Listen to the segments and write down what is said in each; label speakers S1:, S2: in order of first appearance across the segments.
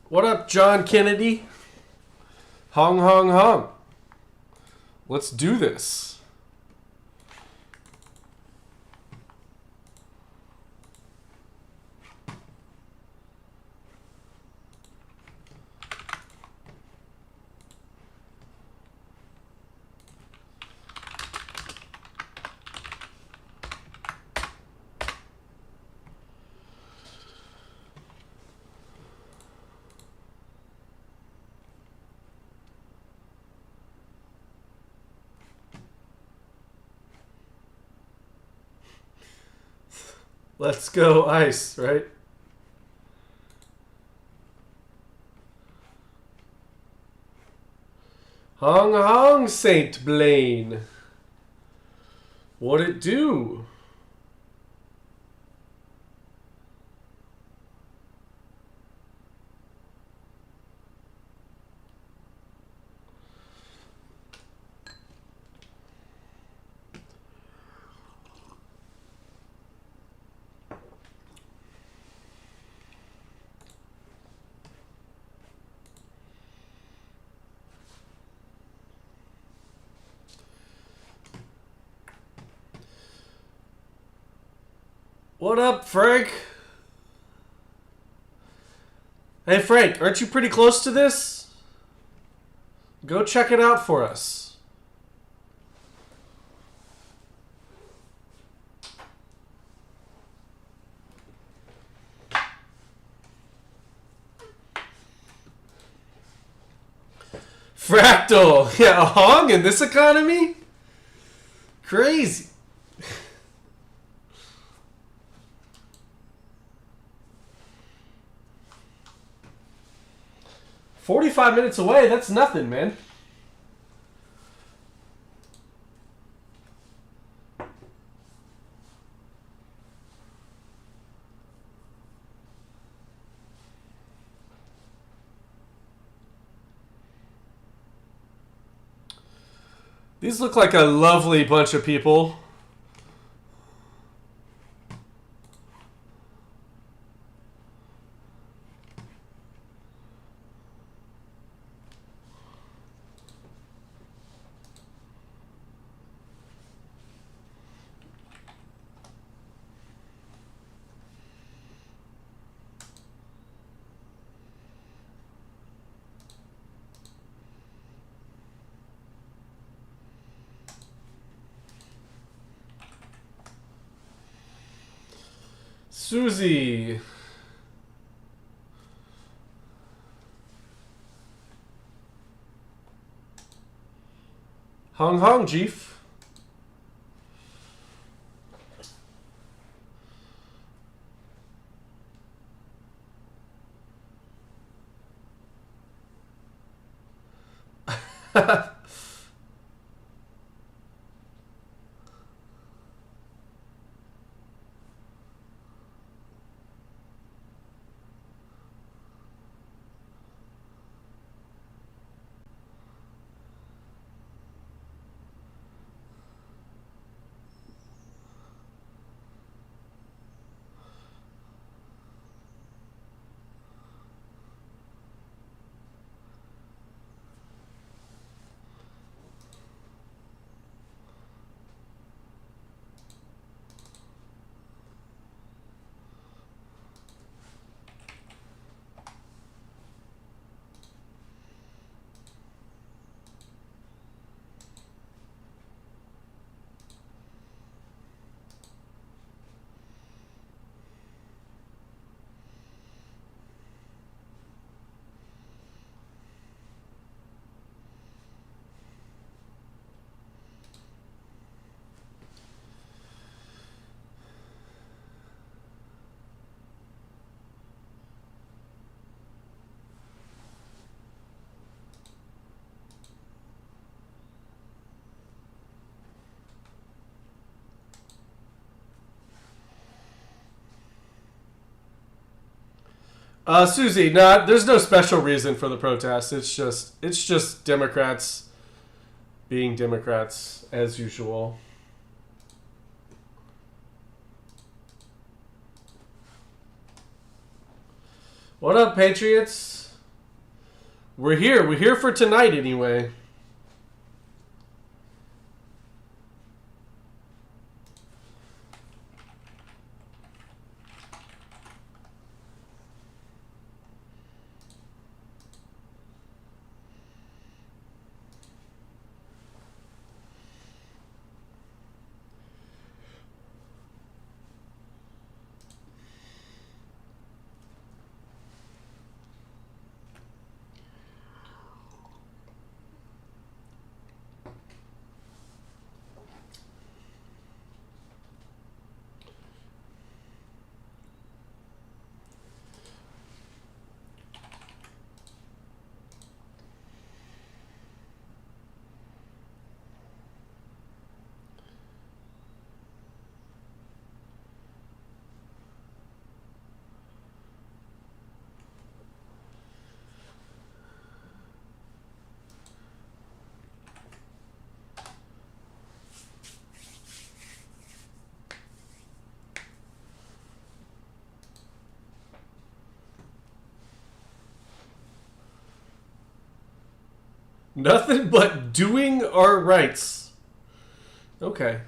S1: What up, John Kennedy? Hong, hong, hong. Let's do this. Let's go ice, right? Hong hong, Saint Blaine. What it do? What up, Frank? Hey, Frank, aren't you pretty close to this? Go check it out for us. Fractal. Yeah, a hong in this economy? Crazy. 45 minutes away, that's nothing, man. These look like a lovely bunch of people. Susie. Hong hong, Chief. Susie, there's no special reason for the protest. It's just Democrats being Democrats as usual. What up, Patriots? We're here. We're here for tonight anyway. Nothing but doing our rights. Okay.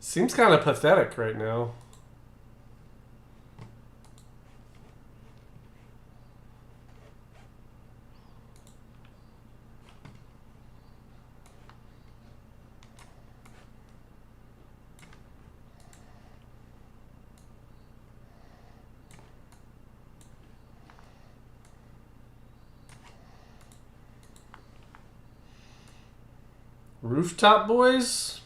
S1: Seems kind of pathetic right now. Rooftop Boys?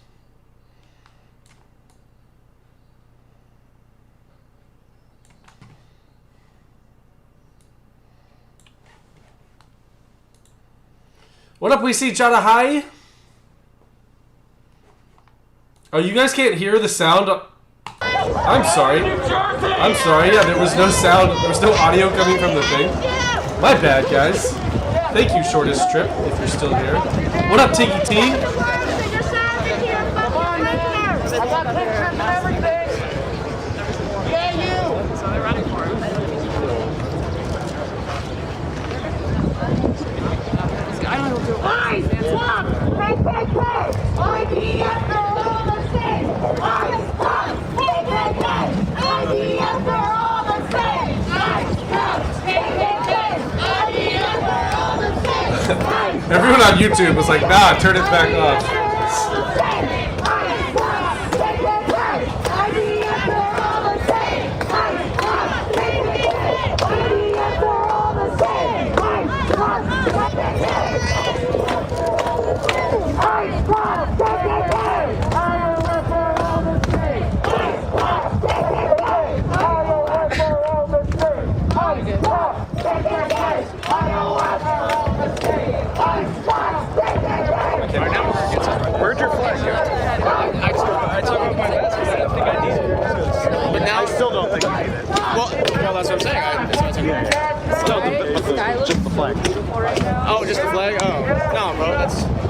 S1: What up, we see Chada Hi? Oh, you guys can't hear the sound? I'm sorry. I'm sorry, yeah, there was no sound, there was no audio coming from the thing. My bad, guys. Thank you, Shortest Trip, if you're still here. What up, Tiki T? Everyone on YouTube was like, nah, turn it back off.
S2: Where'd your flag go? I took off my glasses. I didn't think I needed it. But now I still don't think I need it. Well, that's what I'm saying. Just the flag. Oh, just the flag? Oh. No, bro,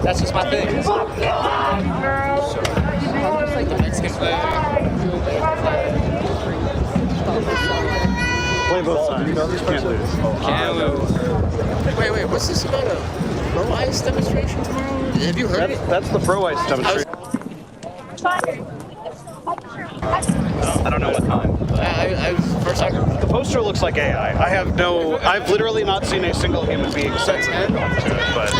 S2: that's just my thing. Just like the Mexican flag.
S3: Play both sides. Can't lose.
S2: Can't lose. Wait, what's this about a Pro Ice demonstration tomorrow? Have you heard it?
S3: That's the Pro Ice demonstration. I don't know what time.
S2: I first I
S3: poster looks like AI. I've literally not seen a single human being say to it, but.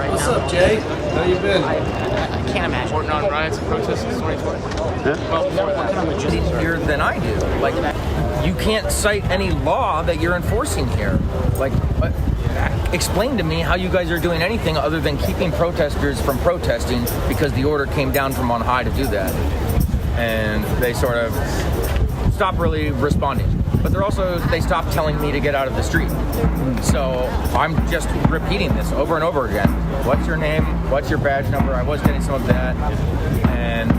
S1: What's up, Jay? How you been?
S4: I can't imagine.
S2: Reporting on riots and protests in 2020. Well, before that.
S4: Easier than I do. Like, you can't cite any law that you're enforcing here. Like, explain to me how you guys are doing anything other than keeping protesters from protesting because the order came down from on high to do that. And they sort of stop really responding. But they stopped telling me to get out of the street. So I'm just repeating this over and over again. What's your name? What's your badge number? I was getting some of that. And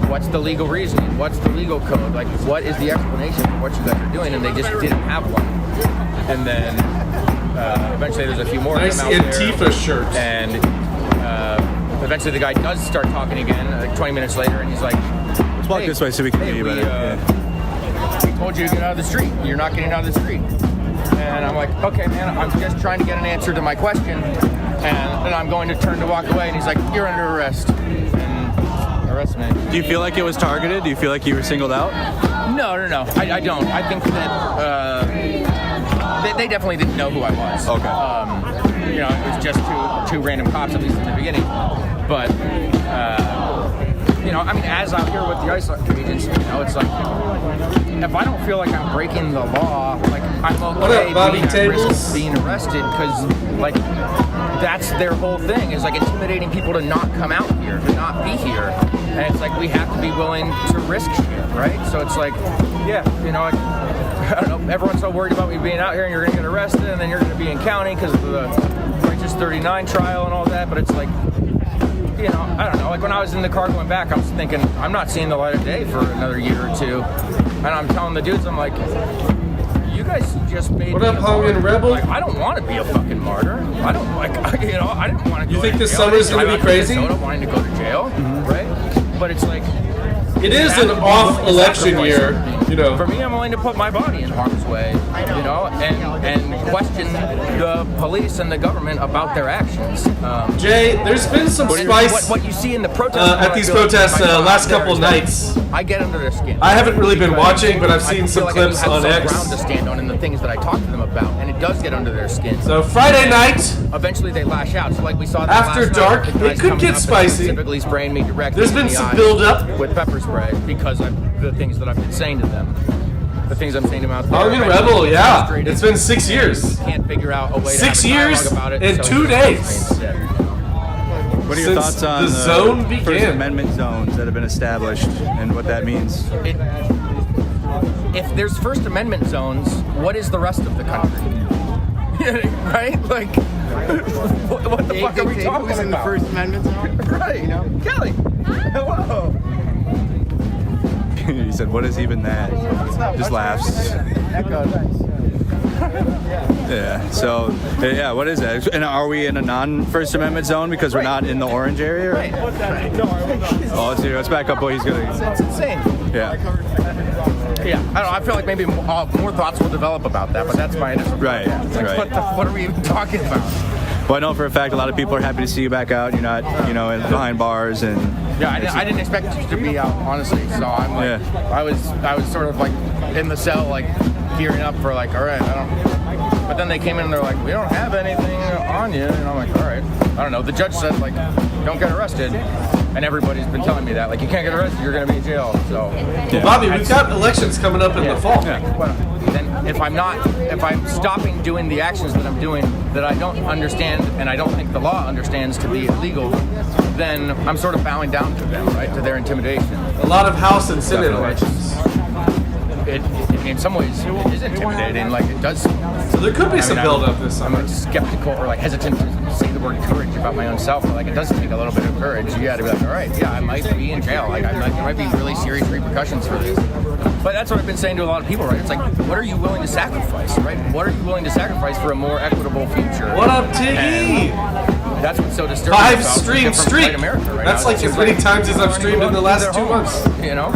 S4: what's the legal reasoning? What's the legal code? Like, what is the explanation for what you guys are doing? And they just didn't have one. And then eventually there's a few more
S1: Nice
S4: of them out
S1: Antifa
S4: there.
S1: shirt.
S4: And eventually the guy does start talking again, like 20 minutes later, and he's like,
S3: Let's walk this way so we can hear you better.
S4: We told you to get out of the street. You're not getting out of the street. And I'm like, okay, man, I'm just trying to get an answer to my question. And then I'm going to turn to walk away. And he's like, you're under arrest. And arrest me.
S3: Do you feel like it was targeted? Do you feel like you were singled out?
S4: No. I don't. I think that they definitely didn't know who I was.
S3: Okay.
S4: It was just two random cops, at least in the beginning. But, as out here with the ICE agents, it's like, if I don't feel like I'm breaking the law, like, I'm okay being at risk of being arrested, because, like, that's their whole thing, is, like, intimidating people to not come out here, to not be here. And it's like, we have to be willing to risk shit, right? So it's like, I don't know, everyone's so worried about me being out here and you're going to get arrested and then you're going to be in county because of the Righteous 39 trial and all that, but it's like, I don't know, like when I was in the car going back, I was thinking, I'm not seeing the light of day for another year or two. And I'm telling the dudes, I'm like, you guys just made
S1: What up, Hungin' Rebel?
S4: Like, I don't want to be a fucking martyr. I don't, I didn't want to go
S1: You think
S4: to
S1: this
S4: jail.
S1: summer's going to be crazy?
S4: I don't wanting to go to jail, right? But it's like,
S1: It is an off-election year,
S4: For me, I'm willing to put my body in harm's way, and question the police and the government about their actions.
S1: Jay, there's been some spice
S4: What you see in the protests
S1: at these protests last couple nights.
S4: I get under their skin.
S1: I haven't really been watching, but I've seen some
S4: like
S1: clips on X.
S4: ground to stand on in the things that I talk to them about, and it does get under their skin.
S1: So Friday night,
S4: Eventually they lash out. So like we saw that
S1: After
S4: last
S1: dark,
S4: night, the
S1: it
S4: guys
S1: could
S4: coming
S1: get
S4: up and
S1: spicy.
S4: Specifically spraying me directly.
S1: There's
S4: in
S1: been
S4: the
S1: some
S4: eye
S1: build-up.
S4: with pepper spray because of the things that I've been saying to them. The things I'm saying to them out there.
S1: Hungin' Rebel, yeah. It's been 6 years.
S4: Can't figure out a way to
S1: 6
S4: have a
S1: years
S4: dialogue about it.
S1: and
S4: so
S1: 2
S4: he's
S1: days.
S4: instead.
S3: What are your
S1: Since
S3: thoughts on
S1: the zone
S3: First
S1: began.
S3: Amendment zones that have been established and what that means?
S4: If there's First Amendment zones, what is the rest of the country? Right? Like, what the fuck are we talking about?
S2: in the First Amendment zone?
S4: Right. Kelly. Hello.
S3: He said, what is even that? Just laughs. Yeah, so, what is that? And are we in a non-First Amendment zone because we're not in the orange area?
S4: Right.
S3: Oh, let's back up what he's going to...
S4: It's insane.
S3: Yeah.
S4: Yeah, I don't know. I feel like maybe more thoughts will develop about that, but that's my initial.
S3: Right,
S4: Like,
S3: right.
S4: what are we even talking about?
S3: Well, I know for a fact a lot of people are happy to see you back out. You're not, behind bars and...
S4: Yeah, I didn't expect you to be out, honestly. So I'm like, I was sort of like in the cell, like gearing up for like, all right, But then they came in and they're like, we don't have anything on you, and I'm like, all right. I don't know. The judge said like, don't get arrested, and everybody's been telling me that like, you can't get arrested, you're gonna be in jail. So,
S1: Bobby, we've got elections coming up in the fall.
S4: Well, then if I'm stopping doing the actions that I'm doing that I don't understand and I don't think the law understands to be illegal, then I'm sort of bowing down to them, right? To their intimidation.
S1: A lot of House and Senate elections.
S4: In some ways, it is intimidating. Like it does.
S1: So there could be some build-up this summer.
S4: I'm skeptical or like hesitant to say the word courage about my own self, but like it does take a little bit of courage. You got to be like, all right, I might be in jail. Like there might be really serious repercussions for this. But that's what I've been saying to a lot of people, right? It's like, what are you willing to sacrifice, right? What are you willing to sacrifice for a more equitable future?
S1: What up, Tiggy?
S4: That's what's so disturbing.
S1: 5 stream streak.
S4: America right
S1: That's
S4: now.
S1: like as many times as I've streamed in the last 2 months.
S4: You know?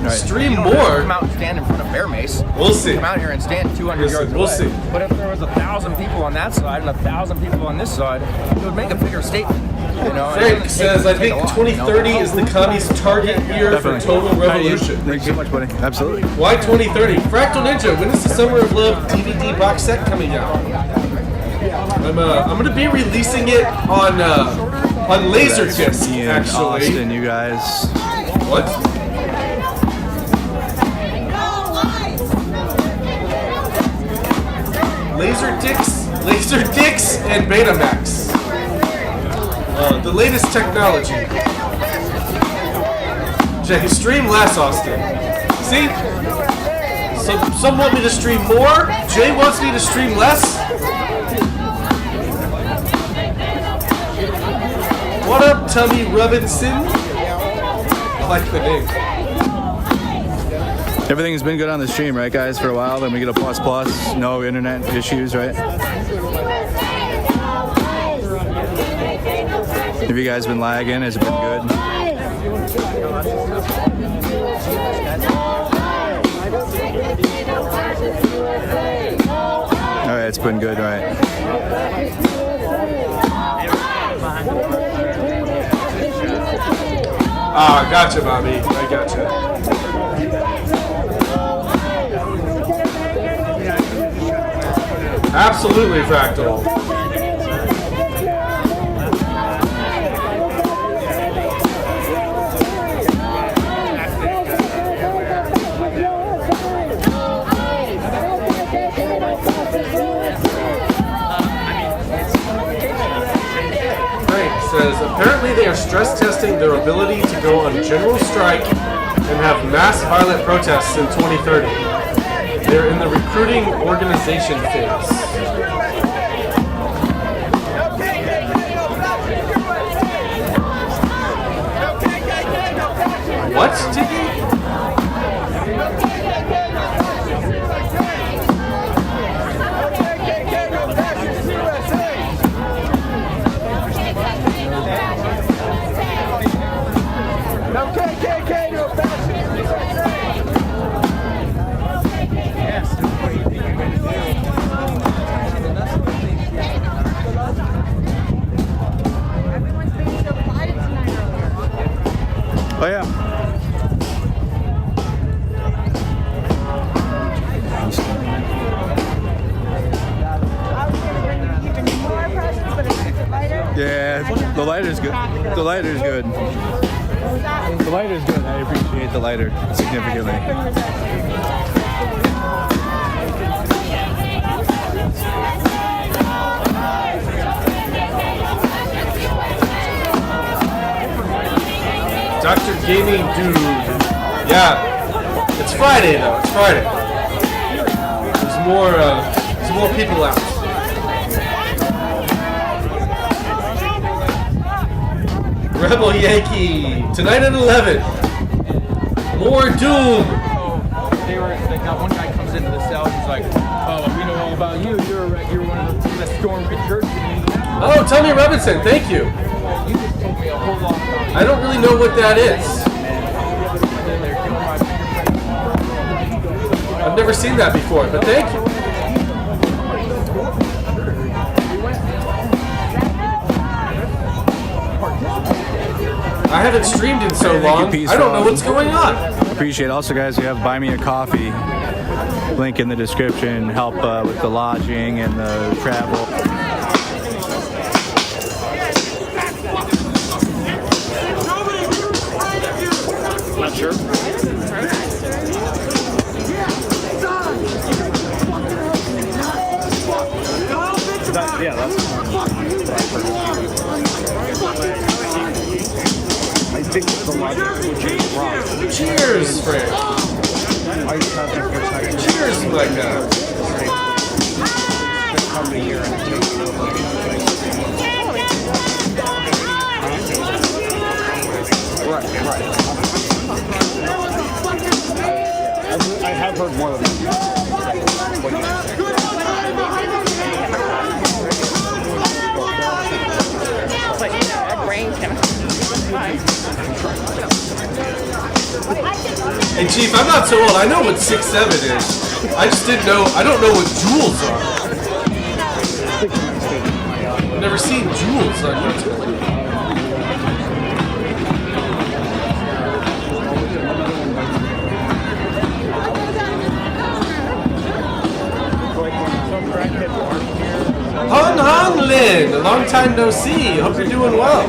S4: Right.
S1: Stream
S4: You don't have to
S1: more.
S4: Come out and stand in front of bear mace.
S1: We'll see.
S4: Come out here and stand 200
S1: Listen,
S4: yards
S1: we'll
S4: away.
S1: see.
S4: But if there was 1,000 people on that side and 1,000 people on this side, it would make a bigger statement. You know?
S1: Frank says, I think 2030 is the commies' target year
S3: Definitely.
S1: for total revolution.
S3: Thanks so much, buddy. Absolutely.
S1: Why 2030? Fractal Ninja, when is the Summer of Love DVD box set coming out? I'm gonna be releasing it on Laserdisc,
S3: Ian,
S1: actually.
S3: Austin, you guys.
S1: What? Laserdisc and Betamax. The latest technology. Jay, stream less, Austin. See? So some want me to stream more. Jay wants me to stream less. What up, Tummy Robinson? I like the name.
S3: Everything's been good on the stream, right, guys? For a while, then we get a plus. No internet issues, right? Have you guys been lagging? Has it been good? All right, it's been good, right?
S1: Ah, gotcha, Bobby. I gotcha. Absolutely, Fractal. Frank says, apparently they are stress testing their ability to go on general strike and have mass violent protests in 2030. They're in the recruiting organization phase. What, Tiki?
S3: Oh yeah. Yeah, the lighter's good. The lighter's good. The lighter's good. I appreciate the lighter significantly.
S1: Dr. Gaming Dude. Yeah. It's Friday though. It's Friday. There's more people out. Rebel Yankee. Tonight at 11. More Doom.
S4: One guy comes into the cell, he's like, oh, we know all about you. You're one of the that stormed the church.
S1: Oh, Tommy Robinson, thank you.
S4: You just told me a whole lot about you.
S1: I don't really know what that is. I've never seen that before, but thank you. I haven't streamed in so long. I don't know what's going on.
S3: Appreciate it. Also, guys, we have Buy Me a Coffee. Link in the description. Help with the lodging and the travel.
S2: Not sure. Yeah, that's. I think the logic would be wrong.
S1: Cheers, Frank. Cheers, my guy.
S2: Coming here and taking over. Right.
S5: have heard more than
S1: Hey Chief, I'm not so old. I know what 6'7" is. I just didn't know. I don't know what joules are. I've never seen joules on YouTube. Han Lin, a long time no see. Hope you're doing well.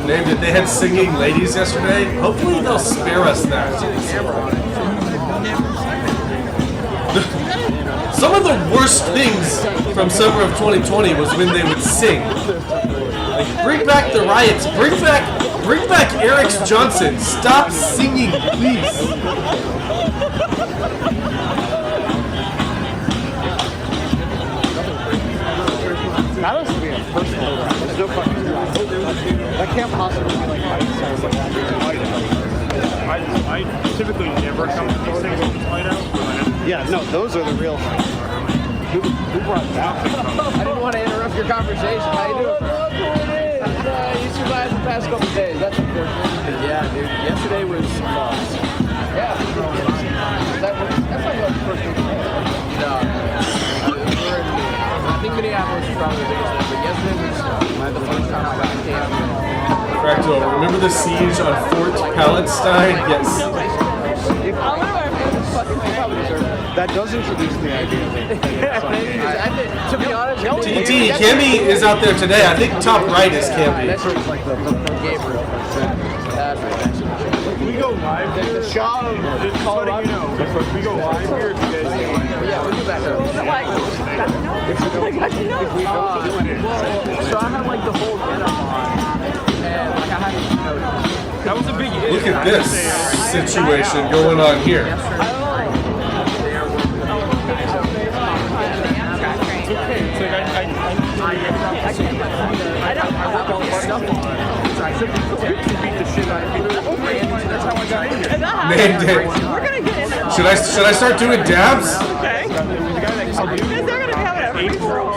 S1: Named it. They had singing ladies yesterday. Hopefully they'll spare us that. Some of the worst things from summer of 2020 was when they would sing. Like, bring back the riots. Bring back Eric Johnson. Stop singing, please.
S5: that has to be a personal. There's no fucking. That can't possibly be like my sounds like that.
S6: I typically never come to these things with the light out.
S5: Yeah, no, those are the real. Who brought that?
S4: I didn't want to interrupt your conversation. How you doing? You survived the past couple days. That's unfortunate. Yeah, dude. Yesterday was yeah. That's like what first week. No. I think Minneapolis is probably the biggest one, but yesterday was the first time I got to camp.
S1: Fractal, remember the siege on Fort Palestine? Yes.
S5: That does introduce the idea.
S4: To be honest,
S1: TT, Cammy is out there today. I think top right is Cammy.
S4: That's like the Gabriel.
S6: We go live here.
S5: The shot of
S6: Just letting you know. We go live here if you guys
S4: Yeah, we'll do that. So I had like the whole getup on, and like I had,
S6: that was a big hit.
S1: Look at this situation going on here. Named it.
S7: We're gonna get into it.
S1: Should I start doing dabs?
S7: Okay. Because they're gonna have it at free for all.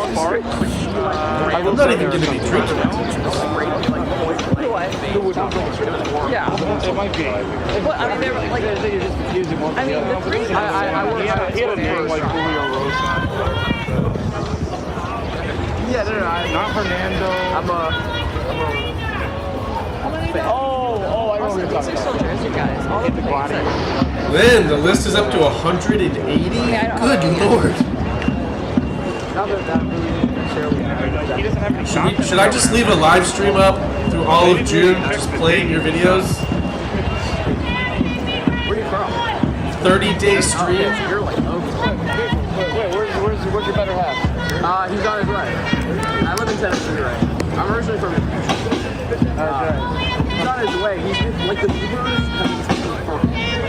S1: I'm not even going to be drinking.
S7: Yeah.
S5: It might be.
S7: Well, I mean, they're like, I mean, the three.
S6: He had a name like Julio Rosa.
S4: yeah, no,
S6: Not Fernando.
S4: I know what you're talking about.
S1: Lynn, the list is up to 180? Good lord.
S6: He doesn't have any
S1: Should I just leave a live stream up through all of June, just playing your videos?
S4: Where are you from?
S1: 30-day stream.
S4: You're like,
S5: Wait, where's your better half?
S4: he's on his way. I live in Tennessee, right? I'm originally from he's on his way. He's like the Ubers coming to me for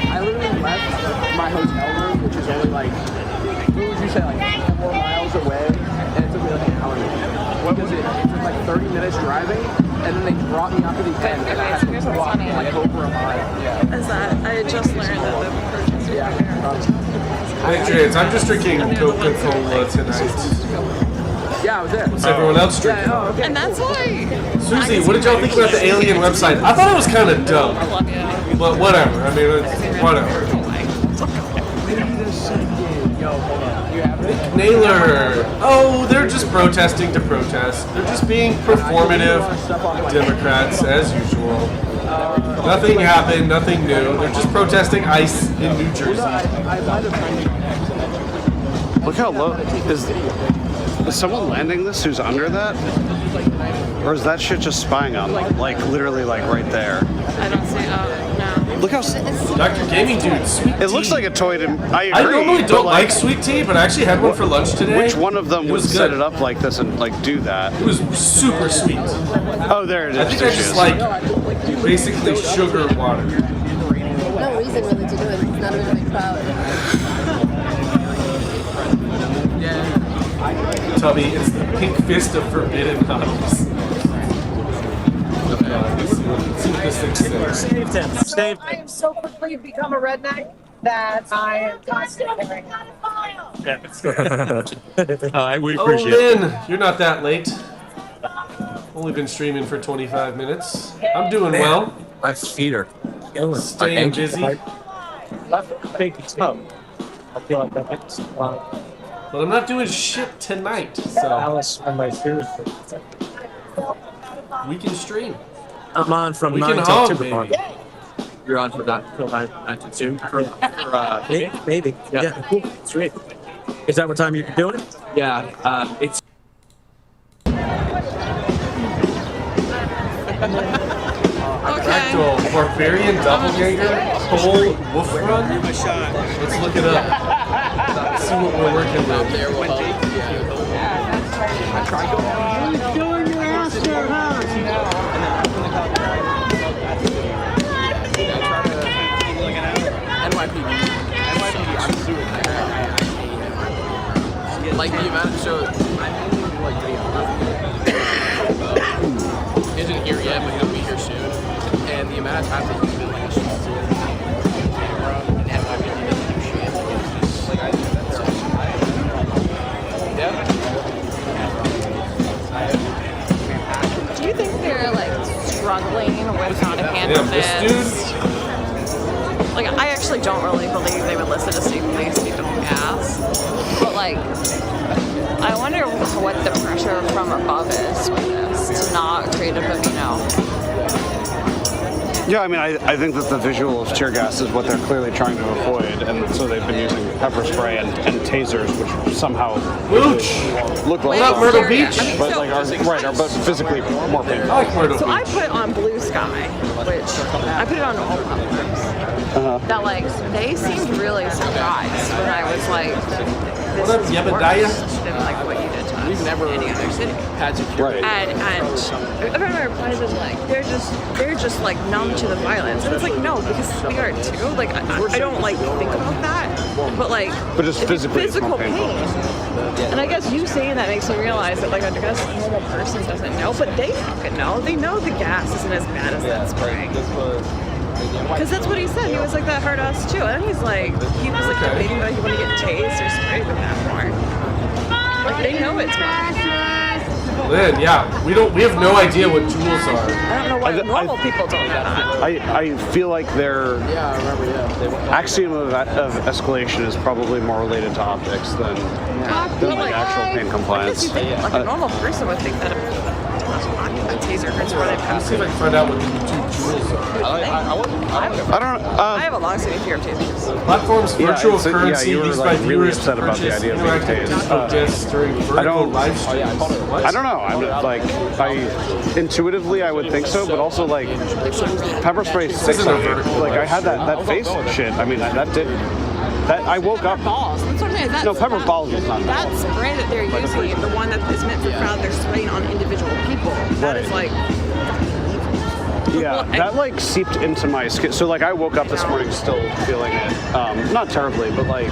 S4: I literally left my hotel room, which is only like, what would you say, like 4 miles away, and it took me like an hour. Because it took like 30 minutes driving, and then they brought me up to the end, and I had to walk like over a mile. Yeah.
S7: Is that I just learned that the purchase.
S1: Hey, James, I'm just drinking Coca-Cola tonight.
S4: Yeah, I was there.
S1: What's everyone else drinking?
S7: And that's why.
S1: Susie, what did y'all think about the alien website? I thought it was kind of dumb.
S7: I love you.
S1: But whatever. I mean, it's whatever. Naylor. Oh, they're just protesting to protest. They're just being performative Democrats, as usual. Nothing happened, nothing new. They're just protesting ICE in New Jersey.
S5: Look how low is someone landing this who's under that? Or is that shit just spying on them? Like literally like right there.
S7: I don't see. No.
S5: Look how
S1: Dr. Gaming Dude, sweet tea.
S5: it looks like a toy to I agree.
S1: I normally
S5: but,
S1: don't like sweet tea, but I actually had one for lunch today.
S5: Which one of them
S1: It
S5: would
S1: was
S5: set
S1: good.
S5: it up like this and like do that?
S1: It was super sweet.
S5: Oh, there it is.
S1: I think I just like basically sugar water.
S8: No reason really to do it. It's not a big crowd.
S1: Tubby. It's the pink fist of forbidden hobbies. Let's see what this thing says.
S9: Saved him. Saved
S7: I
S9: him.
S7: am so quickly become a redneck that I am constantly wearing it.
S9: We
S1: Oh,
S9: appreciate it.
S1: Lynn, you're not that late. Only been streaming for 25 minutes. I'm doing well.
S9: My feet are killing.
S1: Staying busy.
S9: Thank you, Tom. I feel like that's
S1: But I'm not doing shit tonight, so
S9: Alice on my fears.
S1: we can stream.
S9: I'm on from
S1: We
S9: 9
S1: can
S9: till
S1: hog,
S9: 2
S1: baby.
S9: o'clock. You're on from 9 till 9 to 2? Maybe. Yeah. Cool. Sweet. Is that what time you're doing it? Yeah. It's
S1: Fractal Barbarian Doppelganger Pole Wolf Run. Let's look it up. Let's see what we're working with.
S4: There will help. NYPD, I'm suing. Like the amount of shows. He isn't here yet, but he'll be here soon. And the amount of times that he's been like assaulted on camera and NYPD doesn't do shit. It's just like I think that's yeah.
S10: Do you think they're like struggling with how to handle
S1: Damn, this
S10: this? Like, I actually don't really believe they would listen to state police people gas. But like, I wonder what the pressure from above is with this to not create a,
S5: Yeah, I mean, I think that the visual of tear gas is what they're clearly trying to avoid, and so they've been using pepper spray and tasers, which somehow look like
S10: What about Myrtle Beach?
S5: but like are but physically more painful.
S1: I like Myrtle
S10: So
S1: Beach.
S10: I put it on Blue Sky, which I put it on all platforms. That like they seemed really surprised when I was like, "This
S1: What up,
S10: is
S1: Yebediah?
S10: worse than like what you did to us
S4: We've never
S10: in any other city."
S4: had security.
S10: And everyone replies is like they're just like numb to the violence, and it's like no, because we are too. Like I don't like think about that, but
S5: just physically it's
S10: physical
S5: more painful.
S10: pain. And I guess you saying that makes me realize that like I guess a normal person doesn't know, but they fucking know. They know the gas isn't as bad as that spray. Because that's what he said. He was like, that hurt us too. And he was like debating whether he wanted to get tased or sprayed with that more. Like they know it's bad.
S1: Lynn, yeah, we have no idea what jewels are.
S10: I don't know why normal people don't know that.
S5: I feel like their axiom of escalation is probably more related to optics than like actual pain
S10: I
S5: compliance.
S10: guess you think like a normal person would think that a taser hurts more than
S1: Let's see if I can find out what the two jewels are.
S5: I don't.
S10: I have a long-standing fear of tasers.
S1: Platforms virtual
S5: it's-
S1: currency
S5: you were,
S1: used
S5: like,
S1: by
S5: really
S1: viewers
S5: upset
S1: to
S5: about the
S1: purchase
S5: idea of being
S1: interactive
S5: tased.
S1: digital discs during vertical
S5: don't-
S1: live streams. What?
S5: I don't know. I'm like, intuitively I would think so, but also like pepper spray sticks
S1: isn't a
S5: on you.
S1: vertical
S5: Like I
S1: live
S5: had that face shit. I mean, that did. That I woke up.
S10: Balls. That's what I'm saying.
S5: No, pepper balls is not
S10: That spray that they're using, the one that is meant for crowd, they're spraying on individual people. That is like.
S5: Yeah, that like seeped into my skin. So like I woke up this morning still feeling it. Not terribly, but like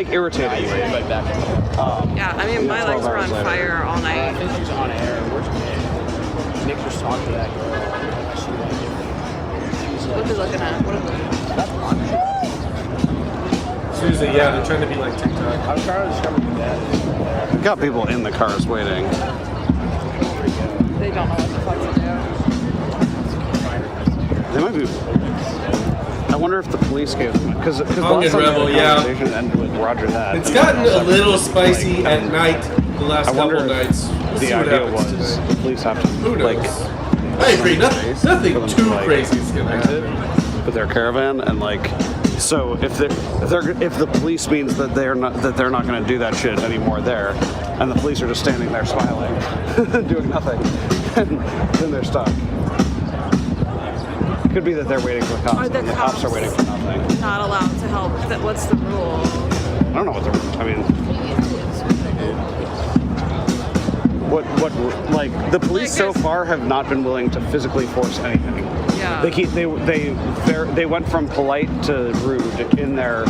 S5: irritatingly.
S10: Yeah, I mean, my legs were on
S5: 12 hours later.
S10: fire all
S4: I
S10: night.
S4: think she's on air. Nick just talked to that girl. She like,
S10: What are they looking at? What are they?
S1: Susie, yeah, they're trying to be like TikTok.
S4: I'm trying to discover who that is.
S5: Got people in the cars waiting.
S10: They don't know what the fuck to do.
S5: They might be. I wonder if the police gave them because
S1: Hung and Rebel, yeah.
S5: ended with Roger that.
S1: It's gotten a little spicy at night the last
S5: I wonder
S1: couple
S5: if
S1: nights. We'll see
S5: the
S1: what
S5: idea
S1: happens
S5: was
S1: today.
S5: the police have to
S1: Who knows?
S5: like
S1: I agree. Nothing
S5: for them
S1: too
S5: to, like,
S1: crazy is gonna happen.
S5: with their caravan and like. So if the police means that they're not going to do that shit anymore there, and the police are just standing there smiling, doing nothing, then they're stuck. It could be that they're waiting for the cops,
S10: Are the
S5: and the cops are waiting for nothing.
S10: Not allowed to help. What's the rule?
S5: I don't know what the. I mean, what like the police so far have not been willing to physically force anything.
S10: Yeah.
S5: They went from polite to rude in their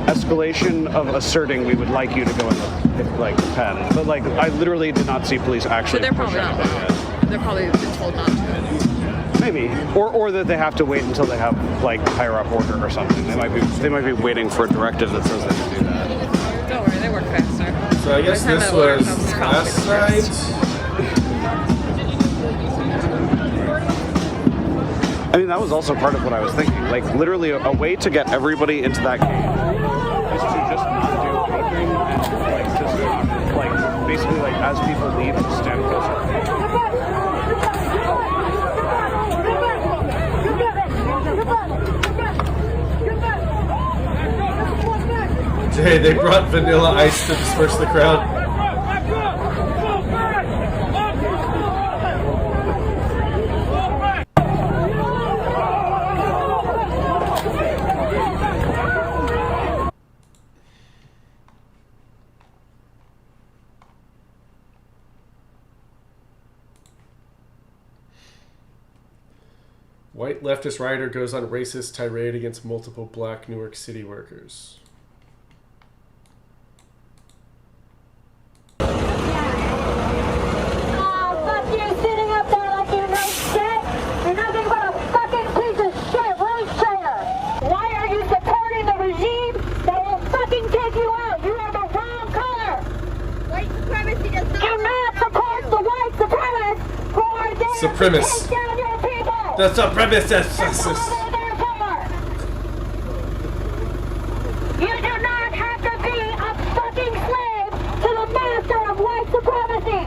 S5: escalation of asserting we would like you to go in the like pen. But like I literally did not see police actually.
S10: So they're probably not allowed. They're probably been told not to.
S5: Maybe, or that they have to wait until they have like higher up order or something. They might be waiting for a directive that says they can do that.
S10: Don't worry, they work faster.
S1: So I guess this was last night.
S5: I mean, that was also part of what I was thinking. Like, literally, a way to get everybody into that game is to just not do anything and, like, just, like, basically, like, as people leave, just stand closer.
S1: Hey, they brought Vanilla Ice to disperse the crowd. White leftist rioter goes on racist tirade against multiple black Newark City workers.
S11: Fuck you sitting up there like you know shit. You're nothing but a fucking piece of shit race traitor. Why are you supporting the regime that will fucking take you out? You are the wrong color. White supremacy does not. Do not support the white supremacists who are there to take down your people.
S1: The supremacists.
S11: You do not have to be a fucking slave to the master of white supremacy.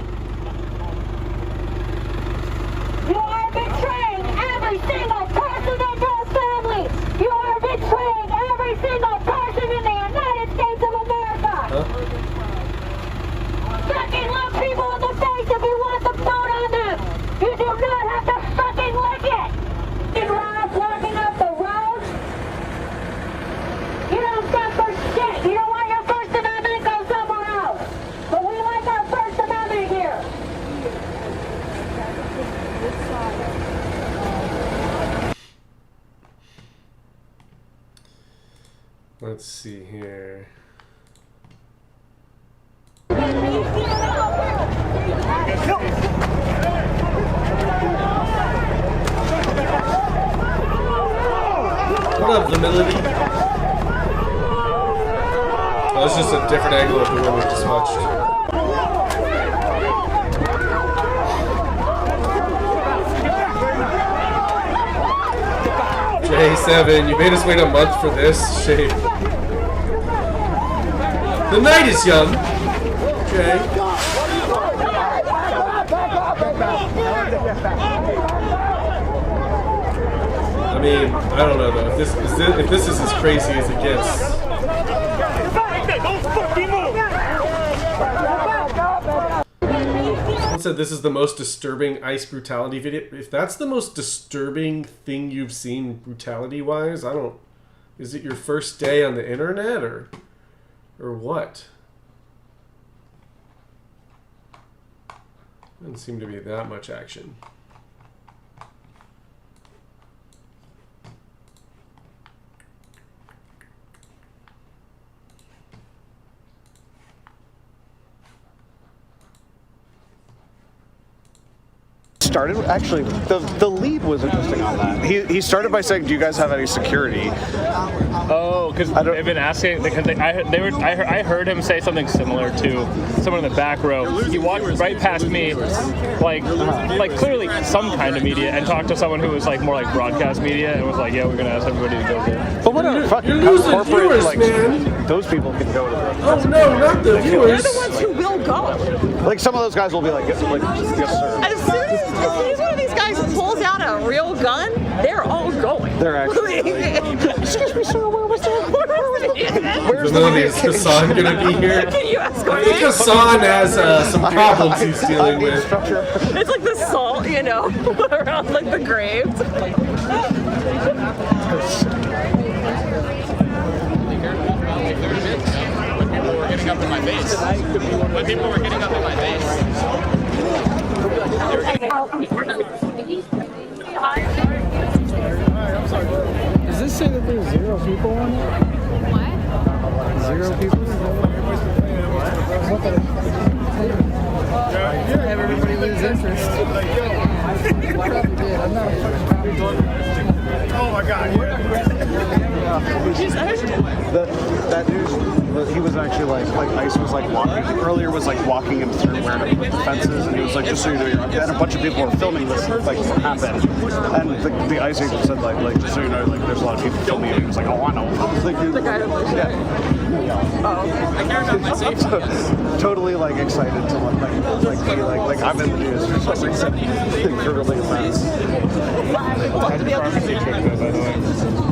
S11: You are betraying every single person in your family. You are betraying every single person in the United States of America. Fucking look people in the face if you want to vote on them. You do not have to fucking lick it. Rob walking up the road. You don't stand for shit. You don't want your First Amendment, go somewhere else. But we like our First Amendment here.
S1: Let's see here. What up, the melody? Oh, it's just a different angle of the one we just watched. J7, you made us wait a month for this. Shame. The night is young. Jay. I mean, I don't know though. If this is as crazy as it gets. Someone said this is the most disturbing ICE brutality video. If that's the most disturbing thing you've seen brutality-wise, I don't. Is it your first day on the internet or what? Doesn't seem to be that much action.
S5: Started actually the lead was interesting on that. He started by saying, "Do you guys have any security?"
S6: Oh, because they've been asking because I heard him say something similar to someone in the back row. He walked right past me, like clearly some kind of media, and talked to someone who was like more like broadcast media, and was like, "Yeah, we're gonna ask everybody to go there."
S5: But whatever, fucking corporate
S1: viewers,
S5: like
S1: man.
S5: those people can go to the.
S1: Oh no, not the viewers.
S10: They're the ones who will go.
S5: Like some of those guys will be like, yes sir.
S10: As soon as one of these guys pulls out a real gun, they're all going.
S5: They're actually.
S11: Excuse me, sir, where was that?
S5: Where's
S1: the is Hassan gonna be here?
S10: Can you escort
S1: I think
S10: me?
S1: Hassan has some problems he's dealing with.
S10: It's like the salt, you know, around like the graves.
S2: People were getting up in my face. When people were getting up in my face.
S12: Does this say that there's 0 people on it?
S8: What?
S3: superhero people? Everybody lose interest.
S5: Oh my God! That news, he was actually like ICE was like walking earlier, was like walking him through where to put the fences, and he was like, just so you know, and a bunch of people were filming this like what happened, and the ICE agent said like just so you know, like there's a lot of people filming it. He was like, oh I know, like,
S10: The guy that was
S5: totally like excited to like I'm in the news for something for really events.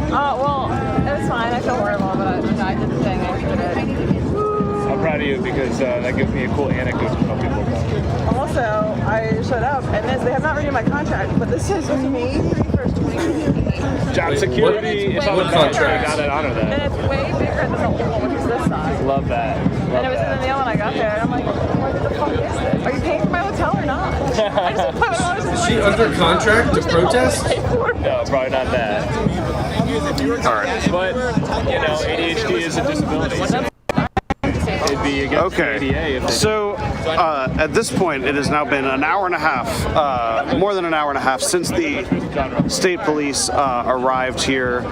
S10: Well, it was fine. I feel horrible, but I did the thing. I did it.
S6: I'm proud of you because that gives me a cool anecdote to tell people about.
S10: Also, I showed up, and they have not renewed my contract, but this says May 31st, 2015.
S6: Job security is on the contract. I gotta honor that.
S10: And it's way bigger than the old one, which is this size.
S6: Love that.
S10: And it was in the mail when I got there, and I'm like, what the fuck is this? Are you paying for my hotel or not? I just put it on.
S1: Is she under contract to protest?
S6: No, probably not that.
S5: Alright.
S6: But, you know, ADHD is a disability. It'd be against the ADA.
S5: So, at this point, it has now been an hour and a half, more than an hour and a half since the state police arrived here,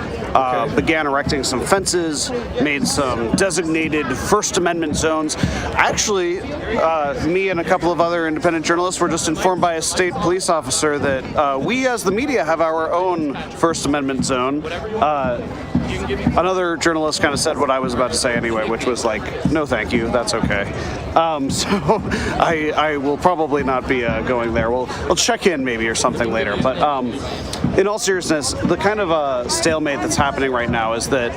S5: began erecting some fences, made some designated First Amendment zones. Actually, me and a couple of other independent journalists were just informed by a state police officer that we, as the media, have our own First Amendment zone. Another journalist kind of said what I was about to say anyway, which was like, no thank you, that's okay. So I will probably not be going there. We'll check in maybe or something later. But in all seriousness, the kind of stalemate that's happening right now is that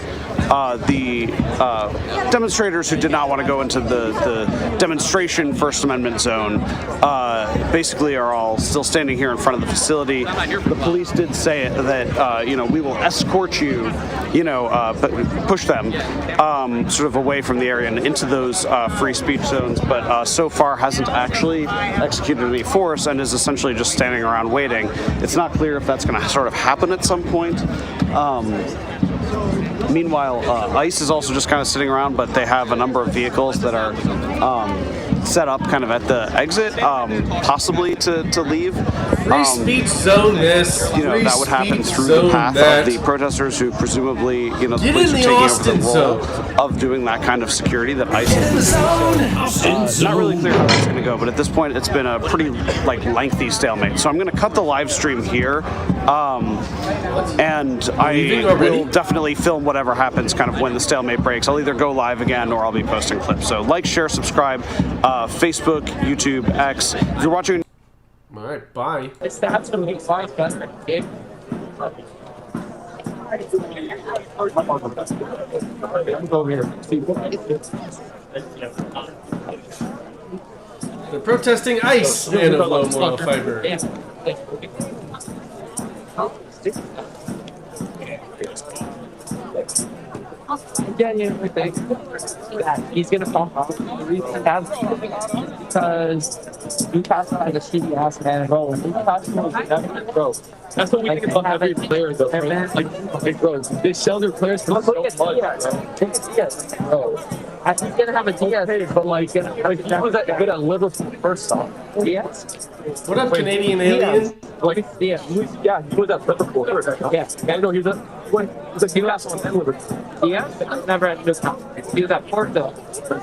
S5: the demonstrators who did not want to go into the demonstration First Amendment zone basically are all still standing here in front of the facility. The police did say that we will escort you, push them sort of away from the area and into those free speech zones, but so far hasn't actually executed any force and is essentially just standing around waiting. It's not clear if that's going to sort of happen at some point. Meanwhile, ICE is also just kind of sitting around, but they have a number of vehicles that are set up kind of at the exit, possibly to leave.
S1: Free speech zone this.
S5: That would happen through the path of the protesters who presumably, the police are taking over the role of doing that kind of security that ICE is. Not really clear how that's going to go, but at this point it's been a pretty lengthy stalemate. So I'm going to cut the live stream here, and I will definitely film whatever happens kind of when the stalemate breaks. I'll either go live again or I'll be posting clips. So like, share, subscribe, Facebook, YouTube, X. If you're watching...
S1: All right, bye.
S9: It's that's gonna make life better.
S1: They're protesting ICE and of low moral fiber.
S9: He's gonna fall off. The reason I have because you pass by the shitty ass man and roll. You pass by the bro. That's what we think about every player though. Bro, they sell their players for so much. Bro. I think he's gonna have a DS, but he was good at Liverpool first off. DS?
S1: What up, Canadian alien?
S9: He was at Liverpool first. Yeah, I know he was he was at Liverpool. Yeah, never at this house. He was at Porto.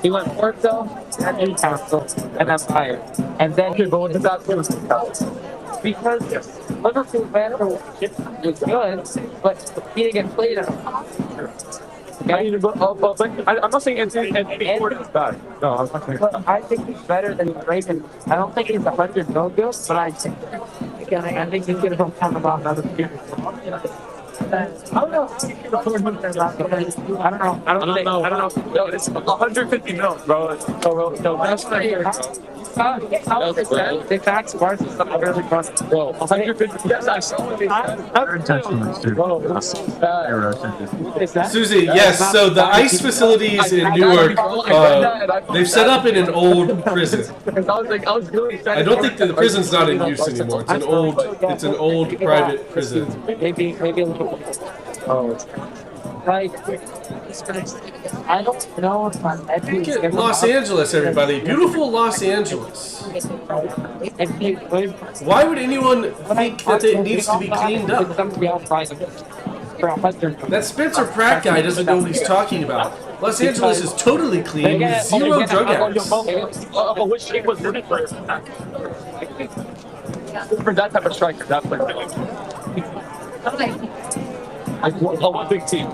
S9: He went Porto, and Newcastle, and then Bayern. And then he went to that because Liverpool manager was good, but he didn't get played at all. I'm not saying Anthony is bad. No, I'm not saying. But I think he's better than Raven. I don't think he's 100 no good, but I think he's gonna come about another people. I don't know. I don't know. No, it's 150 mil, bro. No, that's not here. The facts bars and stuff are really cross. Bro, 150. Yes, I saw it.
S1: Susie, yes. So the ICE facilities in Newark, they've set up in an old prison. I don't think that the prison's not in use anymore. It's an old private prison.
S9: Maybe a little. Oh. like, I don't know if I'm
S1: Look at Los Angeles, everybody. Beautiful Los Angeles. Why would anyone think that it needs to be cleaned up? That Spencer Pratt guy doesn't know what he's talking about. Los Angeles is totally clean with zero drug addicts.
S9: Which team was it for that type of striker? Definitely. Like one big team.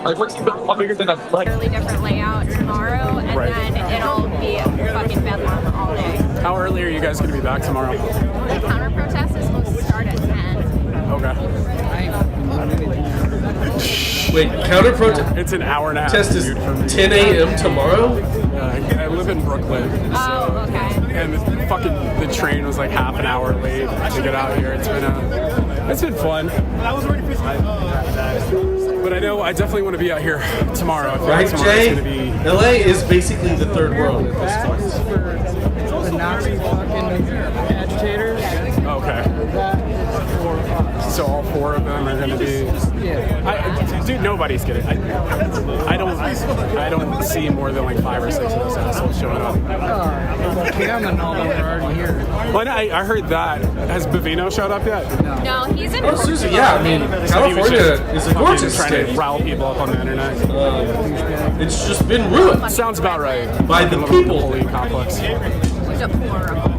S9: Like what team is bigger than us? Like
S12: Totally different layout tomorrow, and then it'll be a fucking bedlam all day.
S13: How early are you guys going to be back tomorrow?
S12: The counter protest is supposed to start at 10.
S13: Okay.
S1: Wait, counter protest?
S13: It's an hour and a half.
S1: Test is 10 a.m. tomorrow?
S13: I live in Brooklyn.
S12: Oh, okay.
S13: And the train was like half an hour late to get out here. It's been fun. But I know I definitely want to be out here tomorrow. I feel
S1: Right,
S13: like tomorrow's
S1: Jay?
S13: gonna be...
S1: LA is basically the third world at this point.
S14: The Nazi fucking agitators.
S13: Okay. So all four of them are going to be...
S14: Yeah.
S13: Dude, nobody's getting... I don't see more than like 5 or 6 of those assholes showing up.
S14: Cam and all them are already here.
S13: Well, I heard that. Has Bavino showed up yet?
S12: No, he's in.
S1: Oh, Susie, yeah, I mean,
S13: So he was
S1: California is a gorgeous
S13: trying
S1: state.
S13: to rile people up on the internet.
S1: It's just been ruined.
S13: Sounds about right.
S1: By the people.
S13: Holy complex.
S12: He's deplorable.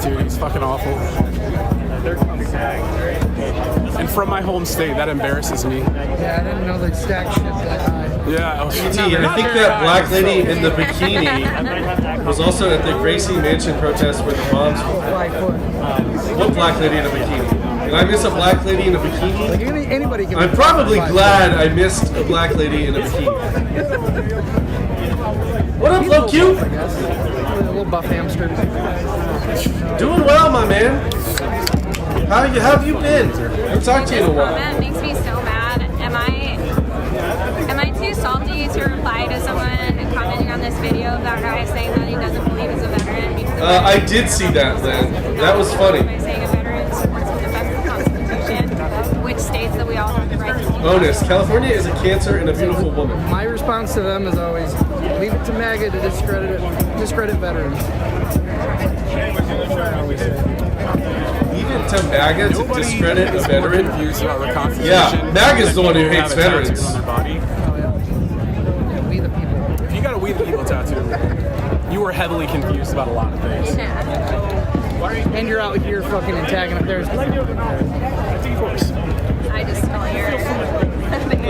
S13: Dude, he's fucking awful. And from my home state, that embarrasses me.
S14: Yeah, I didn't know they stacked shit that high.
S13: Yeah.
S1: I think that black lady in the bikini was also at the Gracie Mansion protest where the bombs were. What black lady in a bikini? Did I miss a black lady in a bikini?
S14: Like anybody can.
S1: I'm probably glad I missed a black lady in a bikini. What up, Low Q?
S14: A little buff hamster.
S1: Doing well, my man. How have you been? I've talked to you in a while.
S12: That makes me so mad. Am I too salty to reply to someone commenting on this video of that guy saying that he doesn't believe he's a veteran? Because
S1: I did see that, Lynn. That was funny.
S12: By saying a veteran supports the defense of the Constitution, which states that we all have the right to keep
S1: Bonus. California is a cancer and a beautiful woman.
S14: My response to them is always, leave it to MAGA to discredit veterans.
S1: Leave it to MAGA to discredit a veteran?
S13: Yeah,
S1: Yeah, MAGA's the one who hates veterans.
S14: We the people.
S13: If you got a We the People tattoo, you were heavily confused about a lot of things.
S14: And you're out here fucking tagging up there.
S13: Of course.
S12: I just feel here.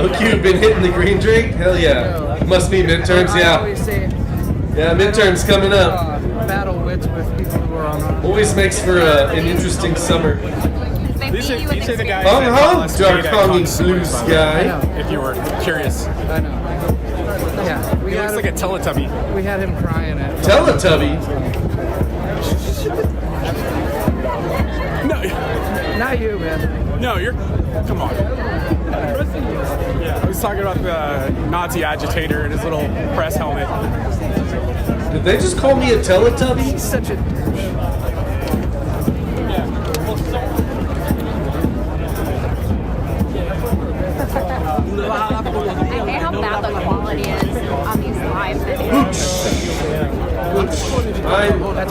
S1: Look, you've been hitting the green drink? Hell yeah. Must be midterms,
S14: I
S1: yeah.
S14: always say,
S1: Yeah, midterms coming up.
S14: battle wits with people who are on.
S1: Always makes for an interesting summer.
S13: These are the guys
S1: Hung
S13: that
S1: hung,
S13: LSD
S1: dark
S13: that
S1: hung
S13: caught
S1: blue
S13: by the
S1: sky.
S13: way, If you were curious.
S14: I know. Yeah,
S13: He looks like a Teletubby.
S14: we had him crying at.
S1: Teletubby.
S13: No,
S14: Not you, man.
S13: no, you're. Come on. I was talking about the Nazi agitator and his little press helmet.
S1: Did they just call me a Teletubby?
S14: He's such a douche.
S12: I hate how bad the quality is on these live videos.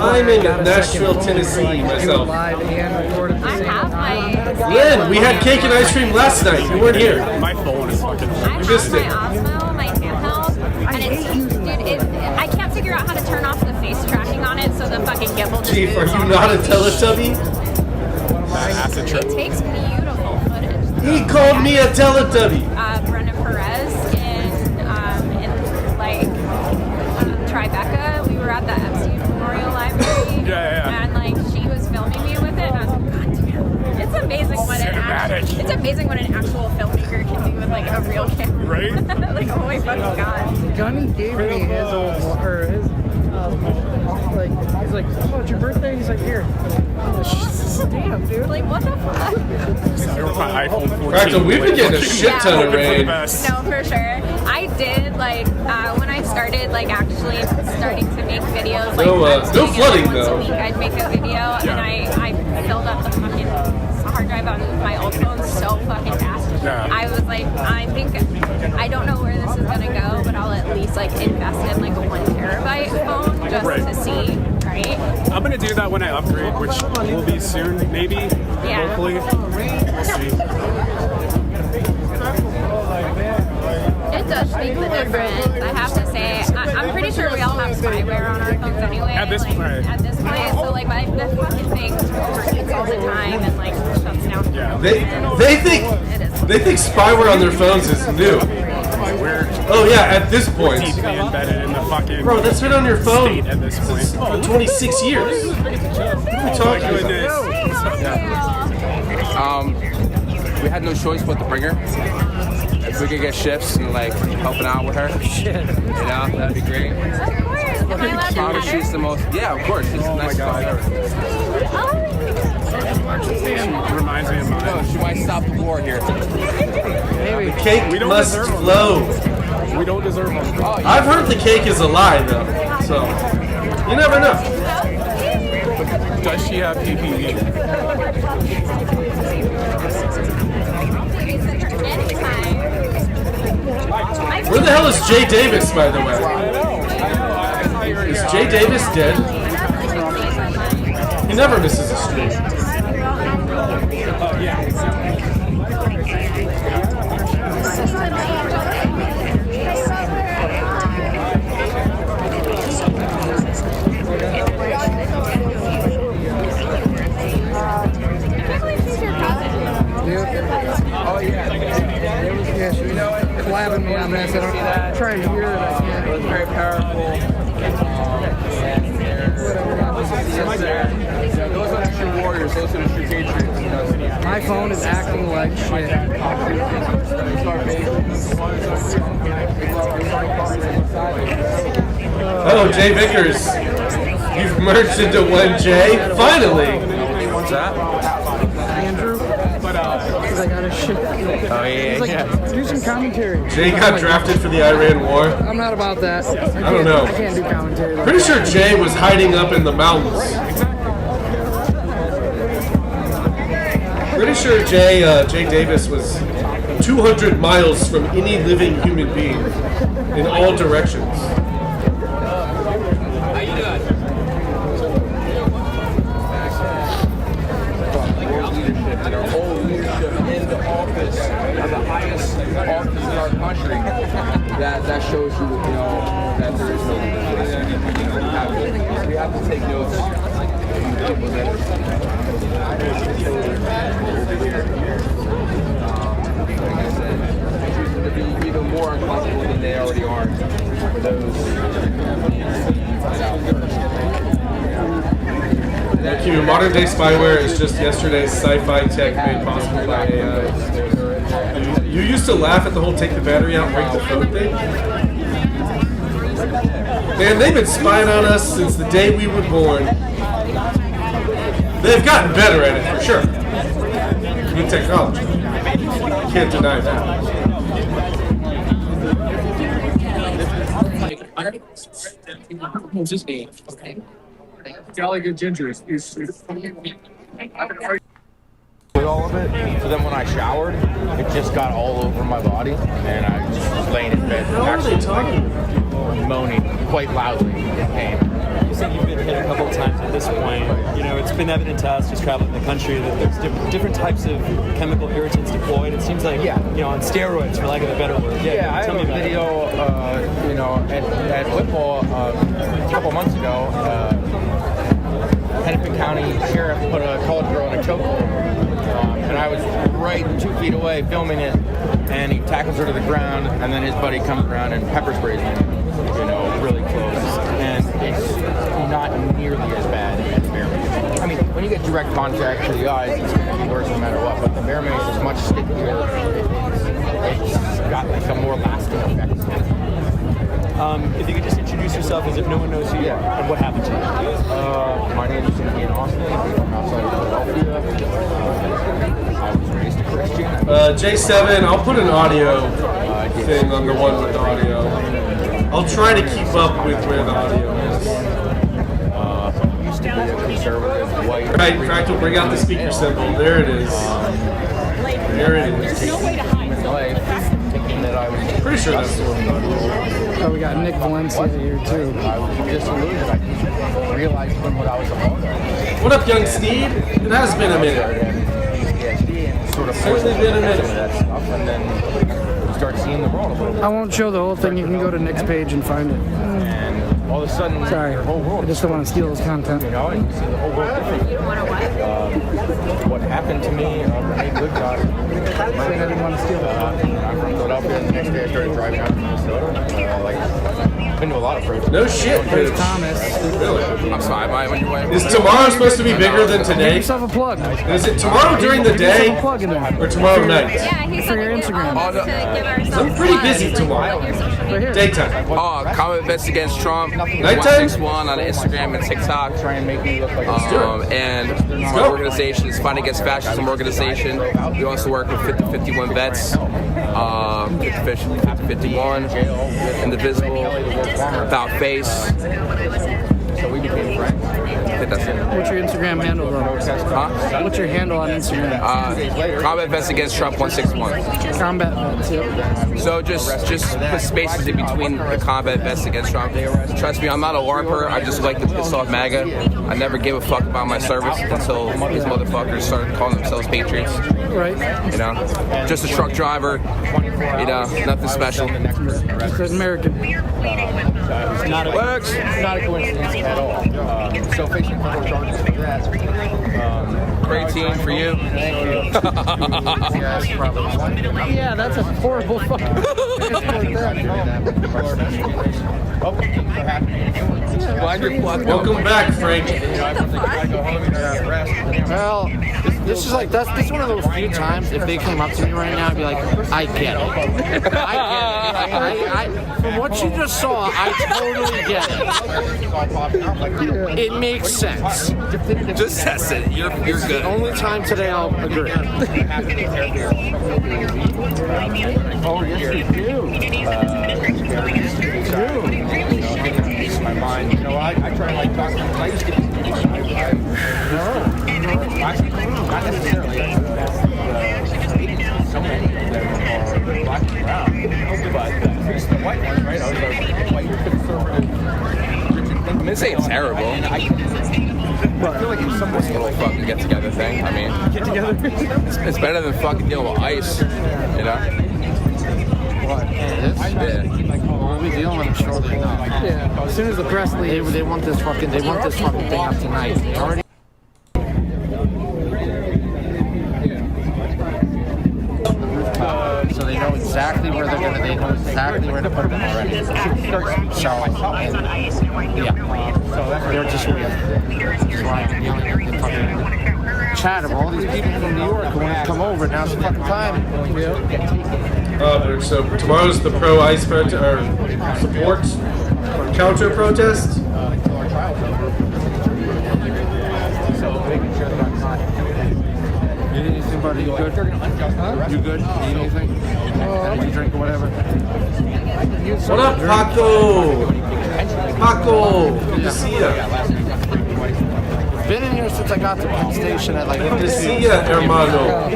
S1: I'm in Nashville, Tennessee myself.
S14: Live and recorded.
S12: I have my.
S1: Lynn, we had cake and ice cream last night. You weren't here.
S13: My phone is fucking.
S12: I
S1: You missed
S12: have
S1: it.
S12: my Osmo, my handheld, and it's, dude, I can't figure out how to turn off the face tracking on it so the fucking gimbal just
S1: Chief, are
S12: moves
S1: you
S12: all
S1: not a
S12: the way.
S1: Teletubby?
S13: Acid trip.
S12: It takes beautiful footage.
S1: He called me a Teletubby.
S12: Brendan Perez in Tribeca. We were at the Epstein Memorial Library.
S13: Yeah.
S12: And like she was filming me with it, and I was like, God damn! It's amazing what an actual filmmaker can do with like a real camera.
S13: Right?
S12: Like, oh my fucking god.
S14: Gunny gave me his old, or his, like, he's like, oh, it's your birthday? He's like, here. Damn, dude.
S12: Like, what the fuck?
S13: Here with my iPhone 14.
S1: Fractal, we've been getting a shit ton of rain.
S12: No, for sure. I did like when I started like actually starting to make videos. Like,
S1: No
S12: I was
S1: no
S12: doing it,
S1: flooding,
S12: like, once
S1: though.
S12: a week I'd make a video, and I filled up the fucking hard drive drive on my old phone so fucking fast.
S13: Yeah.
S12: I was like, I don't know where this is gonna go, but I'll at least like invest in like a 1 terabyte phone just to see, right?
S13: I'm gonna do that when I upgrade, which will be soon, maybe.
S12: Yeah.
S13: Hopefully. We'll see.
S12: It does make the difference. I have to say, I'm pretty sure we all have spyware on our phones anyway.
S13: At this point.
S12: At this point, so like the fucking thing overheats all the time and like shuts down.
S1: Yeah. They think spyware on their phones is new. Oh yeah, at this point.
S13: Embedded in the fucking
S1: Bro, that's been on your phone
S13: at this point.
S1: For 26 years. What are you talking about?
S4: We had no choice but to bring her. If we could get shifts and like helping out with her, you know, that'd be great. She's the most, yeah, of course, she's the nicest dog ever.
S13: She reminds me of mine.
S4: No, she might stop the war here.
S1: The cake must flow.
S13: We don't deserve them.
S1: I've heard the cake is a lie though, so you never know.
S13: Does she have PPE?
S1: Where the hell is Jay Davis, by the way? Is Jay Davis dead? He never misses a stream.
S13: Oh, yeah.
S14: Oh yeah, she was collabing me on this. I'm trying to hear it. I can't.
S4: It was very powerful. Those are the true warriors. Those are the true patriots. You know?
S14: My phone is acting like shit.
S1: Oh, Jay Vickers, you've merged into one J. Finally.
S4: What's that?
S14: Andrew. Because I got a shit.
S4: Oh yeah.
S14: He's like, do some commentary.
S1: Jay got drafted for the Iran War.
S14: I'm not about that.
S1: I don't know.
S14: I can't do commentary. Like
S1: Pretty sure Jay was hiding up in the mountains. Pretty sure Jay Davis was 200 miles from any living human being in all directions.
S4: Their whole leadership in the office, of the highest office in our country, that shows you, you know, that there is no leadership. We have to take notes from the people that like I said, choose them to be even more uncomfortable than they already are for those out first.
S1: Thank you. Modern day spyware is just yesterday's sci-fi tech made possible by AI. You used to laugh at the whole take the battery out, break the phone thing. Man, they've been spying on us since the day we were born. They've gotten better at it, for sure. New technology. You can't deny that.
S9: Just me. Okay. Jolly good ginger is
S4: with all of it. So then when I showered, it just got all over my body, and I just was laying in bed, actually moaning quite loudly in pain.
S15: You said you've been hit a couple of times at this point. You know, it's been evident to us just traveling the country that there's different types of chemical irritants deployed. It seems like, you know, on steroids, for lack of a better word.
S4: Yeah, I have a video, you know, at Whitwell a couple months ago. Hennepin County Sheriff put a colored girl in a chokehold, and I was right 2 feet away filming it, and he tackles her to the ground, and then his buddy comes around and pepper sprays me, you know, really close, and it's not nearly as bad as bear mace. I mean, when you get direct contact to the eyes, it's going to be worse no matter what, but the bear mace is much stickier. It's got like a more lasting effect.
S15: If you could just introduce yourself as if no one knows who you are and what happened to you.
S4: My name is Ian Austin. I'm outside of Philadelphia. I was raised a Christian.
S1: J7, I'll put an audio thing on the one with the audio. I'll try to keep up with where the audio is.
S4: Used to be a conservative.
S1: Right, Fractal, bring out the speaker symbol. There it is. There it is. Pretty sure that's the one.
S14: Oh, we got Nick Valencia here too.
S1: What up, young Steed? It has been a minute. Certainly been a minute.
S14: I won't show the whole thing. You can go to Nick's page and find it.
S4: All of a sudden,
S14: sorry, I just don't want to steal his content.
S4: You know, and you see the whole world different. What happened to me, made good God.
S14: I didn't want to steal it.
S4: I'm from Philadelphia, and the next day I started driving out to Minnesota. I've been to a lot of protests.
S1: No shit,
S14: There's Thomas.
S1: Really?
S2: I'm sorry, am I on your way?
S1: Is tomorrow supposed to be bigger than today?
S14: Give yourself a plug.
S1: Is it tomorrow during the day
S14: plug in there.
S1: or tomorrow night?
S12: Yeah, he said
S14: your Instagram.
S1: I'm pretty busy tomorrow. Daytime.
S2: Oh, comment best against Trump.
S1: Nighttime?
S2: 161 on Instagram and TikTok.
S4: Try and make me look like
S2: and my organization is Fight Against Fascism organization. We also work with 5051 vets, 5051, Indivisible, About Face.
S4: So we became friends.
S2: I think that's it.
S14: What's your Instagram handle though?
S2: Huh?
S14: What's your handle on Instagram?
S2: Combat Vets Against Trump 161.
S14: Combat Vets, yep.
S2: So just put spaces in between the Combat Vets Against Trump. Trust me, I'm not a LARPer. I just like to piss off MAGA. I never give a fuck about my service until these motherfuckers started calling themselves patriots.
S14: Right.
S2: You know, just a truck driver. You know, nothing special.
S14: Just an American.
S4: It's not a coincidence at all. So facing federal charges for that.
S2: Great team for you.
S14: Yeah, that's a horrible fucking.
S1: Welcome back, Frank.
S16: Well, this is like that's one of those few times if they came up to me right now, I'd be like, I get it. I get it. From what you just saw, I totally get it. It makes sense.
S2: Just test it. You're good.
S16: Only time today I'll agree.
S4: Oh, yes, we do. My mind. You know, I try to like talk to I used to get not necessarily. So many of them are black and brown. But at least the white ones, right? I was a white conservative.
S2: I mean, this ain't terrible.
S4: I feel like it's some
S2: little fucking get together thing. I mean,
S14: get together.
S2: It's better than fucking dealing with ice. You know.
S16: What?
S2: Yeah.
S16: We'll be dealing with it shortly now.
S14: Yeah. As soon as the press leaves,
S16: they want this fucking thing up tonight. They already. So they know exactly where they're gonna. They know exactly where to put them already. So yeah. So they're just chat of all these people from New York who want to come over. Now's the fucking time.
S1: So tomorrow's the pro-ICE support counter protest.
S16: You need somebody good? You good? You need anything? You drink or whatever?
S1: What up, Paco? Paco, good to see ya.
S16: Been in here since I got to the station at like.
S1: Good to see ya, hermano.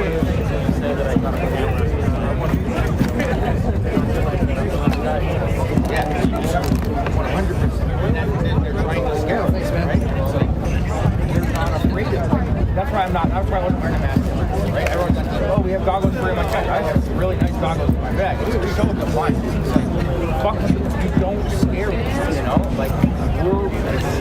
S4: That's why I'm not. That's why I wasn't wearing a mask. Right? Everyone's like, oh, we have goggles for my bag. I have some really nice goggles in my bag. We show them the flight. It's like, fuck, you don't scare me. You know, like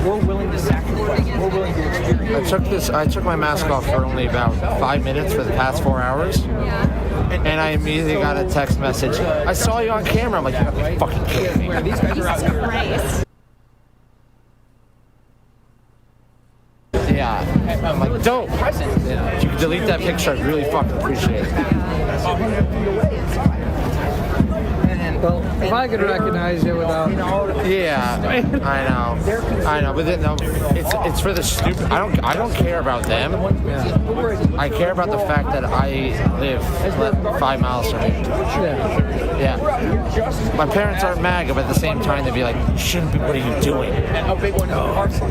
S4: we're willing to sacrifice. We're willing to experience.
S16: I took my mask off for only about 5 minutes for the past 4 hours. And I immediately got a text message. I saw you on camera. I'm like, you gotta be fucking kidding me.
S4: These guys are out here.
S16: Yeah, I'm like, dope. Yeah. If you could delete that picture, I'd really fucking appreciate it.
S4: And
S14: Well, if I could recognize you without...
S16: Yeah, I know, but then, no, it's for the stupid. I don't care about them. Yeah. I care about the fact that I live 5 miles from here. Yeah. My parents aren't MAGA, but at the same time they'd be like, "You shouldn't be. What are you doing?"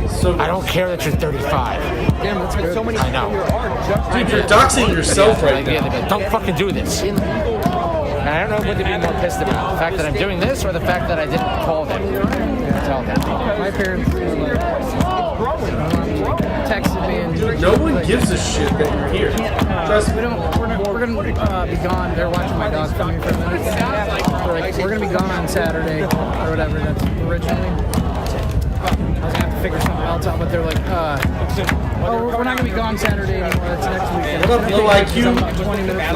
S16: So I don't care that you're 35.
S14: Damn, that's good.
S16: I know.
S1: Dude, you're doxing yourself right now.
S16: Yeah, don't fucking do this. And I don't know what to be more pissed about. The fact that I'm doing this or the fact that I didn't call them and tell them.
S14: My parents were like, texted me and...
S1: No one gives a shit that you're here. Trust me.
S14: We're gonna be gone. They're watching my dog for me for a minute. Like, we're gonna be gone on Saturday or whatever. That's originally. I was gonna have to figure something else out, but they're like, we're not gonna be gone Saturday anymore. That's next weekend.
S1: What up, low IQ?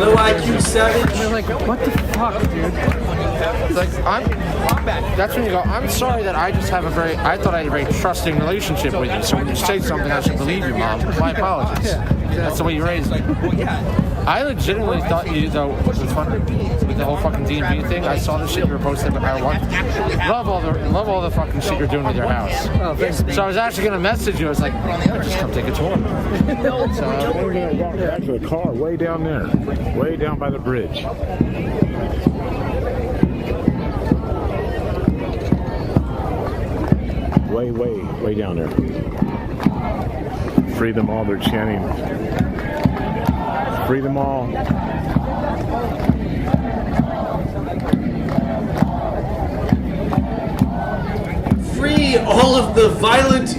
S1: Low IQ savage?
S14: And they're like, what the fuck, dude?
S16: It's like, that's when you go, I'm sorry that I just have I thought I had a very trusting relationship with you, so when you say something, I should believe you, Mom. My apologies. That's the way you raised me. I legitimately thought you, though, was fun with the whole fucking D&B thing. I saw the shit you were posting about love all the fucking shit you're doing with your house.
S14: Oh, thanks.
S16: So I was actually gonna message you. I was like, just come take a tour.
S17: So we're gonna walk back to the car way down there, way down by the bridge. Way down there. Free them all, they're chanting. Free them all.
S1: Free all of the violent,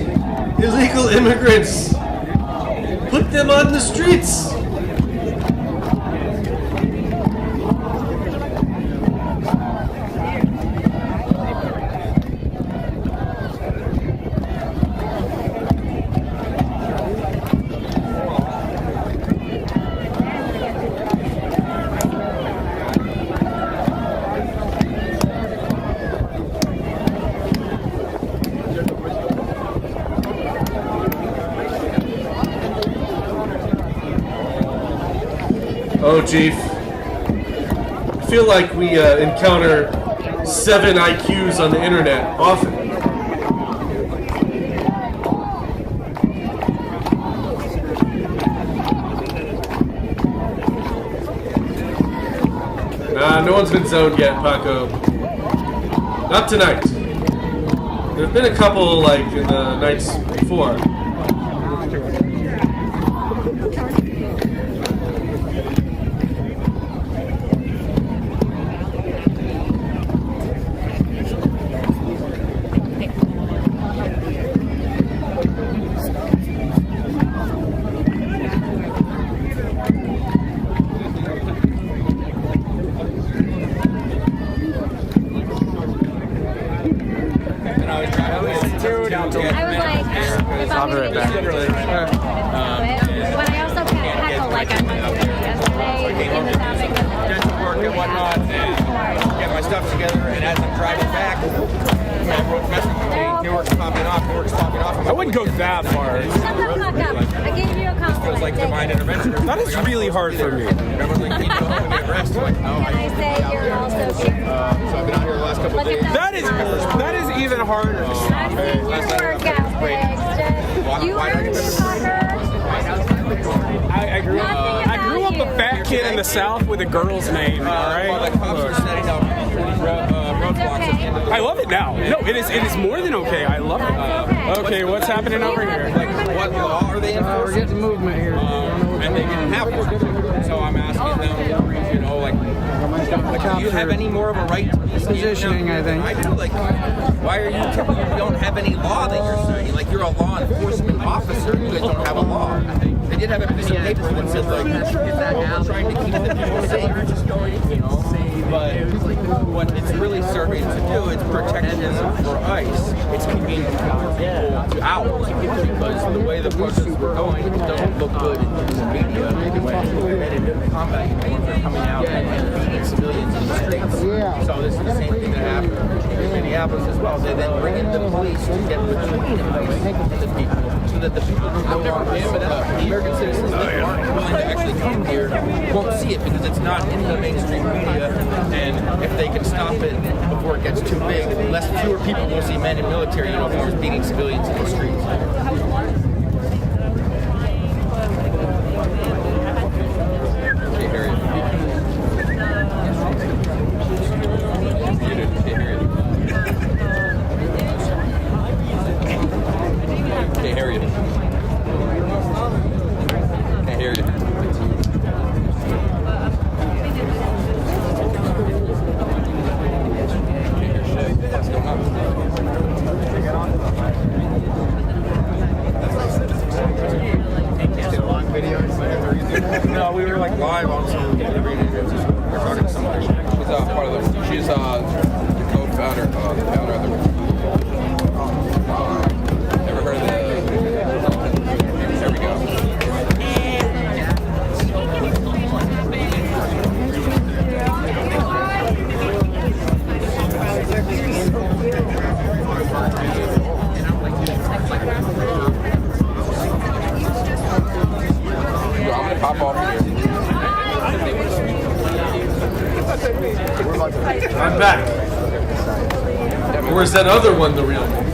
S1: illegal immigrants. Put them on the streets. Oh, Chief. I feel like we encounter 7 IQs on the internet often. Nah, no one's been zoned yet, Paco. Not tonight. There've been a couple, like, in the nights before.
S16: I'll be right back.
S12: But I also heckle like I'm yesterday in the topic of
S4: dental work and whatnot, and get my stuff together. And as I'm driving back, Newark's popping off.
S13: I wouldn't go that far.
S12: Shut the fuck up. I gave you a compliment.
S4: Feels like divine intervention.
S13: That is really hard for me.
S12: Can I say you're also cute?
S4: So I've been out here the last couple of days.
S13: That is even harder.
S12: I've seen you work out, Biggs. You heard me, fucker.
S13: I grew up a fat kid in the South with a girl's name. All right.
S4: While the cops are setting up roadblocks at the end of the
S13: I love it now. No, it is more than okay. I love it. Okay, what's happening over here?
S4: Like, what law are they enforcing?
S14: We're getting movement here.
S4: And they didn't have one. So I'm asking them, you know, like do you have any more of a right to be
S14: positioning, I think.
S4: I do. Like, why are you don't have any law that you're saying? Like, you're a law enforcement officer. You guys don't have a law. They did have a piece of paper that said, like, we're trying to keep the people safe, you know. But what it's really serving to do is protection for ICE. It's keeping people out because the way the protests were going, it doesn't look good in the media. When combat units are coming out and beating civilians in the streets. So this is the same thing that happened in Minneapolis as well. They then bring in the police to get between ICE and the people so that the people who no longer American citizens that aren't willing to actually come here won't see it because it's not in the mainstream media. And if they can stop it before it gets too big, fewer people will see men in military uniforms beating civilians in the streets. No, we were like live on some. We're talking to somebody. She's part of the. She's the co-founder, the founder of the. Never heard of the. There we go. I'm gonna pop off here.
S1: I'm back. Or is that other one the real one?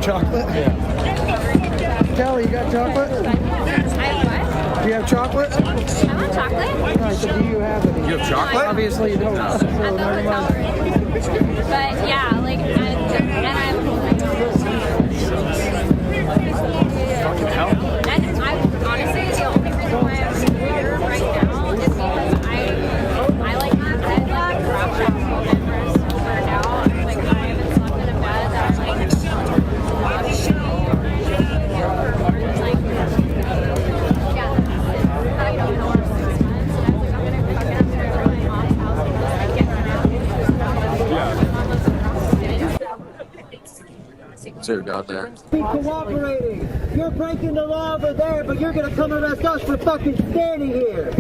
S14: Chocolate? Yeah. Kelly, you got chocolate?
S12: I have what?
S14: Do you have chocolate?
S12: I want chocolate.
S14: Right, so do you have any?
S4: You have chocolate?
S14: Obviously you don't.
S12: I thought it was coloring. But yeah, like, and I'm. And I'm honestly the only reason why I'm here right now is because I like red dog drop shop moment where I'm so burned out. Like I haven't slept in a bed that I'm like.
S2: Out there.
S18: Be cooperating. You're breaking the law over there, but you're gonna come arrest us for fucking standing here.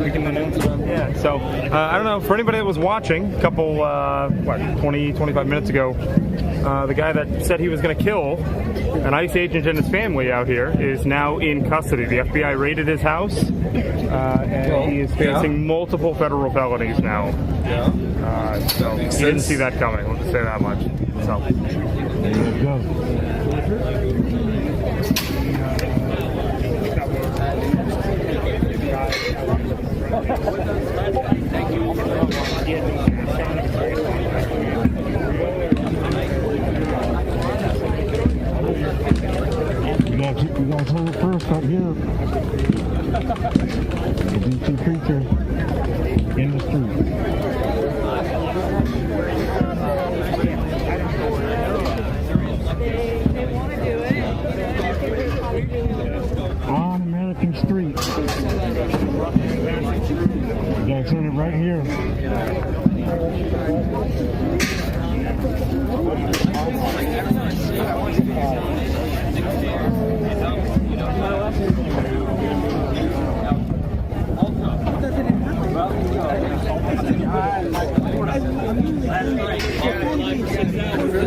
S6: We can announce it. Yeah.
S19: So, I don't know, for anybody that was watching, a couple, 20, 25 minutes ago, the guy that said he was going to kill an ICE agent and his family out here is now in custody. The FBI raided his house, and he is facing multiple federal felonies now. So he didn't see that coming, let's say that much. So. There you go.
S17: You guys hold it first right here. The DC creature in the street. On American Street. You guys hold it right here.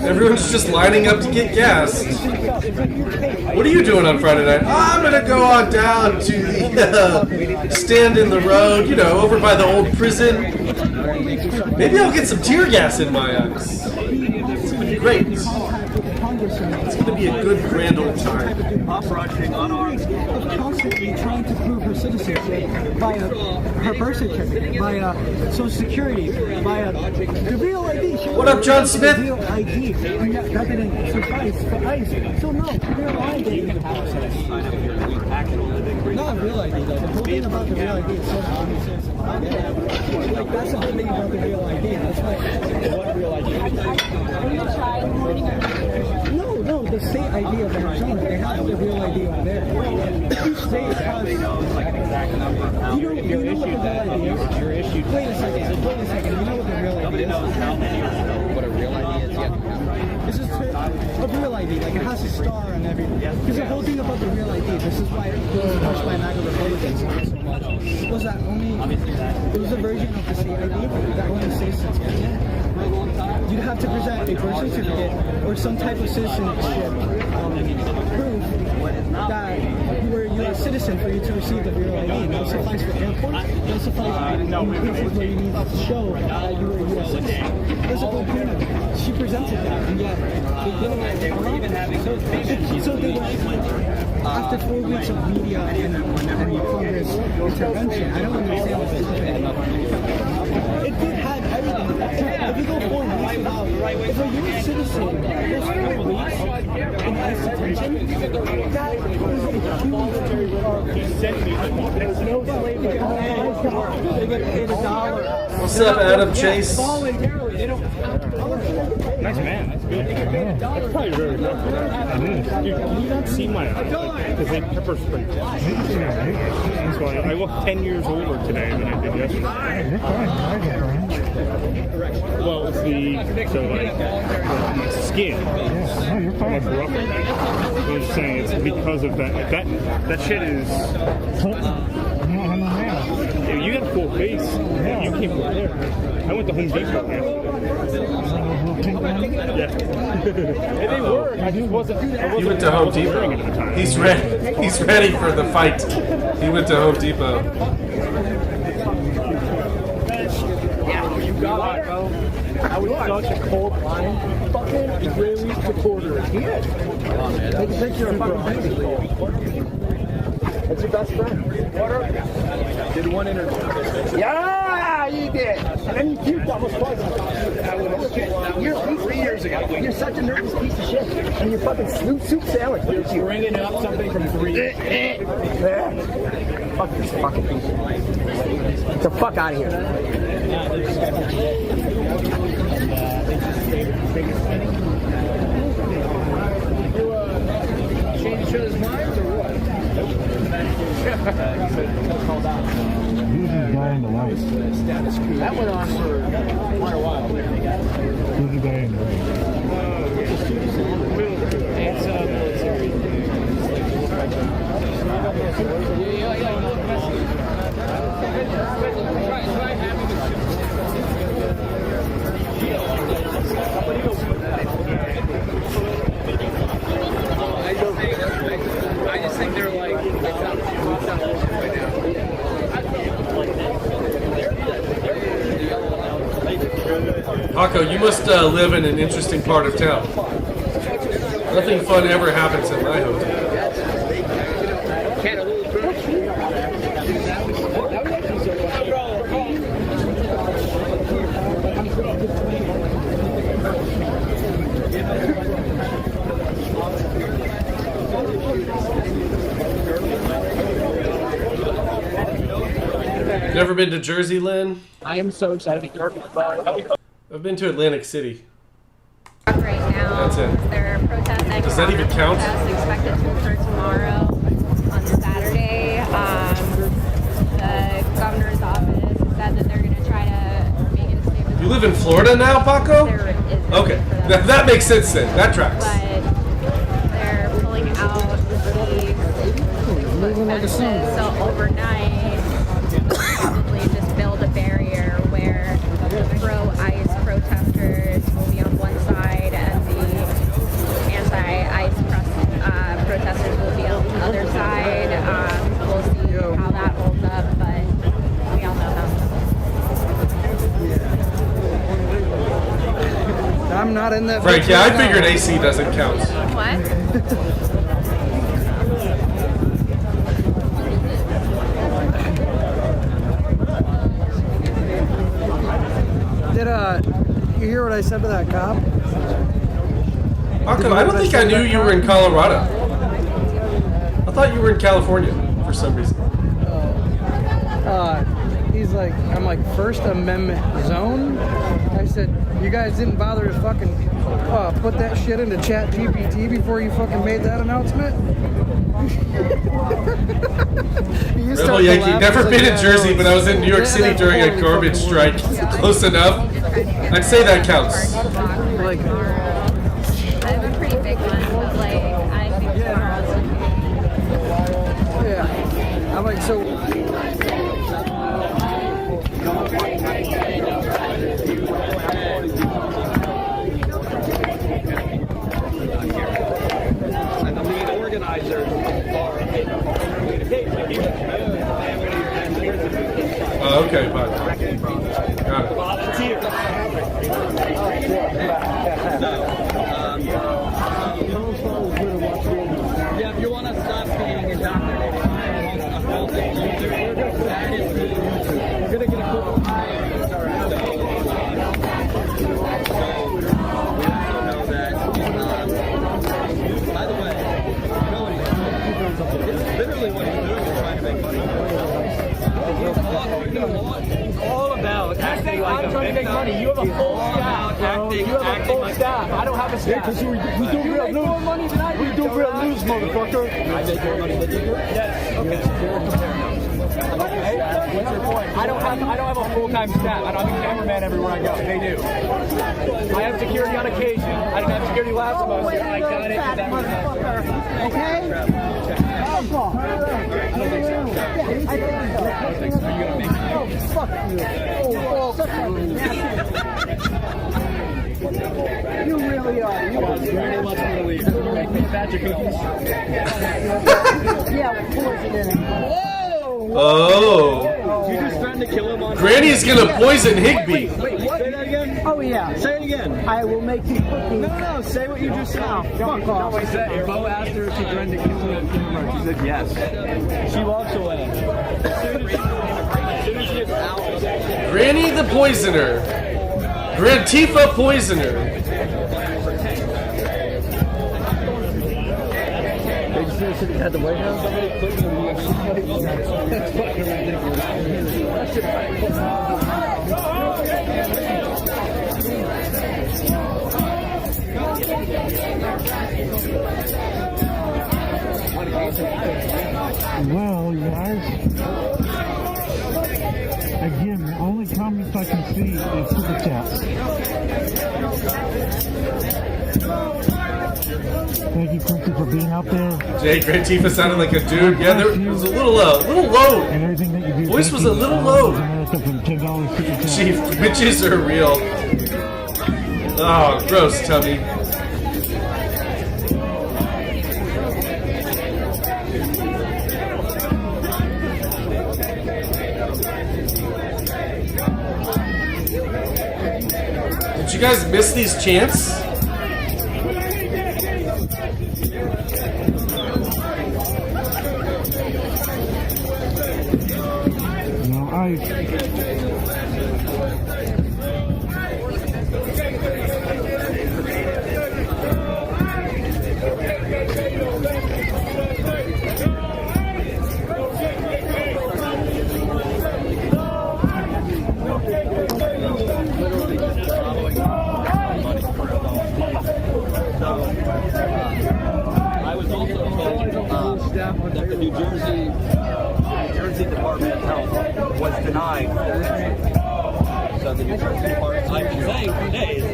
S1: Everyone's just lining up to get gas. What are you doing on Friday night? I'm gonna go on down to the stand in the road, you know, over by the old prison. Maybe I'll get some tear gas in my eyes. It's gonna be great. It's gonna be a good grand old time.
S18: Constantly trying to prove her citizenship by her birth certificate, by Social Security, by the real ID.
S1: What up, John Smith?
S18: Real ID. And that didn't suffice for ICE. So no, real ID. Not real ID though. The whole thing about the real ID is so common sense. Like that's the whole thing about the real ID. That's like what real ID is. No, the state ID of Arizona. They have the real ID over there. Each state has. You know what the real ID is? Wait a second. You know what the real ID is?
S4: What a real ID is? Yeah.
S18: This is a real ID. Like it has a star and everything. Because the whole thing about the real ID, this is why it was pushed by MAGA Republicans so much. Was that only it was a version of the state ID that only citizens can get. You'd have to present a birth certificate or some type of citizenship proof that you were a U.S. citizen for you to receive the real ID. No suffice for airports, no suffice in places where you need to show that you were a U.S. citizen. There's a whole point of it. She presented that, and yet they didn't. So they were, after 4 weeks of media and Congress intervention, I don't understand what they're doing. It did have everything. If you go 4 weeks without, if a U.S. citizen goes 4 weeks in ICE detention, that is a huge
S1: What's up, Adam Chase?
S19: Nice man, that's good. That's probably really good. Dude, can you not see my eyes? Because they pepper sprayed. That's why I look 10 years older today than I did yesterday. Well, it's my skin.
S17: Yeah, you're fine.
S19: I'm just saying it's because of that. That shit is. Yeah, you got a cool face. Yeah. You came over there. I went to Home Depot yeah. And they work. I just wasn't.
S1: He went to Home Depot. He's ready. He's ready for the fight. He went to Home Depot.
S9: Yeah, you got it, bro. I was such a cold line. Fucking Israeli supporter. Yeah. Take a picture of fucking picture. That's your best friend. Did one interview. Yeah, you did. And then you puked almost twice. You're 3 years ago. You're such a nervous piece of shit. And you're fucking soup sandwich. You're bringing up something from 3 years. Fuck this fucking piece of shit. Get the fuck out of here. Change each other's minds or what?
S17: Who's the guy in the light?
S9: That went on for quite a while.
S17: Who's the guy in the light?
S9: It's military. Yeah.
S1: Paco, you must live in an interesting part of town. Nothing fun ever happens at my hotel. Never been to Jersey, Lynn?
S9: I am so excited to hear about it.
S1: I've been to Atlantic City.
S12: Right now,
S1: That's it.
S12: they're protesting.
S1: Does that even count?
S12: Protest expected to occur tomorrow on Saturday. The governor's office said that they're going to try to make it a statement.
S1: You live in Florida now, Paco? Okay, that makes sense then. That tracks.
S12: But they're pulling out the fences, so overnight, probably just build a barrier where the pro-ICE protesters will be on one side and the anti-ICE protesters will be on the other side. We'll see how that holds up, but we all know how.
S14: I'm not in that.
S1: Frank, yeah, I figured AC doesn't count.
S12: What?
S14: Did you hear what I said to that cop?
S1: Paco, I don't think I knew you were in Colorado. I thought you were in California for some reason.
S14: He's like, I'm like, First Amendment zone? I said, you guys didn't bother to fucking put that shit into Chat GPT before you fucking made that announcement?
S1: Rebel Yankee, never been in Jersey, but I was in New York City during a garbage strike. Close enough. I'd say that counts.
S14: Like,
S12: I have a pretty big one, but like, I think tomorrow's okay.
S14: yeah. I'm like, so.
S15: And the lead organizers are
S1: Okay, fine. Got it.
S15: Yeah, if you want to stop being indoctrinated, that is we're gonna get a cool. By the way, literally what he's doing is trying to make money. It's all about acting like
S9: I'm trying to make money. You have a full staff, bro. You have a full staff. I don't have a staff.
S15: Because we do real news.
S9: More money than I do.
S15: We do real news, motherfucker. I make more money than you do?
S9: Yes. Okay. What's your point? I don't have a full-time staff. I don't have a cameraman everywhere I go. They do. I have security on occasion. I didn't have security last month. I got it. That was
S11: Okay? Come on.
S9: I don't think so.
S11: I think so.
S9: Are you gonna make it?
S11: Oh, fuck you. You really are. You
S9: very much want to leave. You make me a batch of cookies.
S11: Yeah, with poison in it.
S1: Oh.
S15: You just threatened to kill him on.
S1: Granny's gonna poison Higby.
S15: Wait, what? Say that again?
S11: Oh, yeah.
S15: Say it again.
S11: I will make you cookies.
S15: No, say what you just said.
S11: Fuck off.
S15: He said, Bo asked her if she threatened to kill him on camera. She said yes. She walks away. As soon as she is out.
S1: Granny the Poisoner. Grantifa Poisoner.
S15: Did you see at the White House? That's fucking ridiculous.
S17: Well, guys, again, the only comments I can see is super chats. Thank you, Quincy, for being out there.
S1: Jay Grantifa sounded like a dude. Yeah, there was a little low.
S17: And everything that you do.
S1: Voice was a little low. Chief, witches are real. Oh, gross, tummy. Did you guys miss these chants?
S17: No,
S15: I was also told that the New Jersey Department of Health was denied. So the New Jersey Department, I've been saying for days,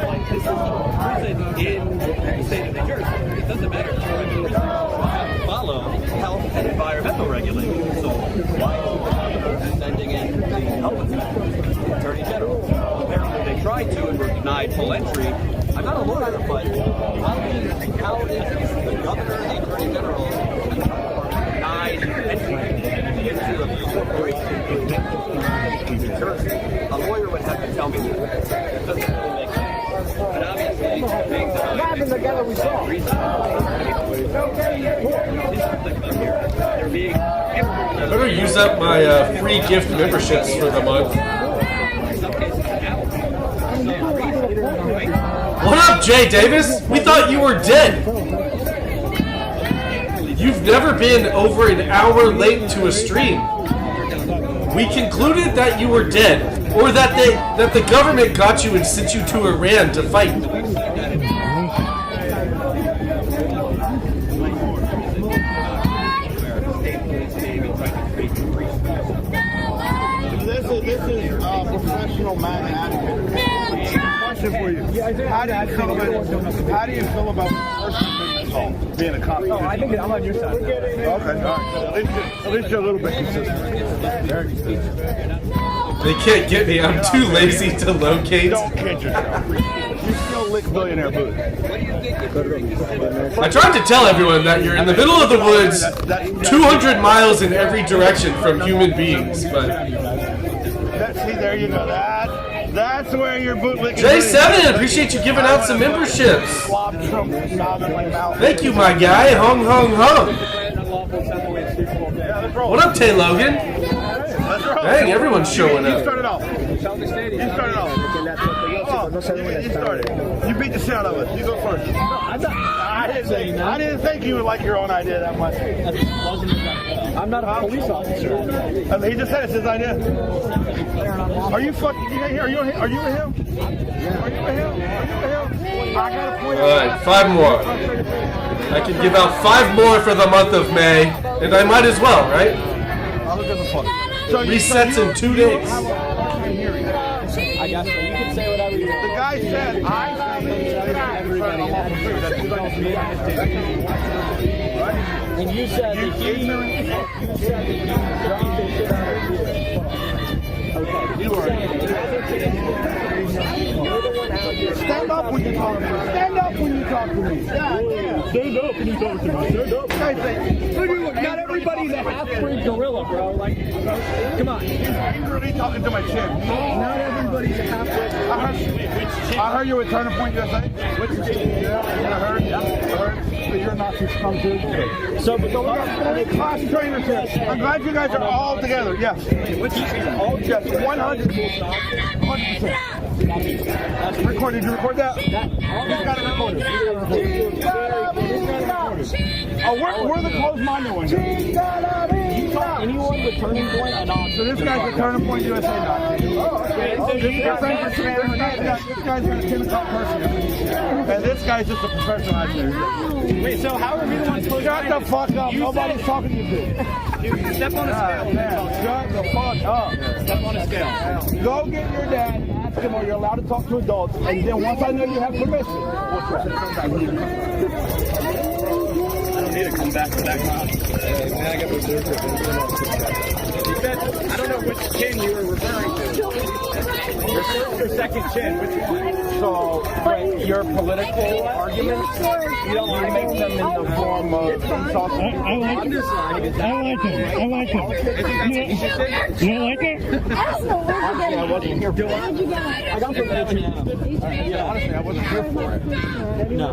S15: like this is a prison in the state of New Jersey. It doesn't matter. Have to follow health and environmental regulations. So why is sending in the health inspector, the Attorney General? Apparently they tried to and were denied full entry. I'm not a lawyer, but how is the governor and the Attorney General denied entry into a corporation in New Jersey? A lawyer would have to tell me that. It doesn't really make sense. But obviously, being denied together we saw.
S1: I better use up my free gift memberships for the month. What up, Jay Davis? We thought you were dead. You've never been over an hour late to a stream. We concluded that you were dead, or that the government got you and sent you to Iran to fight.
S17: This is professional man advocate. Question for you. How do you feel about being a cop?
S13: Oh, I think I'm on your side.
S17: Okay, all right. At least you're a little bit consistent.
S1: They can't get me. I'm too lazy to locate.
S17: Don't kid yourself. You still lick billionaire boots.
S1: I tried to tell everyone that you're in the middle of the woods, 200 miles in every direction from human beings, but...
S17: See, there you go. That's where your bootlicking.
S1: J7, appreciate you giving out some memberships. Thank you, my guy. Hung, hung, hung. What up, Tay Logan? Dang, everyone's showing up.
S17: You started off. You started. You beat the shit out of us. You go first. I didn't think you would like your own idea that much.
S13: I'm not a police officer.
S17: He just said it's his idea. Are you fucking? Are you with him? Are you with him? I got a point.
S1: All right, 5 more. I can give out 5 more for the month of May, and I might as well, right? Resets in 2 days.
S13: I got you. You can say whatever you want.
S17: The guy said,
S13: and you said that
S17: stand up when you talk to me. Stand up when you talk to me.
S13: Stand up when you talk to me. Stand up. Not everybody's a half-breed gorilla, bro. Like, come on.
S17: He's really talking to my chin.
S13: Not everybody's a half-breed.
S17: I heard you with Turning Point USA. Yeah, I heard. So you're not too strong too. So, but we got 3 class trainers here. I'm glad you guys are all together. Yes. All yes, 100%. Recorded. Did you record that? Who's got it recorded? Oh, we're the closed-minded ones.
S13: You saw anyone with Turning Point and on.
S17: So this guy's a Turning Point USA now. This guy's a 10 o'clock person. And this guy's just a professional actor.
S13: Wait, so how are we the ones supposed to...
S17: Shut the fuck up. Nobody's talking to you.
S13: Dude, step on a scale.
S17: Shut the fuck up.
S13: Step on a scale.
S17: Go get your dad and ask him, are you allowed to talk to adults? And then once I know you have permission, we'll try.
S13: I don't need to come back to that class. I got reserved for You said, I don't know which chin you were referring to. Your first or second chin, which one?
S17: So,
S4: But your political arguments, you don't make them in the form of insulting.
S20: I like it. I like it. You don't like it?
S4: Honestly, I wasn't here for it. I got from yeah, honestly, I wasn't here for it. No.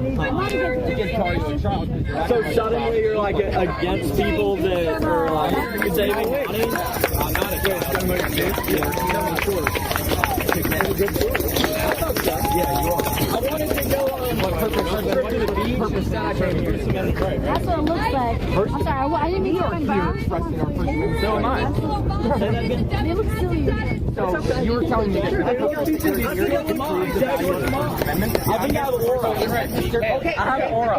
S15: So suddenly you're like against people that are like saving money? I'm not against Yeah, you are. I wanted to go on to the beach.
S11: That's what it looks like. I'm sorry, I didn't mean to come back.
S4: So am I.
S11: Say that again. They look silly.
S4: So you were telling me that you're I think I have an aura. Okay, I have an aura.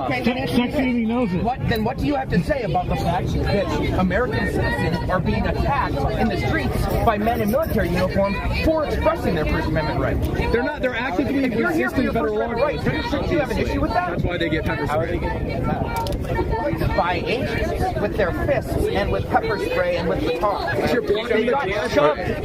S20: Sexy knows it.
S4: Then what do you have to say about the fact that American citizens are being attacked in the streets by men in military uniforms for expressing their First Amendment right?
S13: They're not. They're actively
S4: if you're here for your First Amendment right, do you have an issue with that?
S13: That's why they get pepper spray.
S4: By agents with their fists and with pepper spray and with batons.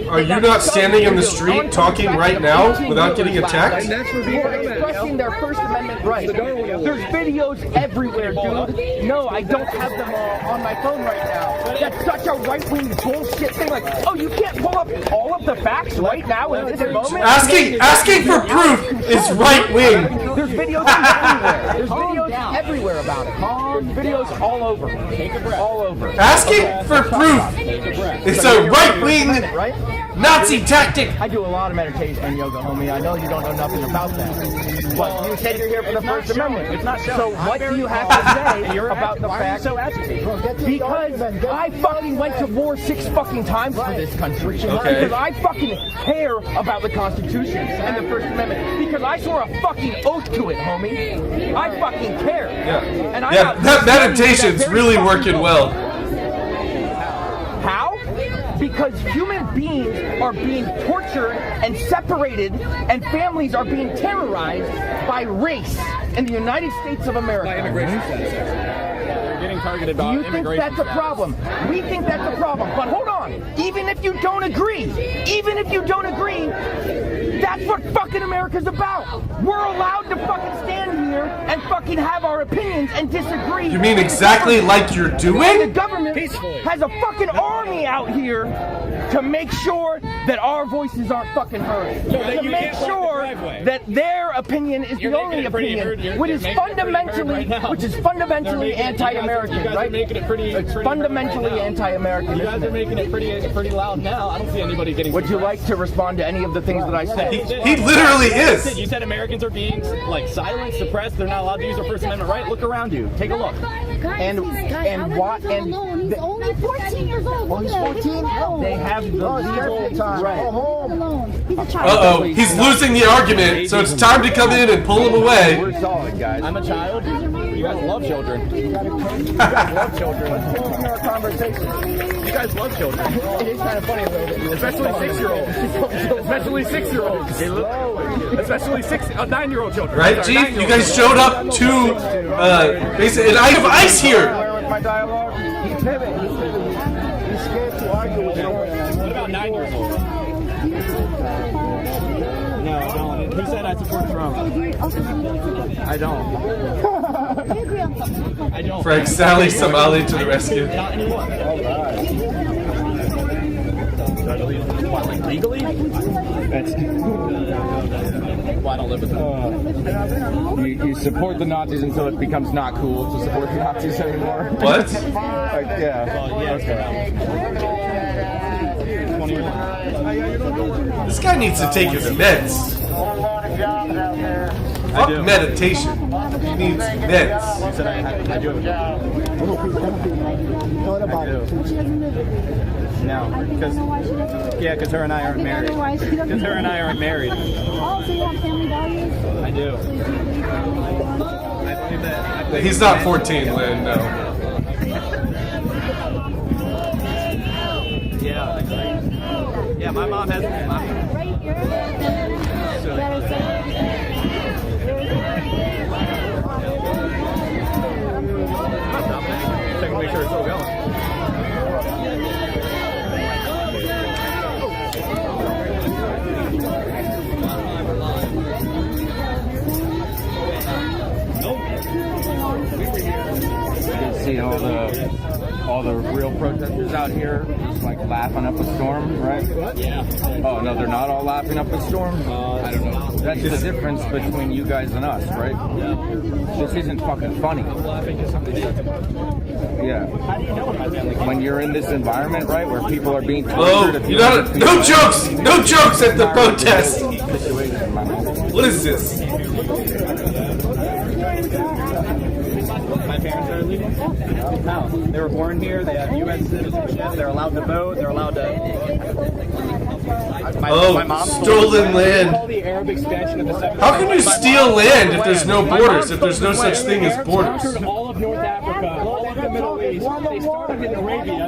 S1: Are you not standing in the street talking right now without getting attacked?
S4: For expressing their First Amendment right. There's videos everywhere, dude. No, I don't have them on my phone right now. That's such a right-wing bullshit thing. Like, oh, you can't pull up all of the facts right now in this moment?
S1: Asking for proof is right-wing.
S4: There's videos everywhere. There's videos everywhere about it. There's videos all over. All over.
S1: Asking for proof is a right-wing Nazi tactic.
S4: I do a lot of meditation and yoga, homie. I know you don't know nothing about that. But you said you're here for the First Amendment. It's not so what do you have to say about the fact? Because I fucking went to war 6 fucking times for this country. Because I fucking care about the Constitution and the First Amendment. Because I swore a fucking oath to it, homie. I fucking care. And
S1: that meditation's really working well.
S4: How? Because human beings are being tortured and separated, and families are being terrorized by race in the United States of America.
S13: By immigration status. They're getting targeted by
S4: immigration. Do you think that's a problem? We think that's a problem. But hold on. Even if you don't agree, that's what fucking America's about. We're allowed to fucking stand here and fucking have our opinions and disagree.
S1: You mean exactly like you're doing?
S4: The government has a fucking army out here to make sure that our voices aren't fucking heard. To make sure that their opinion is the only opinion, which is fundamentally anti-American, right? It's fundamentally anti-American.
S15: You guys are making it pretty loud now. I don't see anybody getting.
S4: Would you like to respond to any of the things that I said?
S1: He literally is.
S15: You said Americans are being like silenced, suppressed. They're not allowed to use their First Amendment right. Look around you. Take a look.
S11: And what? And he's only 14 years old.
S4: Oh, he's 14. They have the legal time.
S11: Right. He's a child.
S1: Uh-oh, he's losing the argument, so it's time to come in and pull him away.
S4: We're solid, guys.
S15: I'm a child. You guys love children.
S4: You guys love children. Let's continue our conversation.
S15: You guys love children.
S4: It is kind of funny, though.
S13: Especially 6-year-olds. Especially 6-year-olds. Especially 9-year-old children.
S1: Right, Chief? You guys showed up to basically, and I have ice here.
S4: With my dialogue, he's pivoting. He's scared to argue with someone.
S15: What about 9-years-olds? No. Who said I support Trump? I don't. I don't.
S1: Frank Sally Somali to the rescue.
S15: Not anymore. All right. What, like legally? That's. Well, I don't live with them.
S4: You support the Nazis until it becomes not cool to support the Nazis anymore.
S1: What?
S4: Yeah.
S15: Well, yeah. 21.
S1: This guy needs to take his meds. Fuck meditation. He needs meds.
S15: You said I do have a job. No, because her and I aren't married. Because her and I aren't married.
S11: Oh, so you have family values?
S15: I do. I believe that.
S1: He's not 14, Lynn, no.
S15: Yeah, my mom has.
S13: Checking to make sure it's still going.
S4: see all the real protesters out here just like laughing up a storm, right? Yeah. Oh no, they're not all laughing up a storm. I don't know. That's the difference between you guys and us, right? Yeah. This isn't fucking funny. Yeah. When you're in this environment, right, where people are being tortured.
S1: Oh, you got no jokes! No jokes at the protest! What is this?
S9: My parents are illegal. How? They were born here. They have U.S. citizenship. They're allowed to vote. They're allowed to. My mom
S1: stolen land. How can you steal land if there's no borders? If there's no such thing as borders?
S9: All of North Africa, all of the Middle East. They started in Arabia,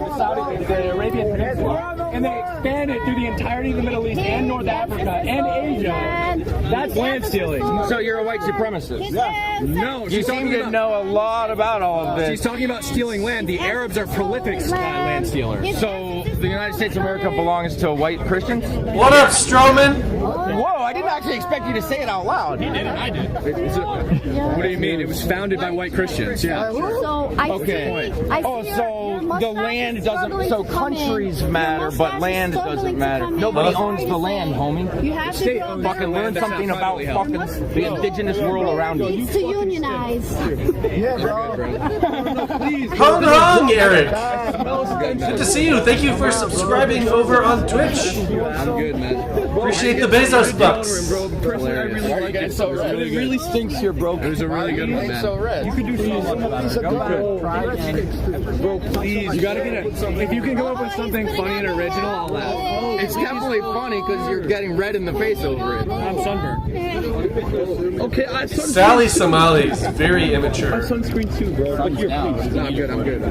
S9: the Arabian Peninsula, and they expanded through the entirety of the Middle East and North Africa and Asia. That's land stealing.
S4: So you're a white supremacist?
S9: Yeah. No,
S4: you seem to know a lot about all of this.
S9: She's talking about stealing land. The Arabs are prolific land stealers.
S4: So the United States of America belongs to white Christians?
S1: What up, Strowman?
S4: Whoa, I didn't actually expect you to say it out loud.
S9: He did it, I did. What do you mean? It was founded by white Christians, yeah.
S11: So
S4: okay. So the land doesn't, so countries matter, but land doesn't matter. Nobody owns the land, homie.
S11: You have to
S4: fucking learn something about fucking the indigenous world around you.
S11: needs to unionize.
S4: Yeah, bro.
S1: Hung hung, Eric. Good to see you. Thank you for subscribing over on Twitch.
S4: I'm good, man.
S1: Appreciate the Bezos bucks.
S4: It really stinks here, bro. It was a really good one, man.
S16: So red.
S9: You could do something about it. Bro, please. You gotta get it. If you can come up with something funny and original, I'll laugh.
S16: It's definitely funny because you're getting red in the face over it.
S9: I'm sunburned.
S16: Okay, I sunscreen.
S1: Sally Somalis, very immature.
S9: Sunscreen too, bro. Like you're please.
S16: No, I'm good.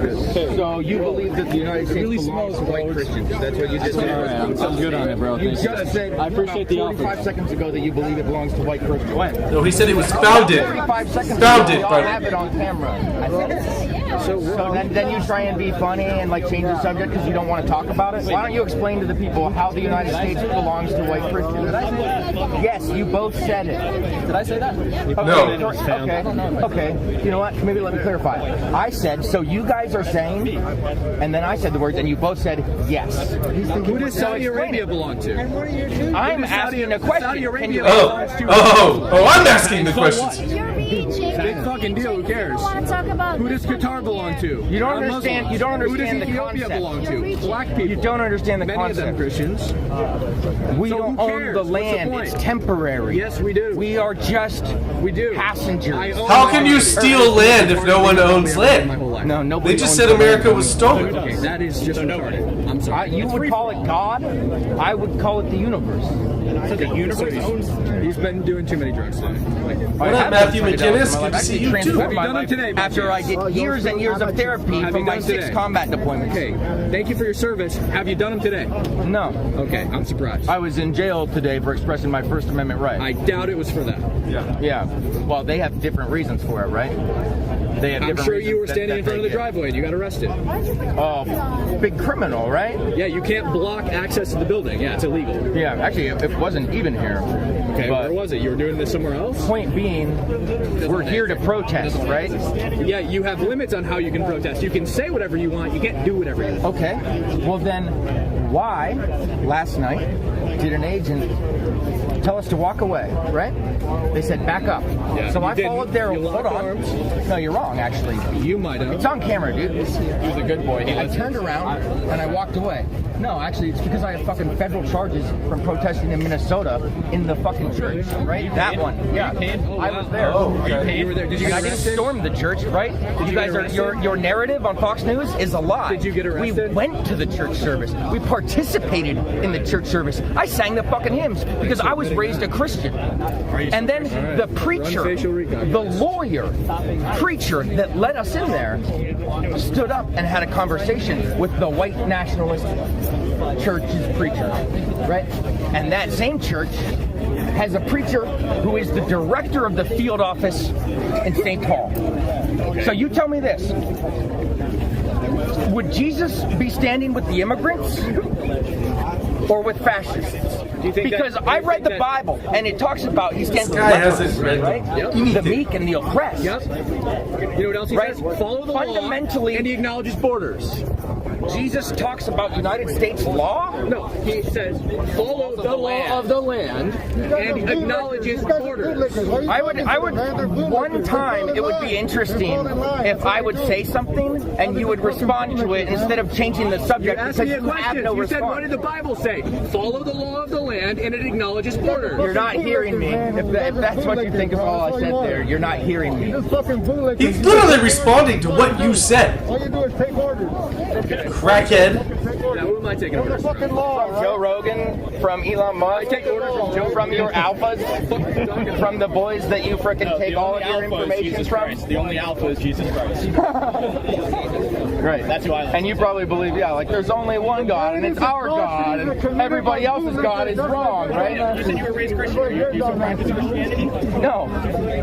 S4: So you believe that the United States really belongs to white Christians? That's what you just said.
S9: I'm good on it, bro.
S4: You just said I appreciate the 45 seconds ago that you believe it belongs to white Christians. When?
S1: No, he said it was founded.
S4: 45 seconds
S1: Founded
S4: ago,
S1: by.
S4: I have it on camera. So then you try and be funny and like change the subject because you don't want to talk about it. Why don't you explain to the people how the United States belongs to white Christians? Yes, you both said it.
S9: Did I say that?
S1: No.
S4: Okay. You know what? Maybe let me clarify. I said, so you guys are saying, and then I said the words, and you both said yes.
S9: Who does Saudi Arabia belong to?
S4: I'm asking a question.
S9: Saudi Arabia
S1: I'm asking the questions.
S9: Big fucking deal. Who cares? Who does Qatar belong to?
S4: You don't understand. You don't understand
S9: the concept. Who does Ethiopia belong to? Black people.
S4: You don't understand the
S9: Many
S4: concept.
S9: of them Christians.
S4: We don't own the land. It's temporary.
S9: Yes, we do.
S4: We are just passengers.
S1: How can you steal land if no one owns land?
S4: No, nobody.
S1: They just said America was stolen.
S9: Okay, that is just retarded. I'm sorry.
S4: You would call it God. I would call it the universe.
S9: So the universe owns. He's been doing too many drugs today.
S1: What up, Matthew McGinnis? Good to see you too.
S9: Have you done it today?
S4: After I did years and years of therapy from my 6 combat deployments.
S9: Okay, thank you for your service. Have you done them today?
S4: No.
S9: Okay, I'm surprised.
S4: I was in jail today for expressing my First Amendment right.
S9: I doubt it was for that.
S4: Yeah. Well, they have different reasons for it, right? They have
S9: I'm sure you were standing in front of the driveway and you got arrested.
S4: Oh, big criminal, right?
S9: Yeah, you can't block access to the building. Yeah, it's illegal.
S4: Yeah, actually, it wasn't even here.
S9: Okay, where was it? You were doing this somewhere else?
S4: Point being, we're here to protest, right?
S9: Yeah, you have limits on how you can protest. You can say whatever you want. You can't do whatever you want.
S4: Okay. Well, then why, last night, did an agent tell us to walk away, right? They said, back up.
S9: Yeah,
S4: so I followed their... Hold on.
S9: Arms.
S4: No, you're wrong, actually.
S9: You might have.
S4: It's on camera, dude.
S9: He was a good boy.
S4: I turned around and I walked away. No, actually, it's because I have fucking federal charges from protesting in Minnesota in the fucking church, right? That one. Yeah. I was there.
S9: You were there. Did you get
S4: I didn't
S9: arrested?
S4: storm the church, right? You guys are your narrative on Fox News is a lie.
S9: Did you get arrested?
S4: We went to the church service. We participated in the church service. I sang the fucking hymns because I was raised a Christian. And then the preacher, the lawyer, preacher that let us in there stood up and had a conversation with the white nationalist church's preacher, right? And that same church has a preacher who is the director of the field office in St. Paul. So you tell me this. Would Jesus be standing with the immigrants or with fascists? Because I read the Bible and it talks about he stands with
S1: guy
S4: lepers,
S1: hasn't read
S4: right? The meek and the oppressed.
S9: Yep. You know what else he says? Follow the
S4: Fundamentally,
S9: law, and he acknowledges borders.
S4: Jesus talks about United States law?
S9: No, he says follow the law of the land and acknowledges borders.
S4: I would. One time it would be interesting if I would say something and you would respond to it instead of changing the subject
S9: You asked
S4: because
S9: me a
S4: you have
S9: question.
S4: no
S9: You
S4: response.
S9: said, what did the Bible say? Follow the law of the land and it acknowledges borders.
S4: You're not hearing me. If that's what you think of all I said there, you're not hearing me.
S1: He's literally responding to what you said.
S17: All you do is take orders.
S1: Crackhead.
S9: Now, who am I taking orders from?
S4: From Joe Rogan, from Elon Musk, from your alphas, from the boys that you frickin' take all of your information from.
S15: The only alpha is Jesus Christ.
S4: Right.
S15: That's who I like.
S4: And you probably believe, yeah, like there's only one God and it's our God and everybody else's God is wrong, right?
S15: You said you were raised Christian. You still practice Christianity?
S4: No,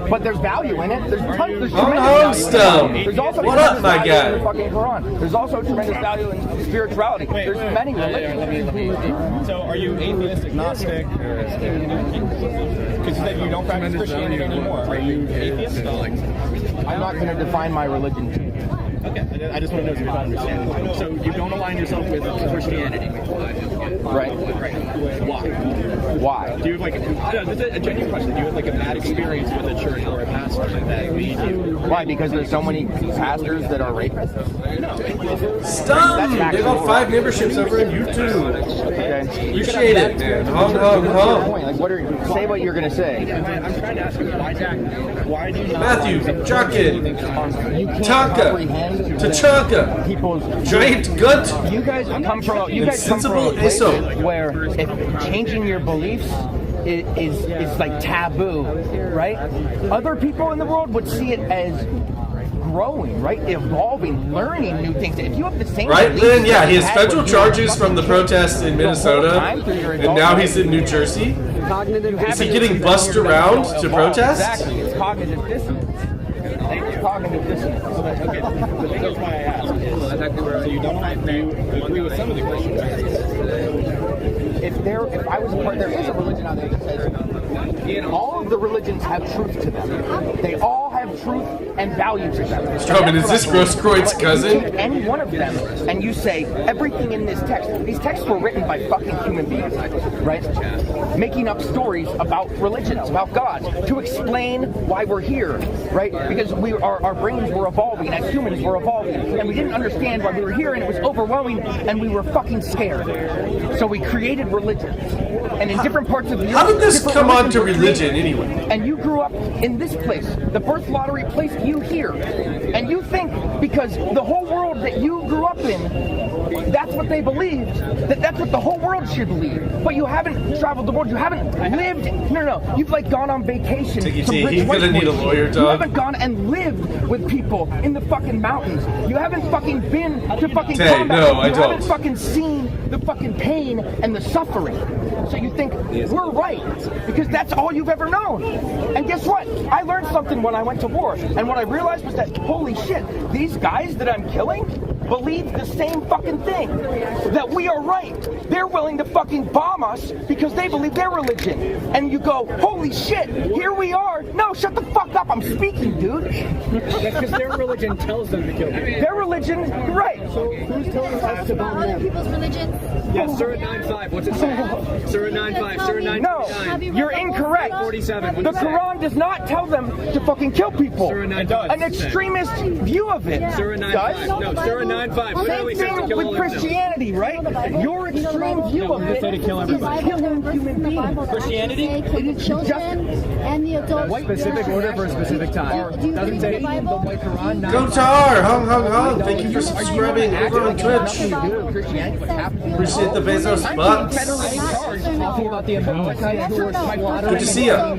S4: but there's value in it. There's tons. There's
S1: I'm
S4: tremendous value in it.
S1: Stone.
S4: There's also
S1: What up,
S4: tremendous
S1: my
S4: value
S1: guy?
S4: in the fucking Quran. There's also tremendous value in spirituality. There's many religions.
S15: Let me. So, are you atheist, agnostic, because you said you don't practice Christianity anymore? Are you atheist?
S4: I'm not going to define my religion to you.
S15: Okay, I just want to know if you understand. So, you don't align yourself with Christianity,
S4: right? Why?
S15: Do you have like this is a genuine question? Do you have like a bad experience with a church or a pastor that made you?
S4: Why? Because there's so many pastors that are rapists.
S1: Stop! They got 5 memberships over on YouTube.
S4: Okay.
S1: Appreciate it, man. Hung, hung, hung.
S4: Like, say what you're gonna say.
S15: I'm trying to ask you why do you not
S1: Matthew, Jakin, Taka, Tachanka, Giant Gut,
S4: You guys come from a place where if changing your beliefs is like taboo, right? Other people in the world would see it as growing, right? Evolving, learning new things. If you have the same
S1: right?
S4: beliefs
S1: Then, yeah,
S4: that
S1: he
S4: you
S1: has
S4: had
S1: federal
S4: when you were
S1: charges from the protests in Minnesota, and now he's in New Jersey. Is he getting bussed around to protest?
S4: Exactly. It's cognitive dissonance. It's cognitive dissonance.
S15: Okay, that's why I asked. So you don't agree with some of the Christians?
S4: If I was a part, there is a religion out there that says all of the religions have truth to them. They all have truth and value to them.
S1: Strowman, is this Grosskreutz cousin?
S4: You take any one of them and you say everything in this text. These texts were written by fucking human beings, right? Making up stories about religions, about God, to explain why we're here, right? Because our brains were evolving, as humans were evolving, and we didn't understand why we were here, and it was overwhelming, and we were fucking scared. So we created religions, and in different parts of the earth.
S1: How did this come on to religion anyway?
S4: And you grew up in this place. The birth lottery placed you here, and you think because the whole world that you grew up in, that's what they believed, that's what the whole world should believe. But you haven't traveled the world. You haven't lived. No. You've like gone on vacation.
S1: He's gonna need a lawyer, dog.
S4: You haven't gone and lived with people in the fucking mountains. You haven't fucking been to fucking combat.
S1: No, I
S4: you
S1: don't.
S4: haven't fucking seen the fucking pain and the suffering. So you think we're right because that's all you've ever known. And guess what? I learned something when I went to war. And what I realized was that, holy shit, these guys that I'm killing believe the same fucking thing. That we are right. They're willing to fucking bomb us because they believe their religion. And you go, holy shit, here we are. No, shut the fuck up. I'm speaking, dude.
S9: Because their religion tells them to kill people.
S4: Their religion, right.
S18: So who's telling us to bomb them?
S11: People's religions.
S9: Yeah, Surah 9:5. What's it say? Surah 9:5. Surah 9:9.
S4: No, you're incorrect.
S9: 47.
S4: The Quran does not tell them to fucking kill people.
S9: Surah 9 does.
S4: An extremist view of it.
S9: Surah 9:5.
S4: Does?
S9: No, Surah 9:5. Literally says to
S4: Same
S9: kill
S4: thing
S9: all
S4: with
S9: of them.
S4: Christianity, right? Your extreme view of it is killing human beings.
S9: Christianity?
S11: Children and the adults.
S9: What specific order for a specific time? Doesn't say the white Quran.
S1: Go Tar! Hung, hung, hung! Thank you for subscribing over on Twitch. Appreciate the Bezos bucks. Good to see ya.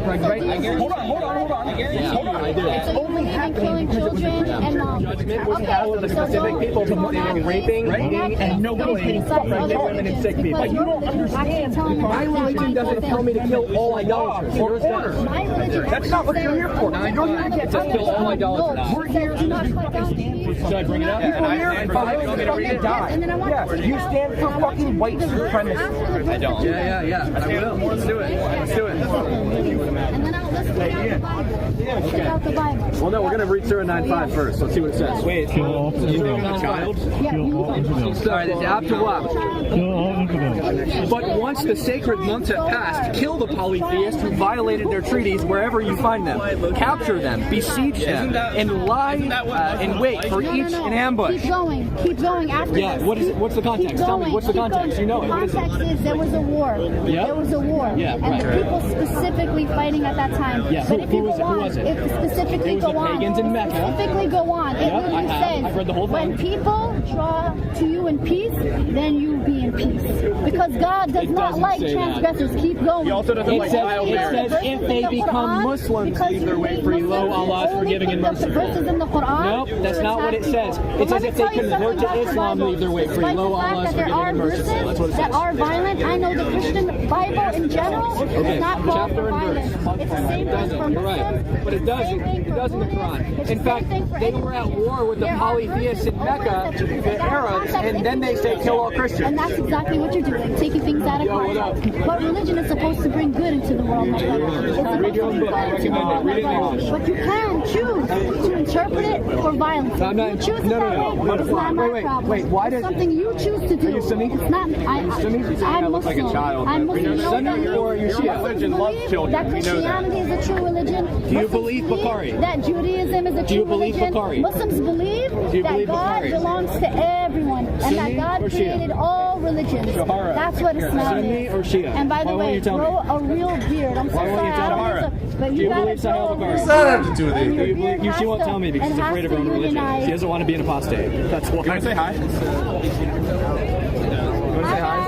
S18: It's only killing children and moms. Okay,
S9: specific people from raping, and nobody pregnant women and sick people. You don't understand. My religion doesn't tell me to kill all idolaters or order. That's not what you're here for. You're here to kill all idolaters. We're here to Should I bring it up? People here fucking die. Yes, you stand for fucking white supremacy. I don't. Yeah. I will. Let's do it. Let's do it.
S18: And then I'll listen out the Bible.
S9: Well, no, we're going to read Surah 9:5 first. Let's see what it says. Wait, you a child? Sorry, it's after what? But once the sacred months have passed, kill the polytheists who violated their treaties wherever you find them. Capture them, besiege them, and lie in wait for each in ambush.
S18: Keep going after
S9: this. What's the context? Tell me, what's the context? You know it.
S18: The context is there was a war.
S9: Yep.
S18: There was a war.
S9: Yeah,
S18: and the people specifically fighting at that time.
S9: Yeah.
S18: But
S9: Who was it?
S18: If specifically go on.
S9: Pagans in Mecca.
S18: Specifically go on. It literally says,
S9: I've read the whole thing.
S18: when people draw to you in peace, then you be in peace. Because God does not like transgressors. Keep going.
S9: He also doesn't like child bearing. It says if they become Muslims, leave their way free. Lo, Allah is forgiving and merciful. Nope, that's not what it says. It says if they convert to Islam, leave their way free. Lo, Allah is forgiving and merciful. That's what it says.
S18: That are violent. I know the Christian Bible in general is not called for violence. It's the same thing for Muslims.
S9: But it doesn't in the Quran. In fact, they were at war with the polytheists in Mecca, the Arabs, and then they say kill all Christians.
S18: And that's exactly what you're doing, taking things out of context. But religion is supposed to bring good into the world, my brother.
S9: Read your own book. I recommend it. Read it in English.
S18: But you can choose to interpret it for violence. You choose it that way. It's not my problem.
S9: Wait, why does...
S18: It's something you choose to do.
S9: Are you Sunni?
S18: It's not... I'm
S9: look like a
S18: Muslim.
S9: child.
S18: I'm Muslim.
S9: Sunni or your Shia? Religion loves children.
S18: That Christianity is a true religion.
S9: Do you believe Bukhari?
S18: That Judaism is a true religion. Muslims believe that God belongs to everyone and that God created all religions. That's what Islam
S9: Sunni
S18: is.
S9: or Shia?
S18: And by the way, grow a real beard. I'm so sorry. But you gotta grow a
S9: What
S18: real
S9: does that have
S18: beard.
S9: to do with
S18: And your
S9: it?
S18: beard
S9: She won't tell me because she's afraid of her own religion. She doesn't want to be an apostate. That's why. Can I say hi? You want to say hi?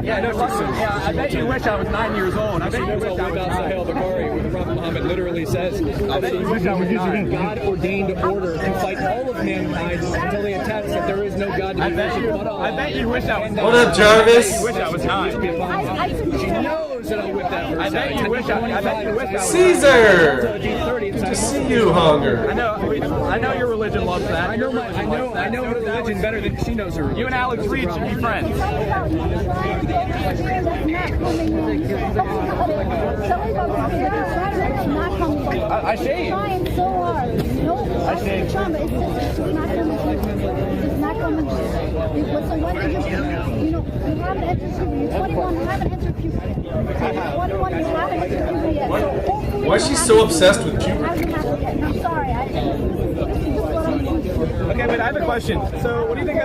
S4: Yeah, no, I bet you wish I was 9 years old. I bet you wish I was 9.
S9: Sahel Bukhari, where the Prophet Muhammad literally says, I bet you wish I was 9. God ordained order to fight all of mankind until they attest that there is no God to be worshipped but Allah.
S4: I bet you wish I was 9.
S1: What up, Jarvis?
S4: I bet you wish I was 9.
S9: She knows that I'll whip that verse.
S4: I bet you wish I was
S1: Caesar! Good to see you, Hunger.
S4: I know your religion loves that.
S9: I know her religion better than she knows her religion.
S4: You and Alex Reed should be friends.
S18: I
S4: shave.
S18: Trying so hard. No,
S4: I shave.
S18: It's not coming. It's not coming. So when did you haven't entered puberty. You're 21. You haven't entered puberty. You're 21. You haven't entered puberty yet.
S1: Why is she so obsessed with puberty?
S18: I'm sorry.
S4: Okay, but I have a question. So, what do you think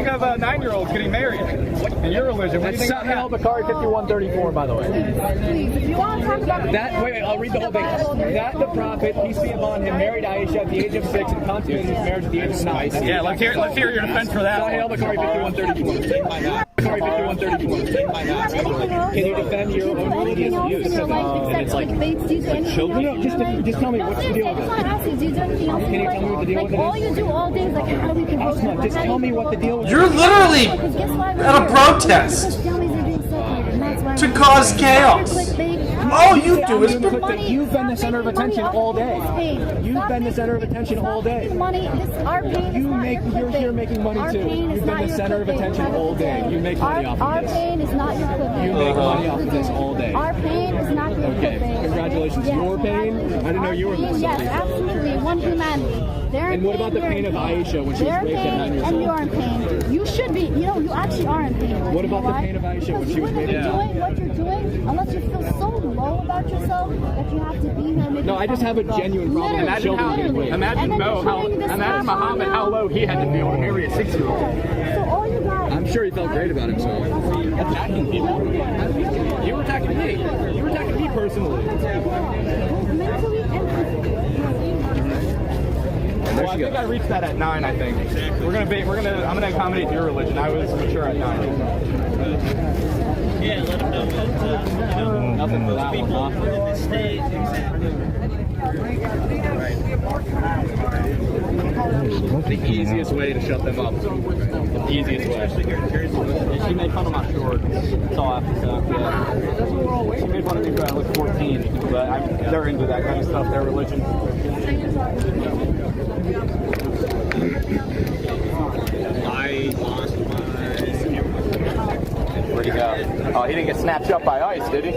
S4: of 9-year-olds getting married? In your religion, what do you think?
S9: Sahel Bukhari 5134, by the way.
S18: If you want to talk about
S9: That wait, I'll read the whole thing. That the prophet, peace be upon him, married Aisha at the age of 6 and consummated his marriage at the age of 9.
S4: Yeah, let's hear your defense for that.
S9: Sahel Bukhari 5134. Bukhari 5134. Can you defend your own religious views? It's like children. No, just tell me what's the deal with it.
S18: Can you tell me what the deal with it is? All you do all day is like how we can vote.
S9: Just tell me what the deal with it is.
S1: You're literally at a protest to cause chaos. All you do is put money.
S9: You've been the center of attention all day. You've been the center of attention all day. You're here making money too. You've been the center of attention all day. You make money off of this.
S18: Our pain is not your clickbait.
S9: You make money off of this all day.
S18: Our pain is not your clickbait.
S9: Okay, congratulations. Your pain? I didn't know you were this.
S18: Yes, absolutely. One humanity.
S9: And what about the pain of Aisha when she was raped at 9 years old?
S18: And you're in pain. You should be. You actually are in pain.
S9: What about the pain of Aisha when she was raped?
S18: Doing what you're doing, unless you feel so low about yourself that you have to be here making.
S9: No, I just have a genuine problem with children getting raped.
S4: Imagine Muhammad, how low he had to be able to marry a 6-year-old.
S18: So all you got.
S9: I'm sure he felt great about himself. Attacking people. You were attacking me. You were attacking me personally.
S18: Mentally and physically.
S4: Well, I think I reached that at 9. I think I'm gonna accommodate your religion. I was mature at 9.
S15: Yeah, let them know that nothing for that one,
S6: The easiest way to shut them up. The easiest way.
S15: She made fun of my shorts. That's all I have to say. Yeah. She made fun of me for I was 14, but they're into that kind of stuff, their religion.
S6: I lost my...
S15: Where'd he go? Oh, he didn't get snatched up by ICE, did he?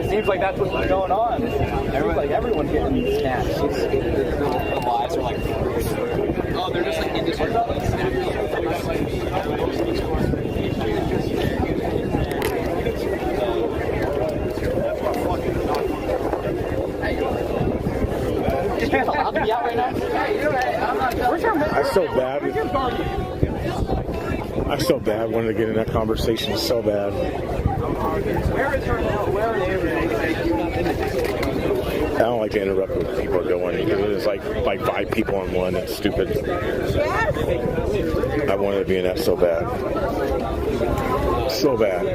S15: Seems like that's what's going on. Seems like everyone's getting snatched. The lives are like...
S6: Oh, they're just like indiscriminately
S17: I feel bad wanting to get in that conversation so bad. I don't like to interrupt what people are doing because there's like 5 people on one. It's stupid. I wanted to be in that so bad. So bad.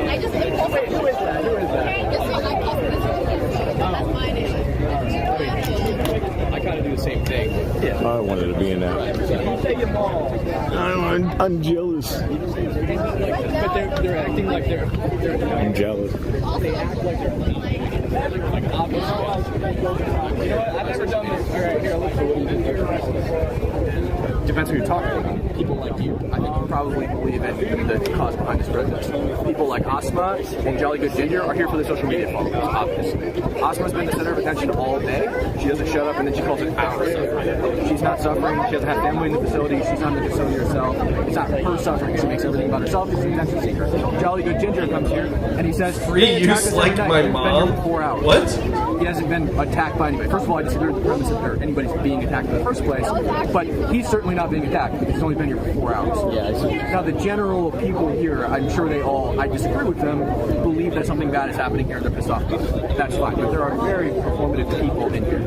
S8: I just impulsively do it. That's my name.
S6: I kind of do the same thing.
S17: I wanted to be in that. I'm jealous.
S6: But they're acting like they're
S17: I'm jealous.
S6: They act like they're like obvious. You know what? I've never done this. All right, here, look for what you did there.
S4: Depends who you're talking about. People like you, I think you probably believe in the cause behind this protest. People like Asma and Jolly Good Ginger are here for the social media followers, obviously. Asma's been the center of attention all day. She doesn't shut up and then she calls it our suffering. She's not suffering. She doesn't have family in the facility. She's not in the facility herself. It's not her suffering. She makes everything about herself. She's an attention seeker. Jolly Good Ginger comes here and he says,
S1: Free use like my mom?
S4: For 4 hours.
S1: What?
S4: He hasn't been attacked by anybody. First of all, I disagree with the premise that anybody's being attacked in the first place, but he's certainly not being attacked because he's only been here for 4 hours. Now, the general people here, I'm sure they all, I disagree with them, believe that something bad is happening here and they're pissed off about it. That's fine, but there are very performative people in here,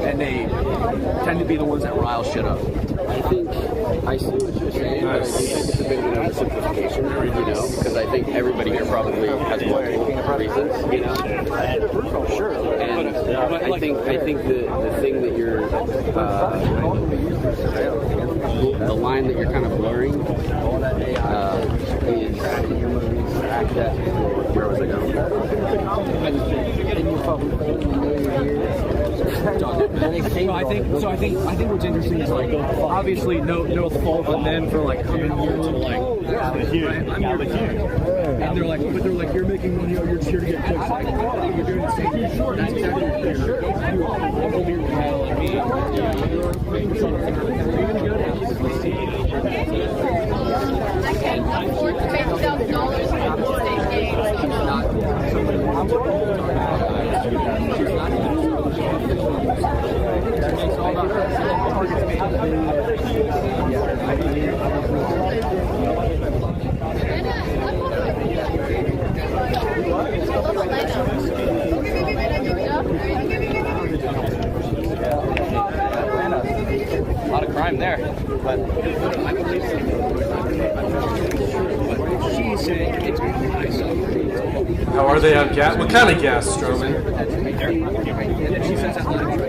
S4: and they tend to be the ones that rile shit up.
S5: I think I see what you're saying, but I think it's a bit of an oversimplification, you know, because I think everybody here probably has multiple reasons, you know. Sure. And I think the thing that you're the line that you're kind of blurring is where was I going?
S4: So I think what's interesting is like obviously no fault on them for like coming here to like I'm here and they're like you're making money, you're just here to get clicks. Like, you're doing the same thing. That's exactly what you're doing. I'm over here with me.
S8: I can't afford to pay $1,000 for a state game.
S4: A lot of crime there, but she's saying it's nice.
S1: How are they on gas? What kind of gas, Stroman?
S4: She says that line.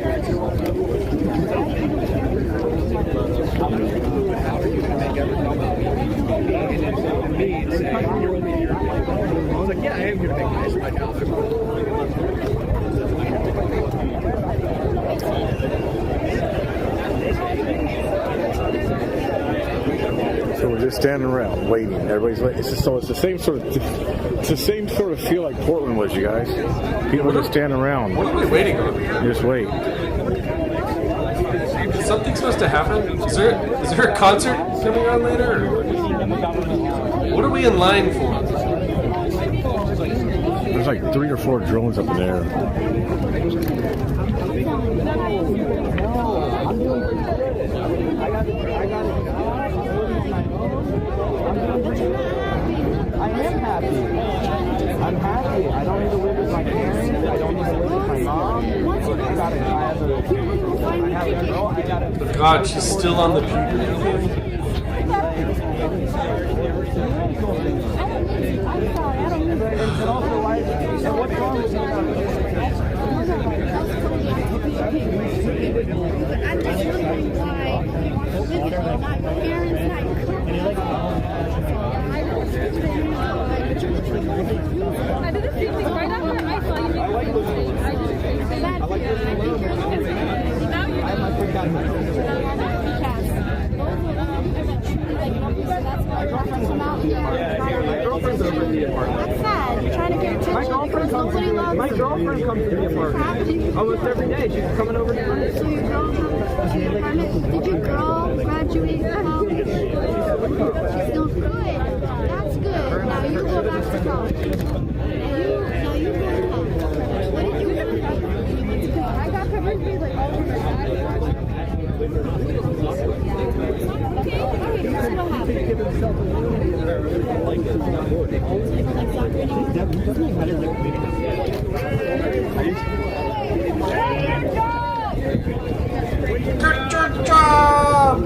S4: How are you going to make everything about me and say you're only here? I was like, yeah, I am here to make nice my job.
S17: So we're just standing around waiting. Everybody's waiting. It's the same sort of feel like Portland was, you guys. People just standing around.
S1: What are we waiting on?
S17: Just wait.
S1: Is something supposed to happen? Is there a concert coming on later? Or what are we in line for?
S17: There's like 3 or 4 drones up in the air.
S15: I am happy. I'm happy. I don't need to live with my parents. I don't need to live with my mom. I have a girl.
S1: Oh God, she's still on the puberty.
S11: I'm just wondering why parents I did the same thing right after I saw you. I like
S9: My girlfriend's over in the apartment.
S11: That's sad. You're trying to get attention.
S9: My girlfriend comes to the apartment almost every day. She's coming over to me.
S11: So your girl comes to your apartment. Did your girl graduate college? She's doing good. That's good. Now you go back to college. Now you go to college. What did you do? I got her birthday like all over my bag. Okay, you still have it.
S1: Good job!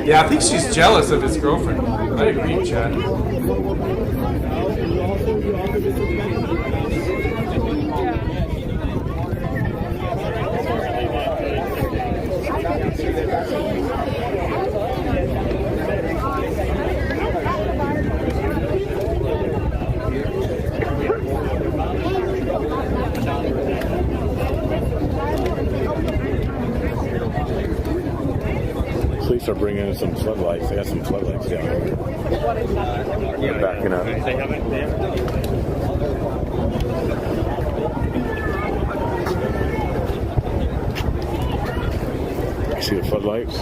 S1: Yeah, I think she's jealous of his girlfriend. I agree, Chad.
S20: Police are bringing in some floodlights. They got some floodlights down here. They're backing up.
S19: They haven't.
S20: See the floodlights?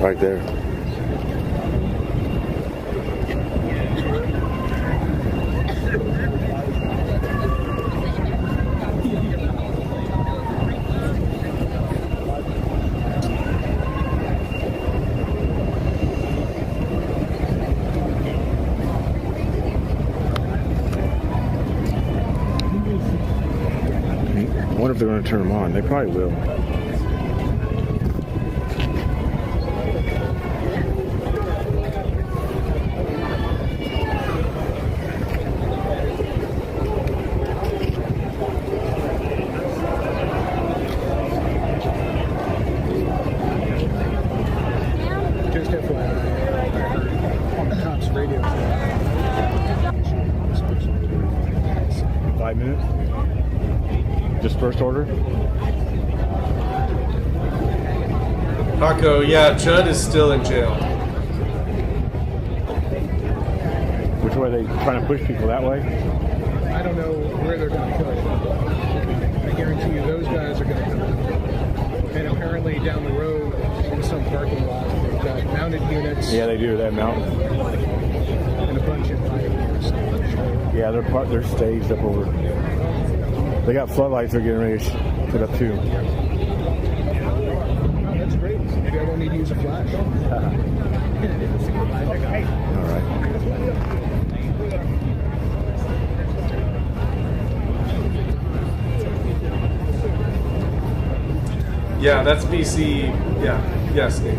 S20: Right there. I wonder if they're going to turn them on. They probably will.
S13: Just FYI, on the cops' radio.
S20: 5 minutes? Just first order?
S1: Paco, yeah, Judd is still in jail.
S20: Which way are they trying to push people that way?
S13: I don't know where they're going to go. I guarantee you those guys are going to come out. And apparently down the road in some parking lot, they've got mounted units.
S20: Yeah, they do. They have mountains.
S13: And a bunch of pioneers.
S20: Yeah, they're staged up over. They got floodlights they're getting ready to put up too.
S13: Oh, that's great. Maybe I won't need to use a flash.
S20: All right.
S1: Yeah, that's BC. Yeah, yes, Nick.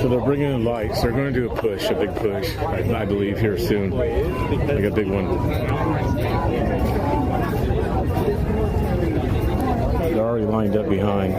S20: So they're bringing in lights. They're going to do a push, a big push, I believe, here soon. Like a big one. They're already lined up behind.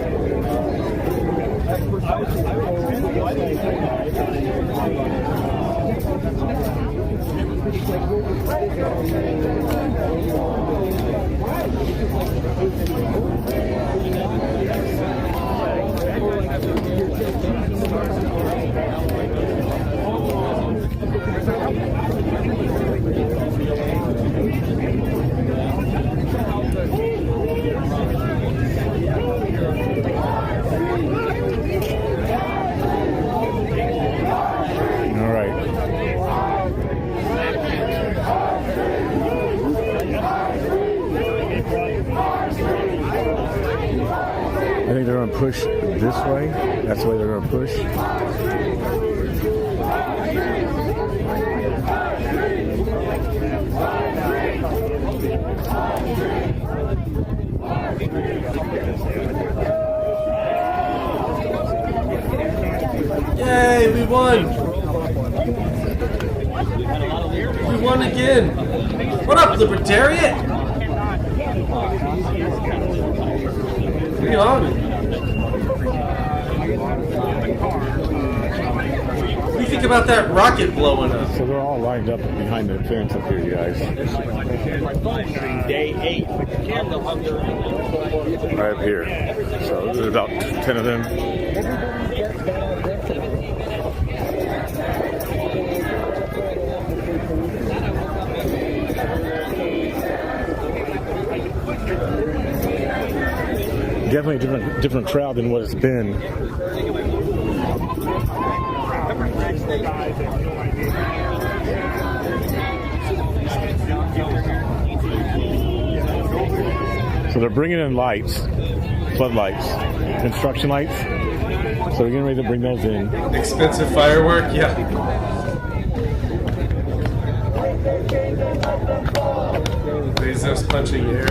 S20: All right. I think they're going to push this way. That's the way they're going to push.
S1: Yay, we won! We won again! What up, Libertarian? Bring it on. What do you think about that rocket blowing up?
S20: So they're all lined up behind the fence up here, you guys.
S15: Day 8.
S20: Right up here. So there's about 10 of them. Definitely a different crowd than what it's been. So they're bringing in lights, floodlights, construction lights. So we're getting ready to bring those in.
S1: Expensive firework, yeah. Bezos punching air.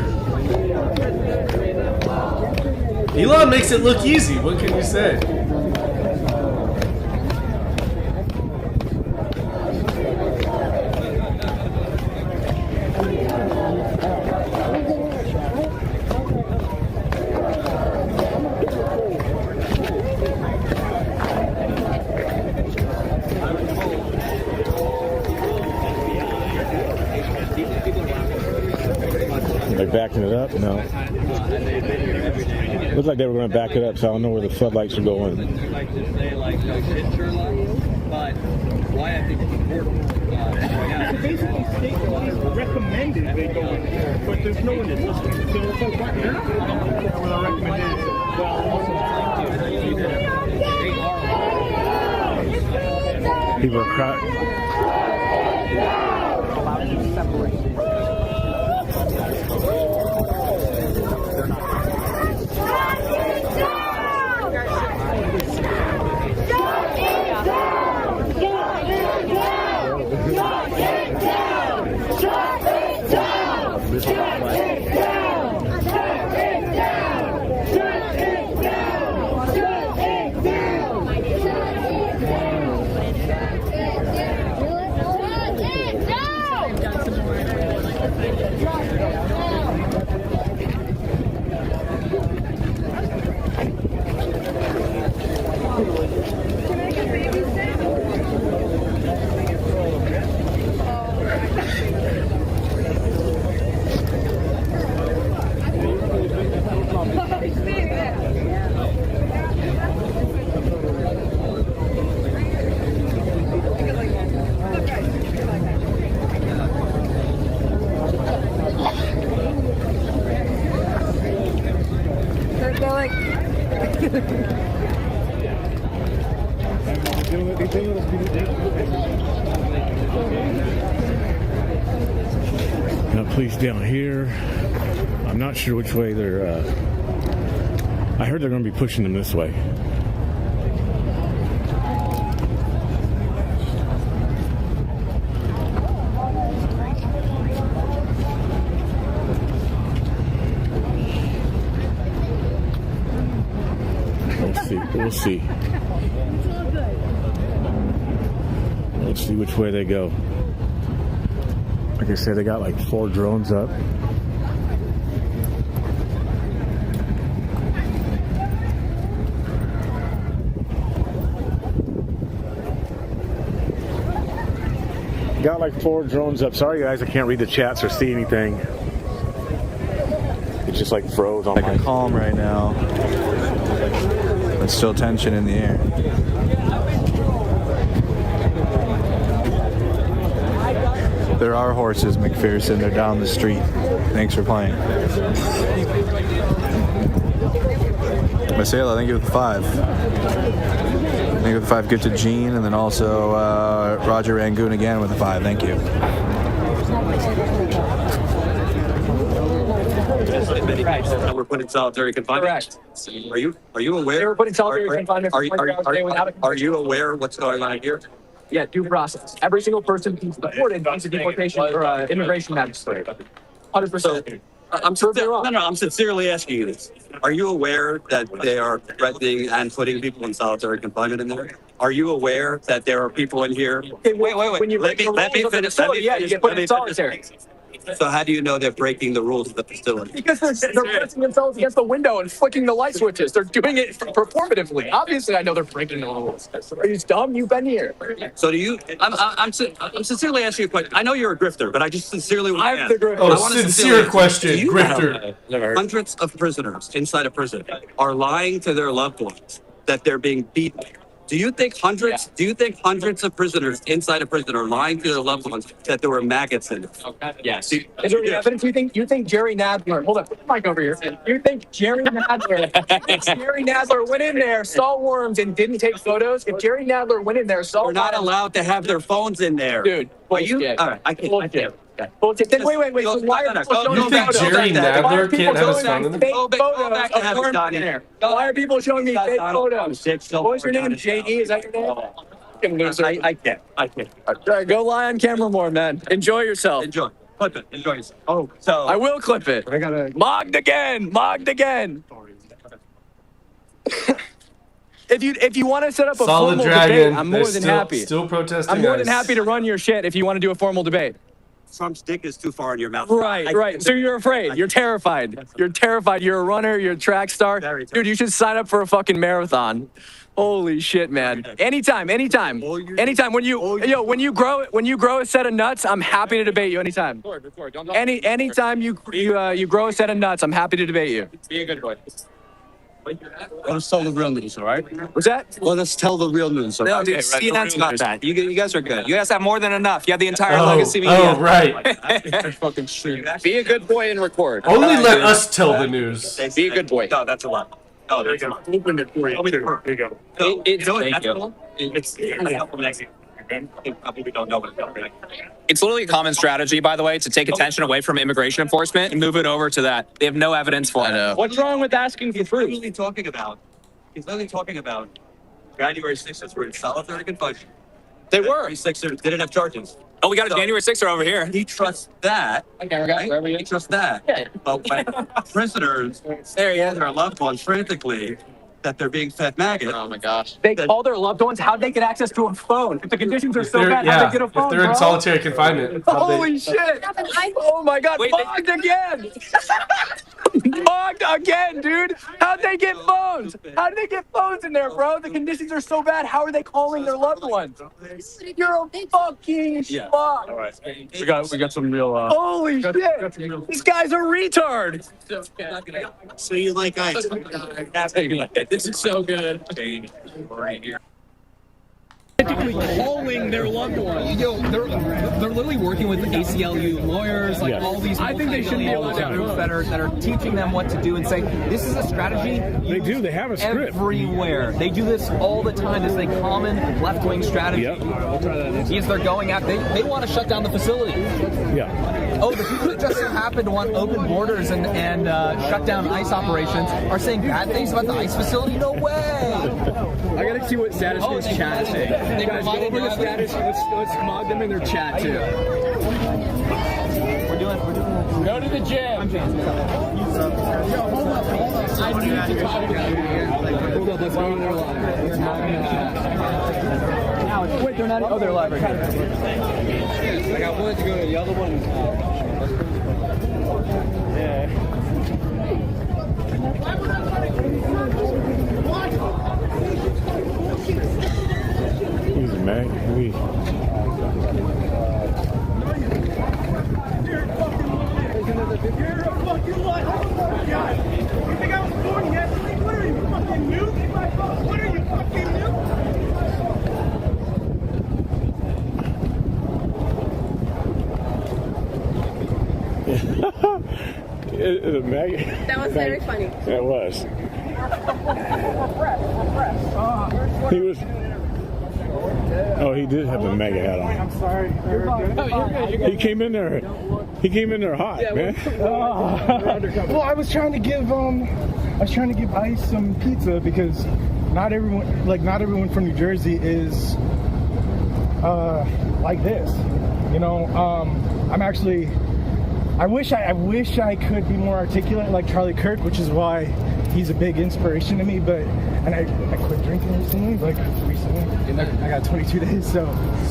S1: Elon makes it look easy. What can you say?
S20: Are they backing it up? No. Looks like they were going to back it up, so I don't know where the floodlights are going.
S15: Like to say, like, no shit, Sherlock, but why I think it's important.
S17: So basically, state laws recommended they go in there, but there's no one that's listening. So it's like, they're not going to care with our recommendation.
S20: People are crying. Now, police down here. I'm not sure which way they're. I heard they're going to be pushing them this way. We'll see.
S11: It's all good.
S20: Let's see which way they go. Like I said, they got like 4 drones up. Got like 4 drones up. Sorry guys, I can't read the chats or see anything. It just like froze on
S3: like a calm right now. There's still tension in the air. There are horses, McPherson. They're down the street. Thanks for playing. Marcelo, thank you with the 5. Thank you with the 5. Good to Gene, and then also Roger Rangoon again with the 5. Thank you.
S15: We're put in solitary confinement. Correct. Are you aware?
S9: They were put in solitary confinement for 24 hours a day without a
S15: are you aware of what's going on here?
S9: Yeah, due process. Every single person who's deported needs a deportation or immigration magistrate. 100%.
S15: I'm sincerely asking you this. Are you aware that they are threatening and putting people in solitary confinement in there? Are you aware that there are people in here?
S9: Okay, wait. When you let me finish. Yeah, you get put in solitary.
S15: So how do you know they're breaking the rules of the facility?
S9: Because they're pressing themselves against the window and flicking the light switches. They're doing it performatively. Obviously, I know they're breaking the rules. Are you dumb? You've been here.
S15: So do you? I'm sincerely asking you a question. I know you're a grifter, but I just sincerely want to ask.
S9: I'm the grifter.
S1: Oh, sincere question, grifter.
S15: Hundreds of prisoners inside a prison are lying to their loved ones that they're being beaten. Do you think hundreds of prisoners inside a prison are lying to their loved ones that there were maggots in it?
S9: Yes. Is there any evidence? You think Jerry Nadler? Hold up, put the mic over here. You think Jerry Nadler went in there, saw worms, and didn't take photos? If Jerry Nadler went in there, saw
S15: They're not allowed to have their phones in there,
S9: dude.
S15: Are you? All right, I can't.
S9: Bullshit. Then wait. So why are people showing
S1: You think Jerry Nadler can't have his phone in there?
S9: Why are people showing me fake photos? What's your name? JD? Is that your name?
S15: I can't.
S9: All right, go lie on camera more, man. Enjoy yourself.
S15: Enjoy. Clip it. Enjoy yourself. Oh, so
S9: I will clip it.
S15: I gotta
S9: mogged again. If you want to set up a
S1: Solid
S9: formal
S1: Dragon.
S9: debate, I'm more than
S1: They're
S9: happy.
S1: Still protesting.
S9: I'm more than happy to run your shit if you want to do a formal debate.
S15: Trump's dick is too far in your mouth.
S9: Right. So you're afraid. You're terrified. You're terrified. You're a runner. You're a track star. Dude, you should sign up for a fucking marathon. Holy shit, man. Anytime. When you grow a set of nuts, I'm happy to debate you anytime. Anytime you grow a set of nuts, I'm happy to debate you.
S15: Be a good boy. Let's tell the real news, all right?
S9: What's that?
S15: Well, let's tell the real news.
S4: No, dude, CNN's not that. You guys are good. You guys have more than enough. You have the entire
S1: Oh,
S4: legacy media.
S1: oh, right.
S15: Fucking stream.
S4: Be a good boy and record.
S1: Only let us tell the news.
S4: Be a good boy.
S15: No, that's a lot. Oh, that's a lot.
S19: Open it for you. There you go.
S15: Probably don't know what it's called.
S4: It's literally a common strategy, by the way, to take attention away from immigration enforcement and move it over to that. They have no evidence for it.
S9: What's wrong with asking for proof?
S15: He's literally talking about January 6th were in solitary confinement.
S4: They were.
S15: 6ers didn't have charges.
S4: Oh, we got a January 6er over here.
S15: He trusts that. He trusts that.
S9: Yeah.
S15: But when prisoners their loved ones frantically that they're being fed maggots.
S4: Oh my gosh.
S9: They call their loved ones. How'd they get access to a phone? If the conditions are so bad, how'd they get a phone?
S1: If they're in solitary confinement.
S9: Holy shit! Oh my god, fogged again! Fogged again, dude! How'd they get phones? How did they get phones in there, bro? The conditions are so bad. How are they calling their loved ones? You're a fucking schmuck.
S15: All right. We got some real.
S9: Holy shit! This guy's a retard.
S15: So you like ice?
S9: This is so good.
S21: Typically calling their loved ones. They're literally working with ACLU lawyers, all these.
S20: I think they should be able to
S21: groups that are teaching them what to do and say this is a strategy.
S20: They do. They have a script
S21: everywhere. They do this all the time. This is a common left-wing strategy.
S20: Yep.
S21: Is they're going out. They want to shut down the facility.
S20: Yeah.
S21: Oh, the people that just so happen to want open borders and shut down ICE operations are saying bad things about the ICE facility? No way!
S9: I gotta see what status his chat is saying. Guys, go over the status. Let's mod them in their chat too.
S21: We're doing.
S9: Go to the gym. I'm I need to talk about it. Hold up, let's go in there live. Wait,
S21: right? They're not. Oh, they're live right here.
S15: Like I wanted to go to the other one. Yeah.
S20: He's mad.
S17: You're a fucking what? You think I was born yesterday? What are you, fucking new? What are you, fucking new?
S10: That was very funny.
S20: That was. He was. Oh, he did have the MAGA hat on.
S17: I'm sorry.
S20: He came in there. He came in there hot, man.
S13: Well, I was trying to give Ice some pizza because not everyone from New Jersey is like this. You know, I wish I could be more articulate like Charlie Kirk, which is why he's a big inspiration to me. And I quit drinking recently. I got 22 days. So,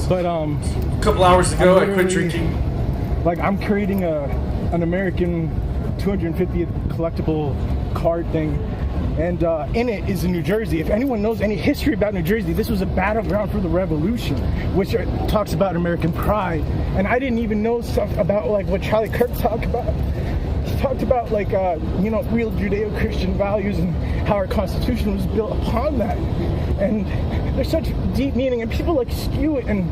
S13: but
S1: a couple hours ago, I quit drinking.
S13: Like I'm creating an American 250th collectible card thing, and in it is in New Jersey. If anyone knows any history about New Jersey, this was a battleground for the Revolution, which talks about American pride. And I didn't even know stuff about like what Charlie Kirk talked about. He talked about like real Judeo-Christian values and how our Constitution was built upon that. And there's such deep meaning, and people like skew it. And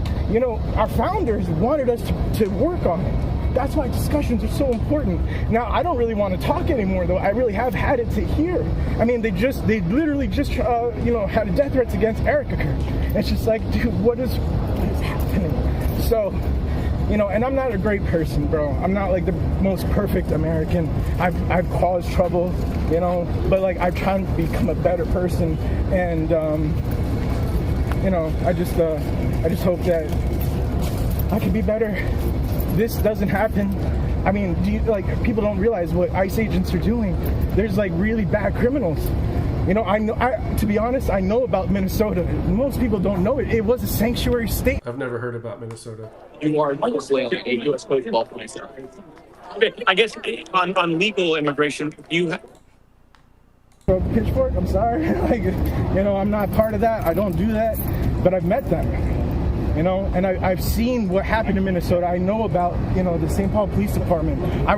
S13: our founders wanted us to work on it. That's why discussions are so important. Now, I don't really want to talk anymore, though. I really have had it to hear. I mean, they literally just had death threats against Erica Kirk. It's just like, dude, what is happening? So, and I'm not a great person, bro. I'm not like the most perfect American. I've caused trouble, but like I've tried to become a better person, and I just hope that I can be better. This doesn't happen. I mean, people don't realize what ICE agents are doing. There's like really bad criminals. To be honest, I know about Minnesota. Most people don't know it. It was a sanctuary state.
S1: I've never heard about Minnesota.
S9: You are mostly a U.S. baseball player. I guess on legal immigration, you have.
S13: Pitchfork, I'm sorry. I'm not part of that. I don't do that. But I've met them. And I've seen what happened in Minnesota. I know about, the St. Paul Police Department. I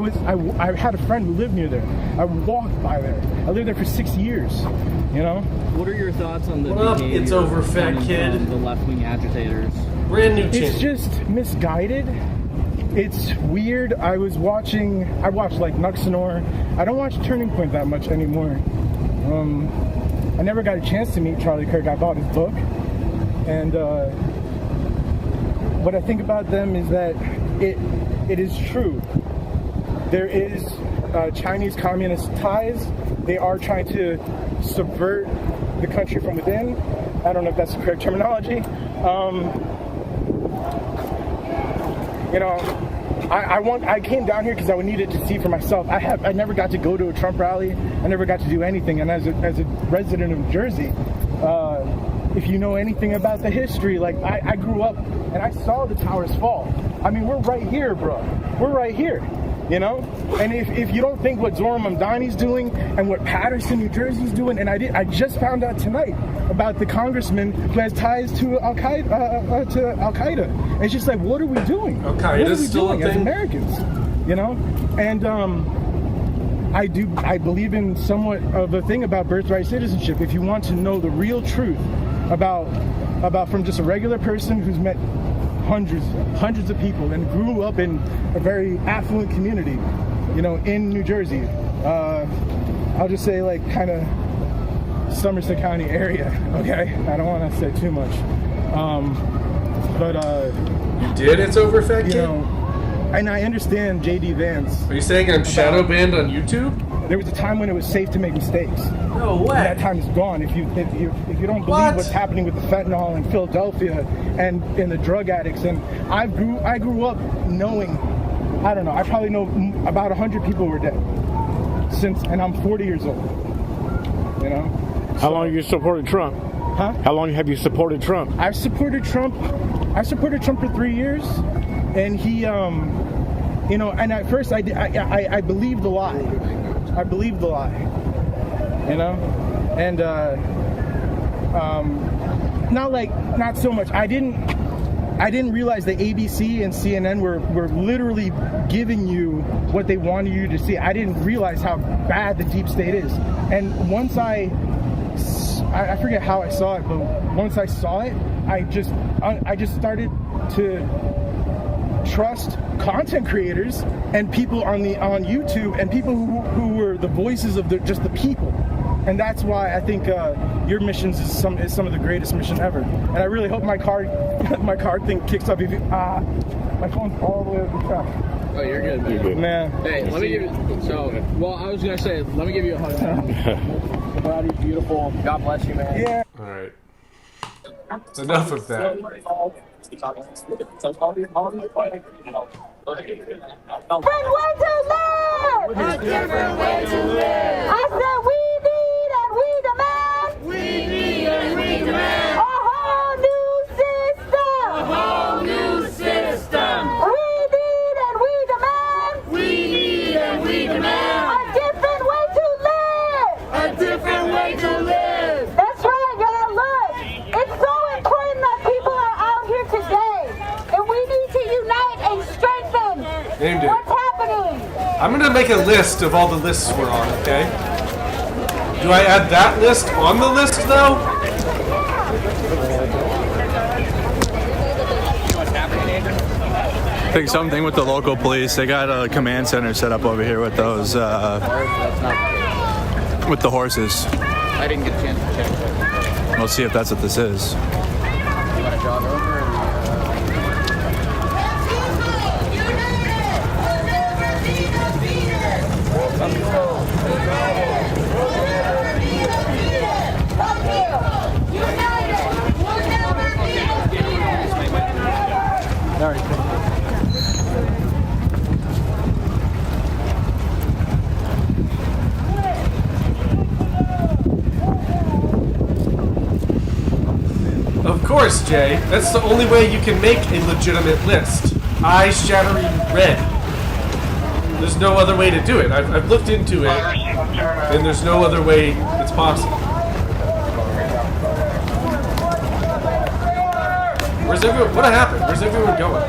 S13: had a friend who lived near there. I walked by there. I lived there for 6 years,
S15: What are your thoughts on the
S1: behavior it's over, fat kid.
S15: The left-wing agitators?
S1: Brand new channel.
S13: It's just misguided. It's weird. I watched like Nuxenor. I don't watch Turning Point that much anymore. I never got a chance to meet Charlie Kirk. I bought his book. And, what I think about them is that it is true. There is Chinese communist ties. They are trying to subvert the country from within. I don't know if that's the correct terminology. I came down here because I needed to see for myself. I never got to go to a Trump rally. I never got to do anything. And as a resident of New Jersey, if you know anything about the history, like I grew up and I saw the towers fall. I mean, we're right here, bro. We're right here, And if you don't think what Zoran Mamdani's doing and what Patterson, New Jersey's doing, and I just found out tonight about the congressman who has ties to Al Qaeda. It's just like, what are we doing?
S1: Al Qaeda's still a thing
S13: as Americans, And I believe in somewhat of a thing about birthright citizenship. If you want to know the real truth about from just a regular person who's met hundreds of people and grew up in a very affluent community, in New Jersey. I'll just say like kind of Somerset County area, okay? I don't want to say too much.
S1: You did? It's over, fat kid?
S13: And I understand JD Vance.
S1: Are you saying I'm shadow banned on YouTube?
S13: There was a time when it was safe to make mistakes.
S1: No way.
S13: And that time is gone. If you don't believe what's happening with the fentanyl in Philadelphia and the drug addicts, and I grew up knowing, I don't know, I probably know about 100 people were dead and I'm 40 years old.
S20: How long you supported Trump?
S13: Huh?
S20: How long have you supported Trump?
S13: I've supported Trump for 3 years, and he, you know, and at first I believed the lie. I believed the lie, you know, and not so much. I didn't realize that ABC and CNN were literally giving you what they wanted you to see. I didn't realize how bad the deep state is, and once I forget how I saw it, but once I saw it, I just started to trust content creators and people on YouTube and people who were the voices of just the people. And that's why I think your missions is some of the greatest mission ever. And I really hope my card thing kicks up. My phone's all the way up the top.
S21: Oh, you're good.
S20: You're good.
S13: Man.
S21: Hey, let me give you. I was gonna say, let me give you a hug. Everybody's beautiful. God bless you, man.
S13: Yeah.
S1: All right. Enough of that.
S11: A different way to live. I said we need and we demand. We need and we demand. A whole new system. A whole new system. We need and we demand. We need and we demand. A different way to live. A different way to live. That's right, y'all. Look, it's so important that people are out here today, and we need to unite and strengthen.
S1: Named it.
S11: What's happening?
S1: I'm gonna make a list of all the lists we're on, okay? Do I add that list on the list, though?
S3: I think something with the local police. They got a command center set up over here with those, with the horses.
S4: I didn't get a chance to check.
S3: We'll see if that's what this is.
S4: You want to jog over?
S1: Of course, Jay. That's the only way you can make a legitimate list. Eye-shattering red. There's no other way to do it. I've looked into it, and there's no other way it's possible. Where's everyone? What happened? Where's everyone going?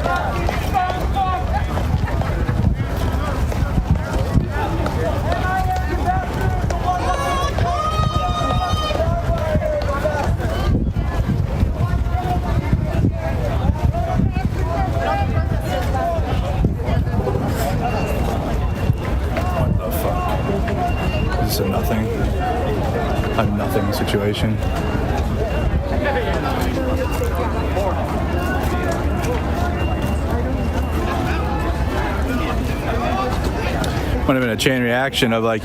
S3: This is a nothing situation. Would have been a chain reaction of like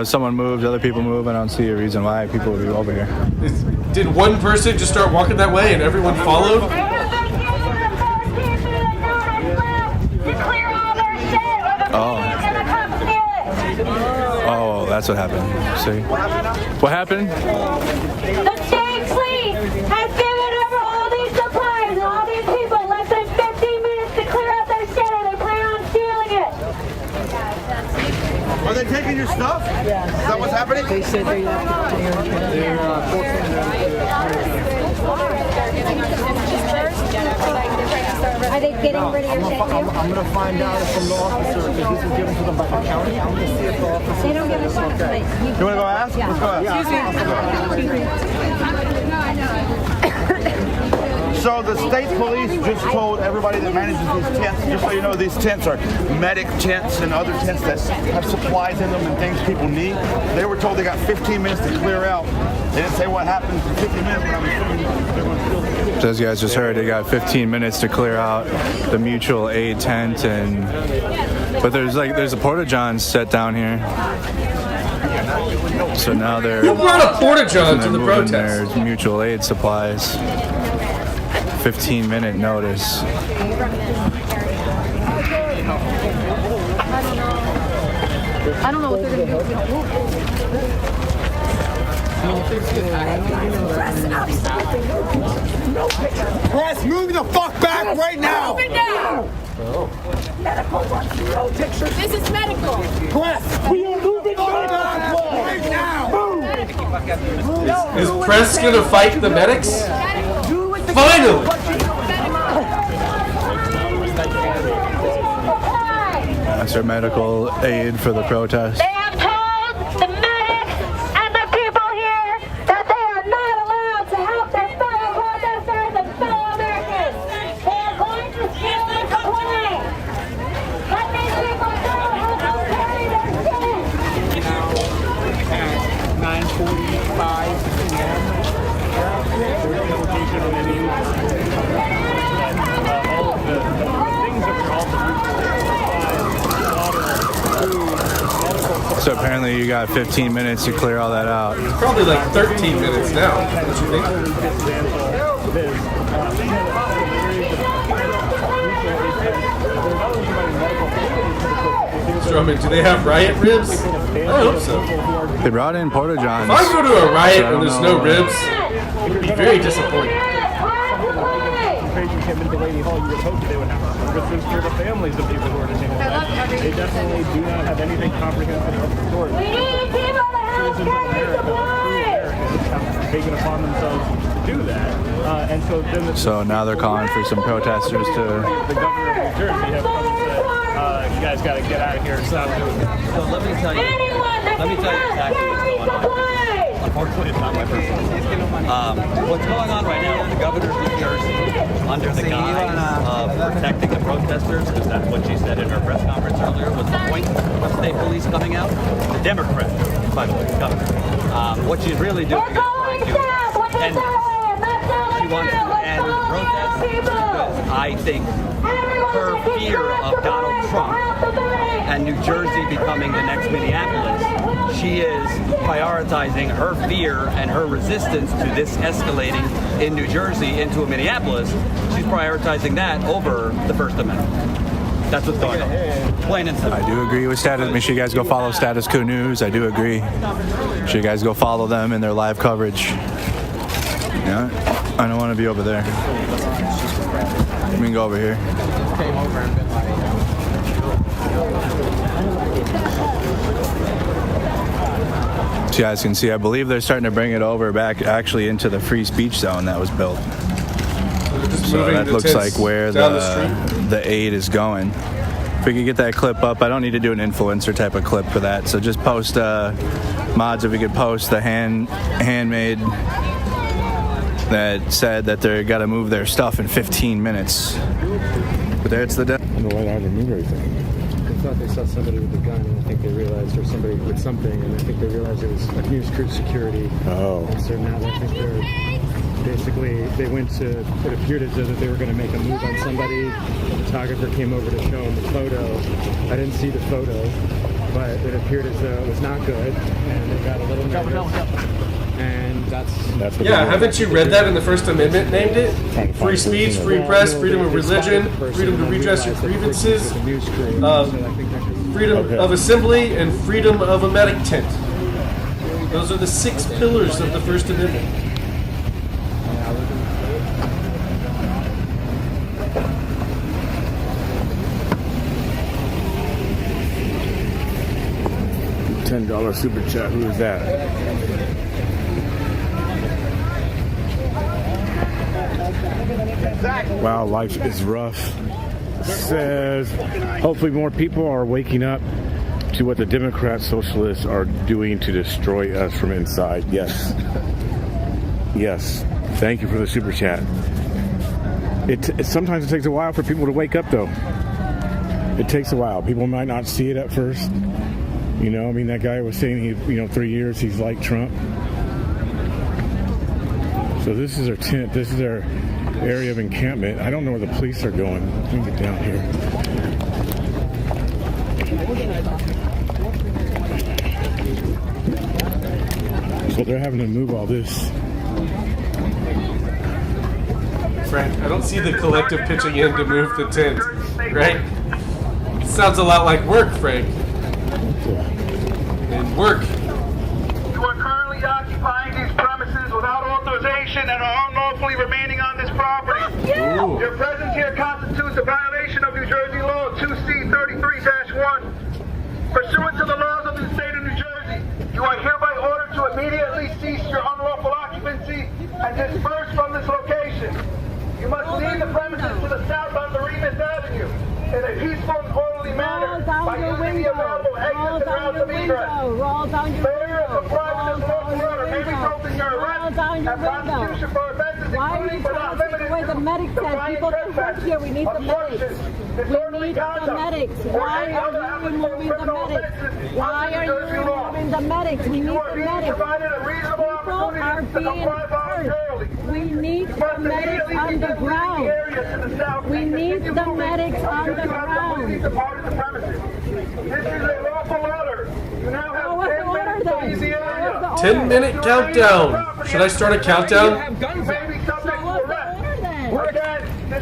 S3: someone moves, other people move. I don't see a reason why people would be over here.
S1: Did one person just start walking that way and everyone followed?
S3: Oh, that's what happened. See? What happened?
S11: The state police has given over all these supplies and all these people less than 15 minutes to clear out their shit, and they plan on stealing it.
S17: Are they taking your stuff? Yeah. Is that what's happening? They said
S11: Are they getting rid of your shit?
S17: I'm going to find out from the officer because this is given to them by the county. I'm going to see if the officer.
S11: They don't give a shit.
S17: Okay. You want to go ask?
S11: Yeah.
S17: Let's go ask.
S11: Excuse me. No, I know.
S17: So the state police just told everybody that manages these tents, just so you know, these tents are medic tents and other tents that have supplies in them and things people need. They were told they got 15 minutes to clear out. They didn't say what happened in 15 minutes, but I'm assuming they were still.
S3: So as you guys just heard, they got 15 minutes to clear out the mutual aid tent, but there's a porta-john set down here. So now they're.
S1: Who brought a porta-john to the protest?
S3: Their mutual aid supplies. 15-minute notice.
S10: I don't know what they're going to do if we don't move.
S17: Press, move the fuck back right now!
S11: Move it now! Medical, no pictures. This is medical.
S17: Press, we are moving back right now! Move!
S1: Is Press gonna fight the medics? Finally!
S3: That's our medical aid for the protest.
S11: They have told the medics and the people here that they are not allowed to help their fellow protesters and fellow Americans. They are going to steal and complain. Let these people go how they'll carry their shit.
S19: At 9:45 p.m. All of the things that were all
S3: So apparently you got 15 minutes to clear all that out.
S1: Probably like 13 minutes now, don't you think? Strowman, do they have riot ribs? I hope so.
S3: They brought in Porta Johns.
S1: If I go to a riot
S3: So
S1: and there's no ribs, it would be very disappointing.
S19: came into Lady Hall, you would hope they would have services for the families of people who are detained. They definitely do not have anything comprehensive of the story.
S11: We need people to help carry the supplies.
S19: Have taken upon themselves to do that. And so then
S3: So now they're calling for some protesters to...
S19: the governor of New Jersey have come and said, you guys got to get out of here and stop doing it.
S15: So let me tell you exactly what's going on. Unfortunately, it's not my personal. What's going on right now is the governor of New Jersey, under the guise of protecting the protesters, because that's what she said in her press conference earlier, was the point of state police coming out. The Democrat, by the way, governor. What she's really doing is trying to end this. She wants to end the protest because I think her fear of Donald Trump and New Jersey becoming the next Minneapolis, she is prioritizing her fear and her resistance to this escalating in New Jersey into a Minneapolis. She's prioritizing that over the First Amendment. That's what's going on. Plain and simple.
S3: I do agree with Status. Make sure you guys go follow Status Quo News. I do agree. Make sure you guys go follow them in their live coverage. Yeah, I don't want to be over there. We can go over here. So you guys can see, I believe they're starting to bring it over back actually into the free speech zone that was built. So that looks like where the aid is going. If we could get that clip up, I don't need to do an influencer type of clip for that. So just post mods, if we could post the handmade that said that they're got to move their stuff in 15 minutes. But there it's the death.
S20: I don't know why they had to move everything.
S7: I thought they saw somebody with a gun, and I think they realized, or somebody with something, and I think they realized it was news crew security.
S20: Oh.
S7: And so now I think they're basically, they went to, it appeared as though that they were going to make a move on somebody. The photographer came over to show them the photo. I didn't see the photo, but it appeared as though it was not good, and they got a little nervous. And that's what
S1: yeah, haven't you read that in the First Amendment named it? Free speech, free press, freedom of religion, freedom to redress your grievances, freedom of assembly, and freedom of a medic tent. Those are the 6 pillars of the First Amendment.
S20: $10 super chat. Who is that? Wow, life is rough. Says, hopefully more people are waking up to what the Democrat socialists are doing to destroy us from inside. Yes. Yes. Thank you for the super chat. Sometimes it takes a while for people to wake up, though. It takes a while. People might not see it at first. You know, I mean, that guy was saying, 3 years he's like Trump. So this is our tent. This is our area of encampment. I don't know where the police are going. Let me get down here. So they're having to move all this.
S1: Frank, I don't see the collective pitching in to move the tent, right? Sounds a lot like work, Frank. And work.
S17: You are currently occupying
S2: property. Your presence here constitutes a violation of New Jersey Law 2C33-1. Pursuant to the laws of the state of New Jersey, you are hereby ordered to immediately cease your unlawful occupancy and disperse from this location. You must leave the premises to the south on the Remus Avenue in a peaceful and orderly manner by using the available exits and routes of egress. Failure to comply with this lawful order may result in your arrest and prosecution for offenses including but not limited to defining trespass, obstruction, disorderly conduct, or any other applicable criminal offenses under New Jersey law. You are being provided a reasonable opportunity to comply voluntarily.
S11: We need the medics on the ground. We need the medics on the ground.
S2: This is a lawful order. You now have 10 minutes to leave the area.
S1: 10-minute countdown. Should I start a countdown?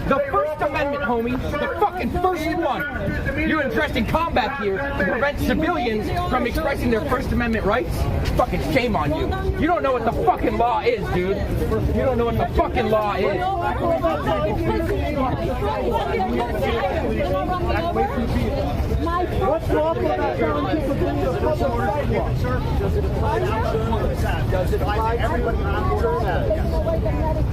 S4: The First Amendment, homie. The fucking first one. You're dressed in combat here to prevent civilians from expressing their First Amendment rights? Fucking shame on you. You don't know what the fucking law is, dude. You don't know what the fucking law is.
S11: What's lawful about telling people to do the public sidewalk?
S15: Does it apply to everybody on board that?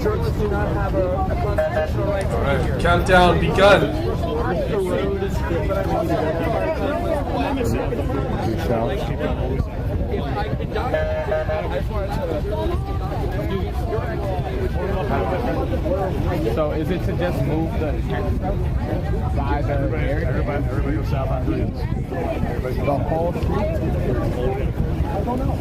S15: Journalists do not have a constitutional right to be here.
S1: Countdown begun.
S4: So is it to just move the tent by the area?
S20: Everybody goes south on Greens.
S4: The whole street? I don't know.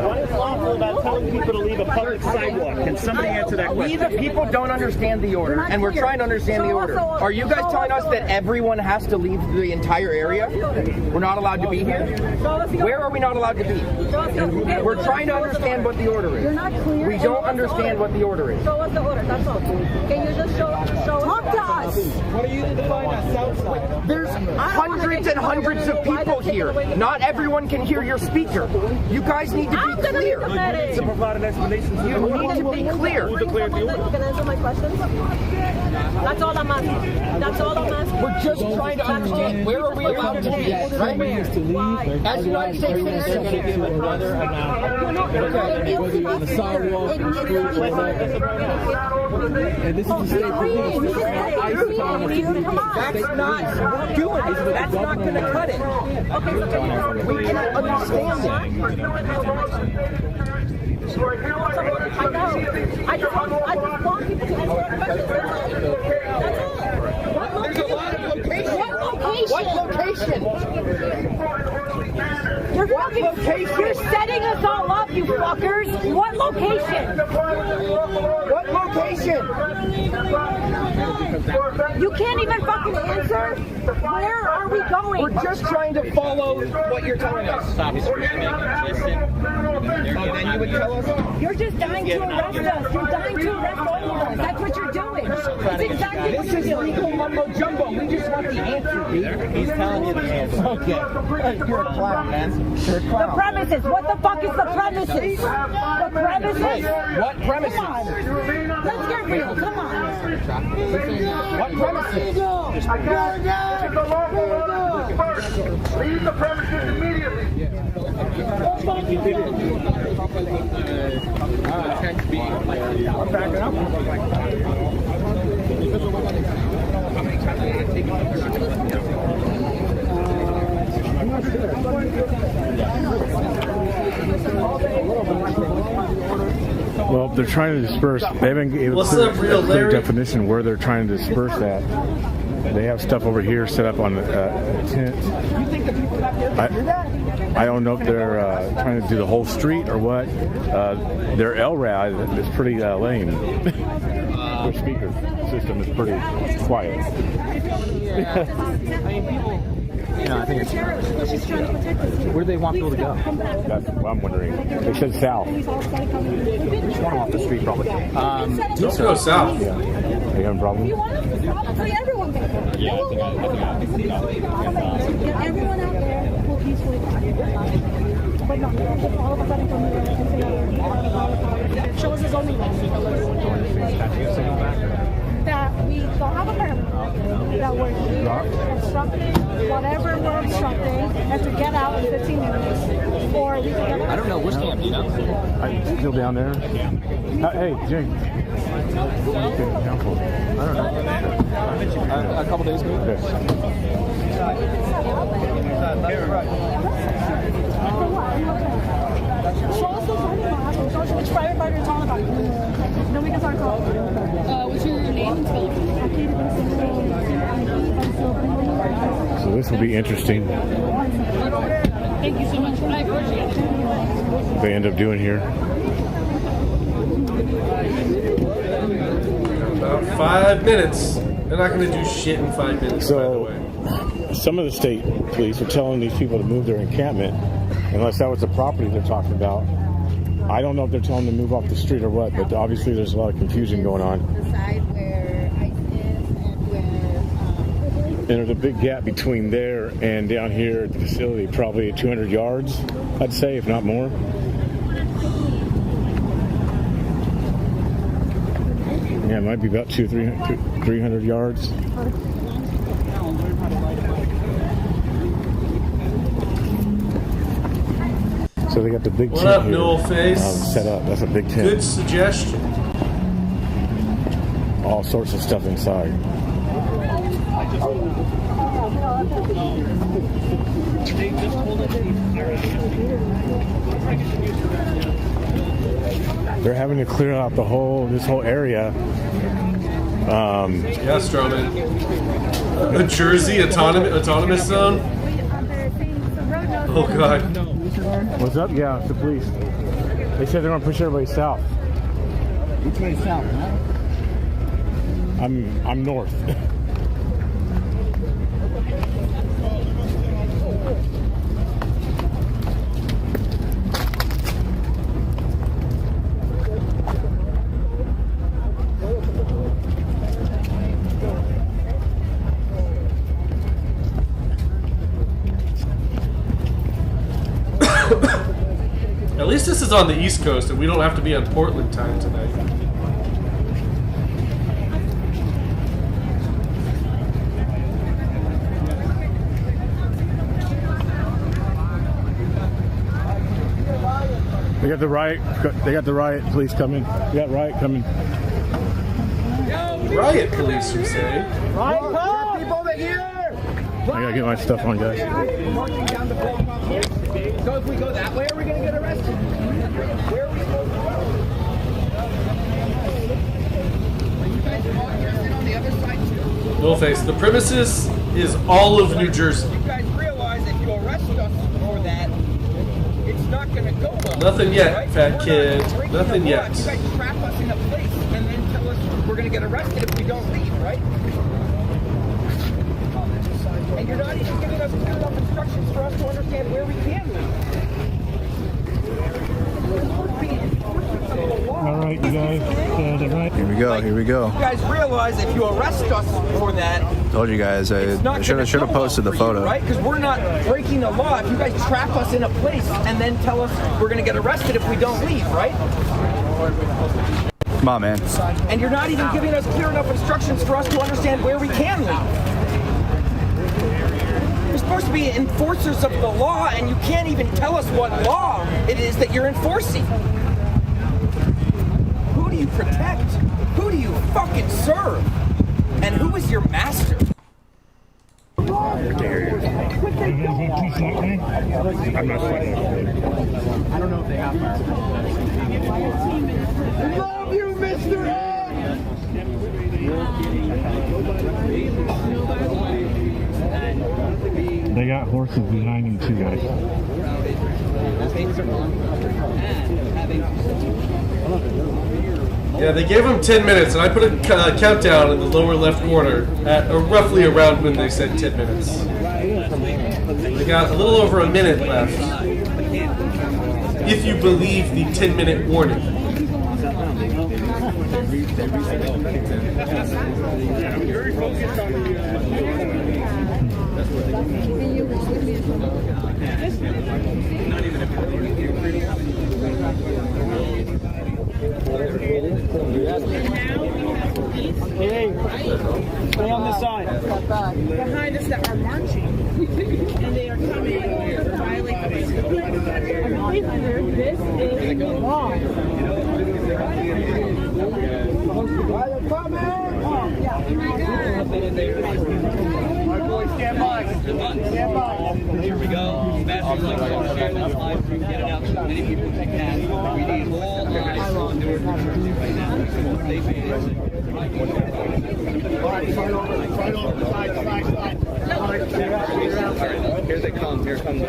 S15: What is lawful about telling people to leave a public sidewalk? Can somebody answer that question?
S4: We the people don't understand the order, and we're trying to understand the order. Are you guys telling us that everyone has to leave the entire area? We're not allowed to be here? Where are we not allowed to be? We're trying to understand what the order is.
S11: You're not clear.
S4: We don't understand what the order is.
S11: Show us the order, that's all. Can you just show us? Talk to us.
S15: What do you define as south side?
S4: There's hundreds and hundreds of people here. Not everyone can hear your speaker. You guys need to be clear.
S15: To provide an explanation.
S4: You need to be clear.
S15: Who declared the order?
S11: Can I answer my questions? That's all I'm asking. That's all I'm asking.
S4: We're just trying to understand where are we allowed to be, right? As United States citizens.
S15: Whether or not whether you're on the sidewalk or street or whatever. And this is the state police.
S4: That's not doing it. That's not going to cut it. We cannot understand it.
S11: I know. I just want people to answer questions. That's all.
S4: There's a lot of locations. What location?
S11: You're setting us all up, you fuckers. What location?
S4: What location?
S11: You can't even fucking answer. Where are we going?
S4: We're just trying to follow what you're telling us. Then you would tell us.
S11: You're just dying to arrest us. You're dying to arrest all of us. That's what you're doing. That's exactly what
S4: This
S11: you're
S4: is
S11: doing.
S4: legal mumbo jumbo. We just want the answer, dude.
S15: He's telling you the answer.
S4: Okay. You're a clown, man. You're a
S11: The
S4: clown.
S11: premises. What the fuck is the premises? The premises?
S4: What premises?
S11: Come on. Let's get real. Come on.
S4: What premises?
S2: Leave the premises immediately.
S4: I'm backing up.
S13: I'm not sure. Well, they're trying to disperse. They haven't given a clear definition where they're trying to disperse that. They have stuff over here set up on a tent. I don't know if they're trying to do the whole street or what. Their LRAD is pretty lame. Their speaker system is pretty quiet.
S4: Yeah. I mean, people. You know, I think it's where do they want people to go?
S13: That's what I'm wondering. They said south.
S4: Just want them off the street, probably.
S1: Let's go south.
S13: Yeah. They got a problem?
S11: Hopefully everyone can.
S15: Yeah,
S11: Everyone out there will peacefully. but no, all of a sudden from here, it shows his only that we don't have a permit, that we're here obstructing whatever we're obstructing, and to get out in 15 minutes, or we can get out.
S21: I don't know, where's Cam, do you know?
S20: I'm still down there. Hey, Jake.
S21: I don't know. A couple days ago?
S11: Show us the zoning law. Show us which private party you're talking about. Then we can start calling. What's your name and spelling?
S20: So this will be interesting.
S8: Thank you so much. I appreciate it.
S20: What they end up doing here.
S1: About 5 minutes. They're not going to do shit in 5 minutes, by the way.
S20: Some of the state police are telling these people to move their encampment, unless that was the property they're talking about. I don't know if they're telling them to move off the street or what, but obviously there's a lot of confusion going on.
S12: The side where ice is and where...
S20: And there's a big gap between there and down here at the facility, probably 200 yards, I'd say, if not more. Yeah, it might be about 300 yards. So they got the big tent here, set up. That's a big tent.
S1: Good suggestion.
S20: All sorts of stuff inside. They're having to clear out this whole area.
S1: Yeah, Strowman. New Jersey autonomous zone. Oh God.
S20: What's up? Yeah, it's the police. They said they're gonna push everybody south.
S21: Which way south, huh?
S20: I'm north.
S1: At least this is on the East Coast, and we don't have to be on Portland time tonight.
S20: They got the riot. They got the riot police coming. We got riot coming.
S1: Riot police, you say?
S21: Right, people over here!
S20: I gotta get my stuff on, guys.
S21: So if we go that way, are we going to get arrested? Where are we supposed to go? On the other side too?
S1: No face. The premises is all of New Jersey.
S21: You guys realize if you arrest us for that, it's not going to go well.
S1: Nothing yet,
S21: right?
S1: fat kid. Nothing yet.
S21: You guys trap us in a place and then tell us we're going to get arrested if we don't leave, right? And you're not even giving us clear enough instructions for us to understand where we can leave.
S20: All right, you guys. Here we go. Here we go.
S21: You guys realize if you arrest us for that,
S3: Told you guys. I should have posted the photo.
S21: right? Because we're not breaking the law. If you guys trap us in a place and then tell us we're going to get arrested if we don't leave, right?
S3: Come on, man.
S21: And you're not even giving us clear enough instructions for us to understand where we can leave. You're supposed to be enforcers of the law, and you can't even tell us what law it is that you're enforcing. Who do you protect? Who do you fucking serve? And who is your master?
S20: I'm not sweating.
S21: I don't know if they have Love you, Mr. Head!
S20: They got horses behind them too, guys.
S1: Yeah, they gave him 10 minutes, and I put a countdown in the lower left corner at roughly around when they said 10 minutes. They got a little over a minute left, if you believe the 10-minute warning.
S17: Hey, stay on this side.
S14: Behind us that are marching, and they are coming to violate the rights of people. This is wrong.
S17: My boys, stand by. Stand by.
S15: Here we go. Fast share this live stream. Get it out to as many people as you can. We need all eyes on Newark, New Jersey right now. Stay patient. Here they come. Here comes the...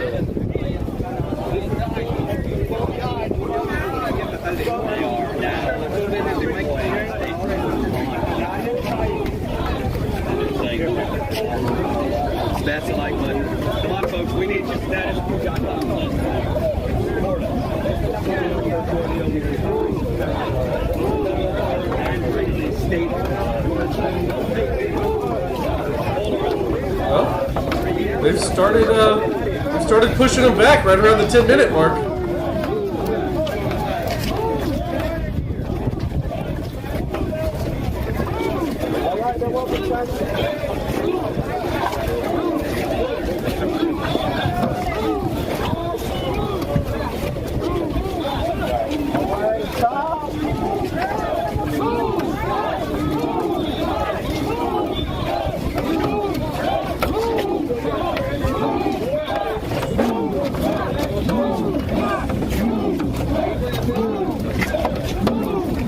S15: They are now. That's the like button. Come on, folks. We need your status.
S1: Well, they've started pushing them back right around the 10-minute mark.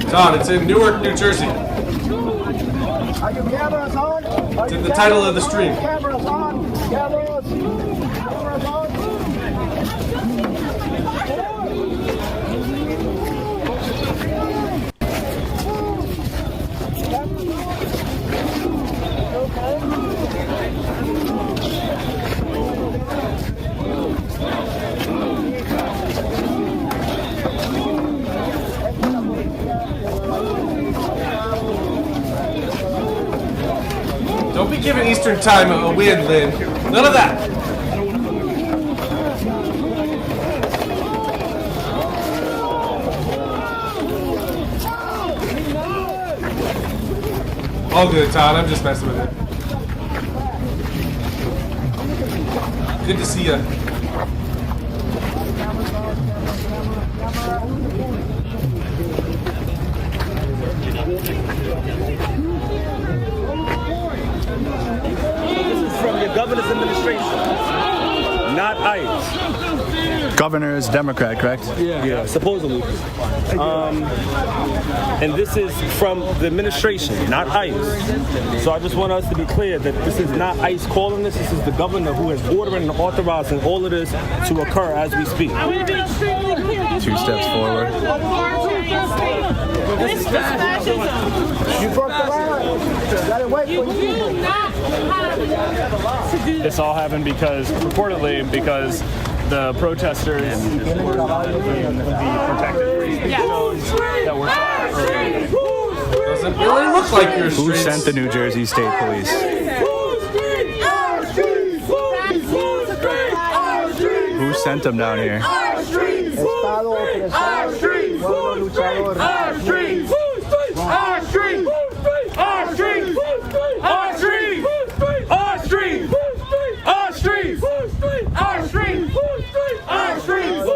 S1: Todd, it's in Newark, New Jersey.
S17: Are your cameras on?
S1: It's in the title of the stream.
S17: Cameras on. Cameras. Cameras on.
S1: Don't be giving Eastern Time a win, Lynn. None of that. All good, Todd. I'm just messing with it. Good to see ya.
S15: From your governor's administration, not ICE.
S3: Governor is Democrat, correct?
S15: Yeah, supposedly. And this is from the administration, not ICE. So I just want us to be clear that this is not ICE calling this. This is the governor who is ordering and authorizing all of this to occur as we speak.
S3: 2 steps forward.
S14: This is fascism.
S17: You broke the law.
S14: You do not have to do
S6: This all happened because, purportedly, because the protesters in the protected free speech zones that were shot earlier.
S1: Doesn't really look like your
S3: Who
S1: streets.
S3: sent the New Jersey State Police? Who sent them down here?
S17: Our streets. Our streets. Our streets. Our streets. Our streets. Our streets. Our streets. Our streets. Our streets. Our streets.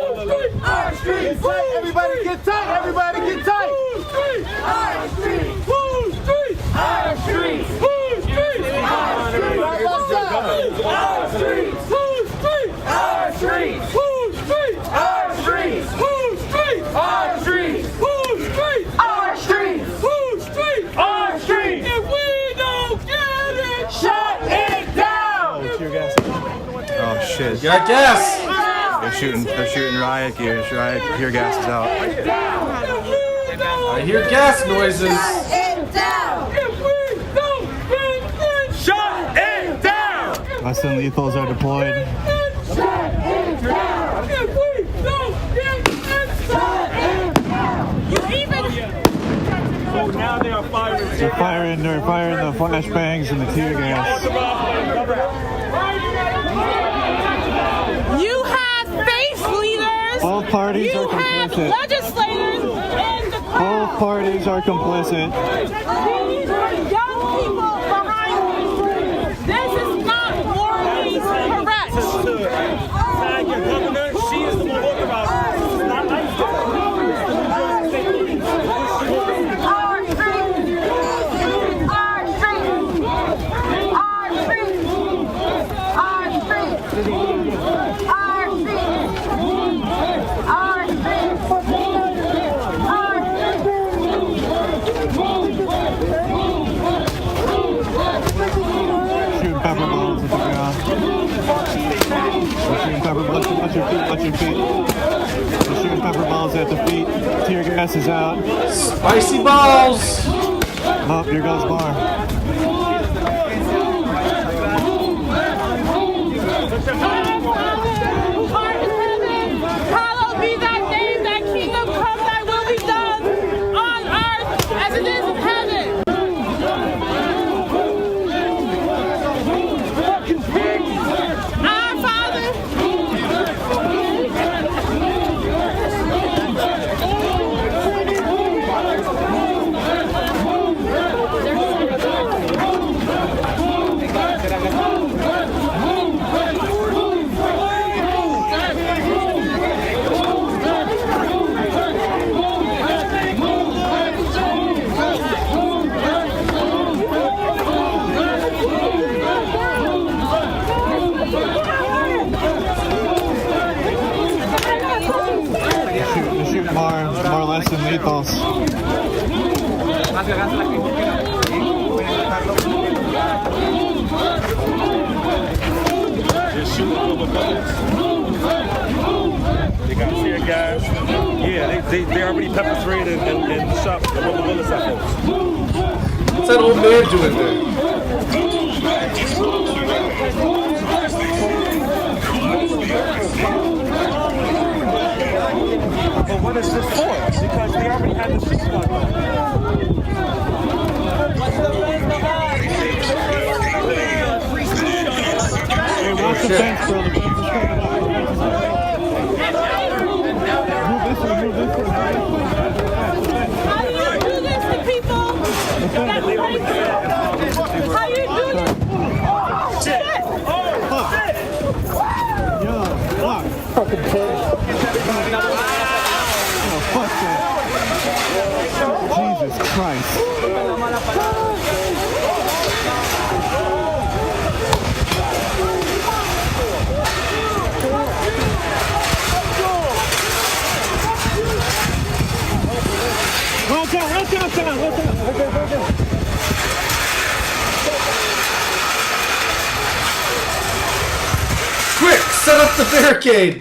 S17: Our streets. Everybody get tight. Everybody get tight. Our streets. Our streets. Our streets. Our streets. Our streets. Our streets. Our streets. Our streets. Our streets. If we don't get it, shut it down.
S3: Oh shit!
S1: Got gas.
S3: They're shooting riot gears. Riot gear gas is out.
S1: I hear gas noises.
S17: Shut it down.
S3: Less than lethals are deployed.
S17: Shut it down. If we don't get it, shut it down. You even. So now they are firing.
S3: They're firing the flashbangs and the tear gas.
S16: Both parties are complicit.
S14: Legislators and the crowd.
S16: Both parties are complicit.
S14: These are young people behind me. This is not morally correct.
S15: Your governor, she is the one about it. This is not nice.
S11: Our streets! Our streets! Our streets! Our streets! Our streets! Our
S16: Shooting pepper balls at the ground. We're shooting pepper balls. Watch your feet. Watch your feet. We're shooting pepper balls at the feet. Tear gas is out.
S1: Spicy balls!
S16: Oh, here goes Bar.
S14: Hallowed be thy name, thy kingdom come, thy will be done on earth as it is in heaven. Our Father.
S16: They're shooting more or less than lethals.
S15: Just shoot over bullets. They got tear gas. Yeah, they already pepper sprayed and shot rubber bullets at folks.
S1: What's that old man doing there?
S15: But what is this for? Because they already had the shit locked
S16: Hey, watch the fence, brother. Move this way, move this way.
S14: How do you do this to people? That's crazy. How you do this? Oh, shit!
S16: Fuck. Yo, fuck. Fucking pig. Oh, fuck that. Jesus Christ. Watch out, watch out, watch out, watch out.
S1: Quick, set up the barricade!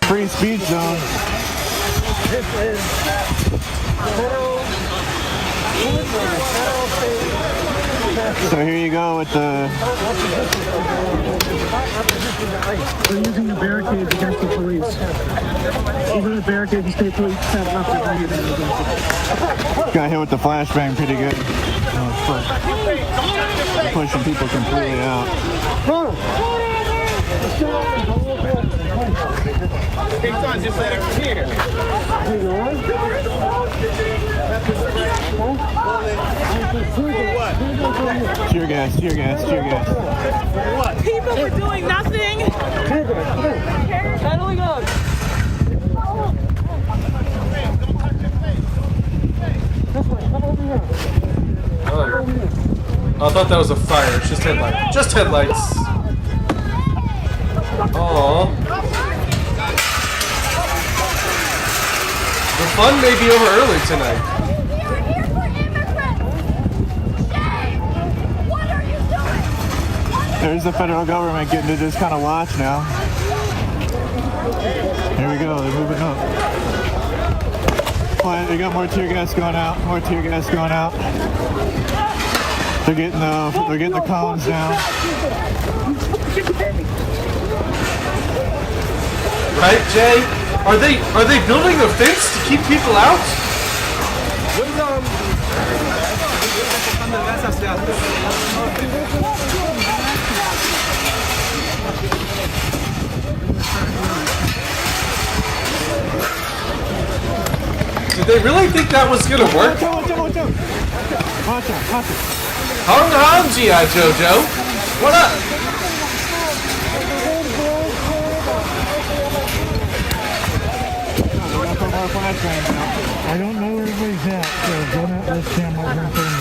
S16: Free speech zone.
S17: This is federal.
S16: So here you go with the...
S17: They're using the barricades against the police. Even the barricades the state police have left
S16: Got hit with the flashbang pretty good. Oh, pushing people completely out.
S17: Just let it here.
S16: Tear gas, tear gas, tear gas.
S14: People were doing nothing. Settling up.
S1: Oh, I thought that was a fire. It's just headlights. Just headlights. Oh. The fun may be over early tonight.
S16: There's the federal government getting to just kind of watch now. Here we go, they're moving up. Oh, they got more tear gas going out, more tear gas going out. They're getting the cones down.
S1: Right, Jay? Are they building a fence to keep people out? Did they really think that was gonna work? Hung hung, G.I. Jojo. What up?
S18: I don't know where everybody's at, so don't let this camera over and film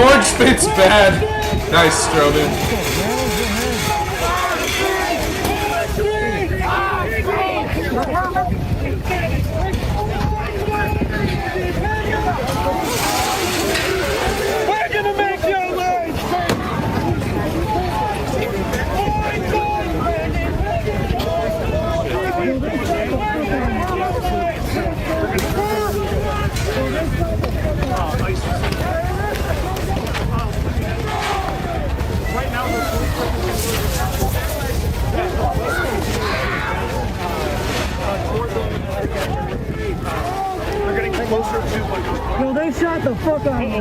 S1: Orange fits bad. Nice, Strowman.
S17: We're gonna make your life.
S18: We're getting closer to like. Yo, they shot the fuck out of me.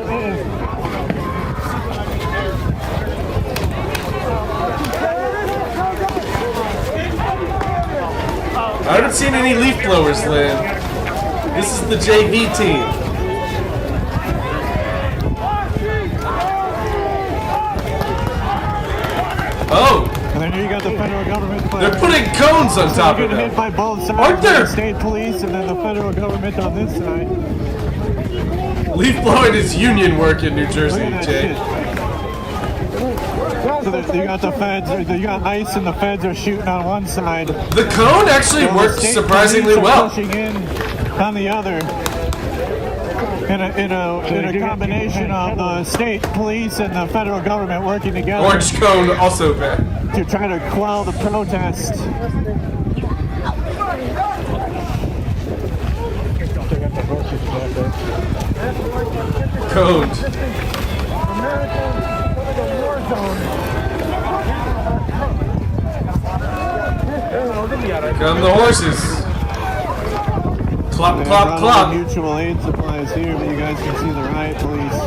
S1: I haven't seen any leaf blowers land. This is the JV team.
S18: Oh! And then you got the federal government.
S1: They're putting cones on top of
S18: hit
S1: them.
S18: by both sides.
S1: Aren't there?
S18: The state police and then the federal government on this side.
S1: Leaf blowing is union work in New Jersey, Jay.
S18: So you got the feds, you got ICE and the feds are shooting on one side.
S1: The cone actually worked surprisingly well.
S18: Pushing in on the other. In a combination of the state police and the federal government working together.
S1: Orange cone also bad.
S18: To try to quell the protest.
S1: Coned. Come the horses. Clop, clop, clop.
S18: Mutual aid supplies here, but you guys can see the riot police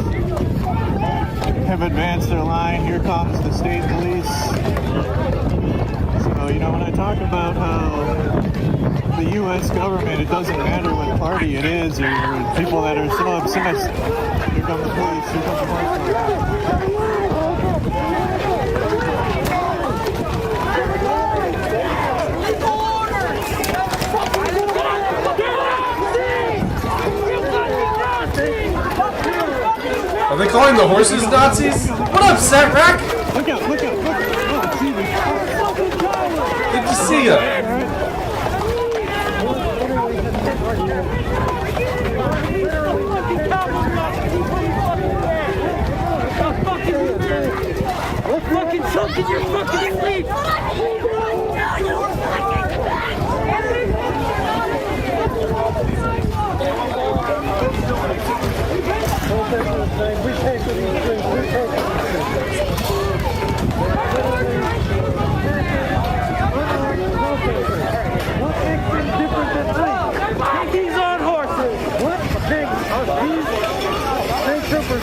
S18: have advanced their line. Here comes the state police. So, you know, when I talk about how the U.S. government, it doesn't matter what party it is, or people that are so obsessed. Here comes the police, here comes the police.
S1: Are they calling the horses Nazis? What up, Satrack?
S18: Look out, look out, look out. Oh,
S1: good to see ya.
S17: What fucking chunk in your fucking sleep? He's on horses. What? Big super.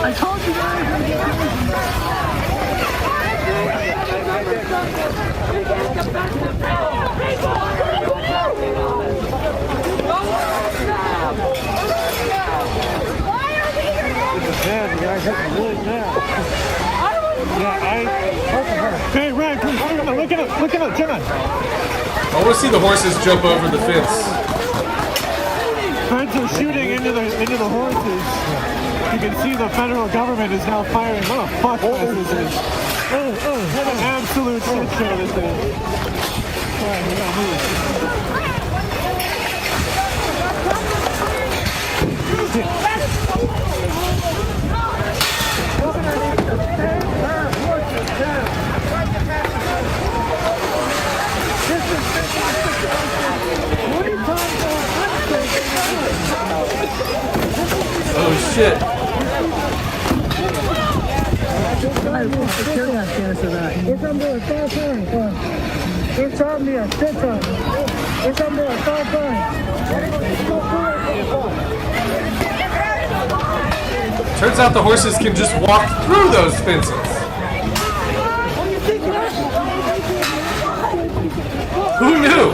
S17: I told you guys.
S18: you guys have to do it now. Hey, Ryan, please, look out, John.
S1: I want to see the horses jump over the fence.
S18: Birds are shooting into the horses. You can see the federal government is now firing. What a fuck fest this is. What an absolute shit show this is. Alright, we gotta move.
S1: Oh shit. Turns out the horses can just walk through those fences. Who knew?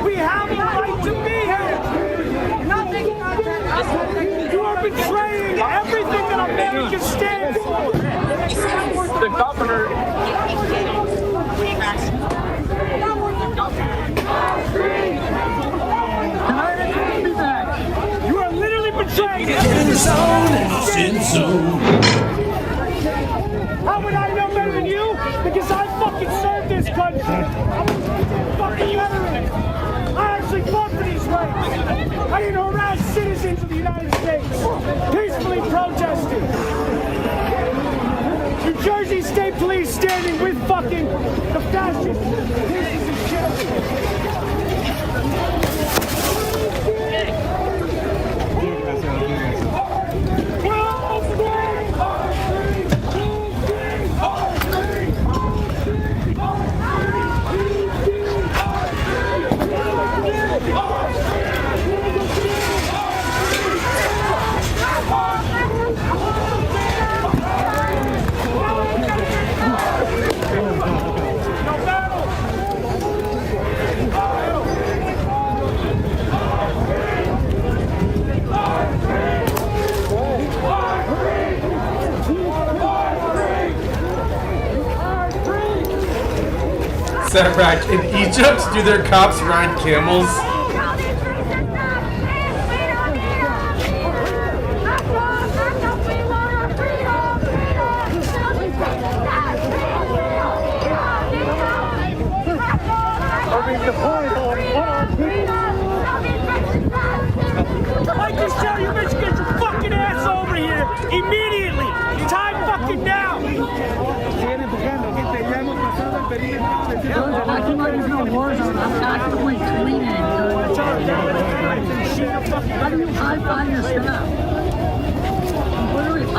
S11: We have the right to be here. Nothing. You are betraying everything that America stands for. The governor. You are literally betraying. How would I know better than you? Because I fucking served this country. I'm a fucking veteran. I actually fought for these rights. I didn't harass citizens of the United States. Peacefully protesting. New Jersey State Police standing with fucking the fascists. Pieces of shit.
S1: Sarak, in Egypt, do their cops ride camels?
S11: I just tell you, bitch, get your fucking ass over here immediately. Time fucking now. There's no war zone. I'm actively tweeting. How do you hide behind your staff? Literally, I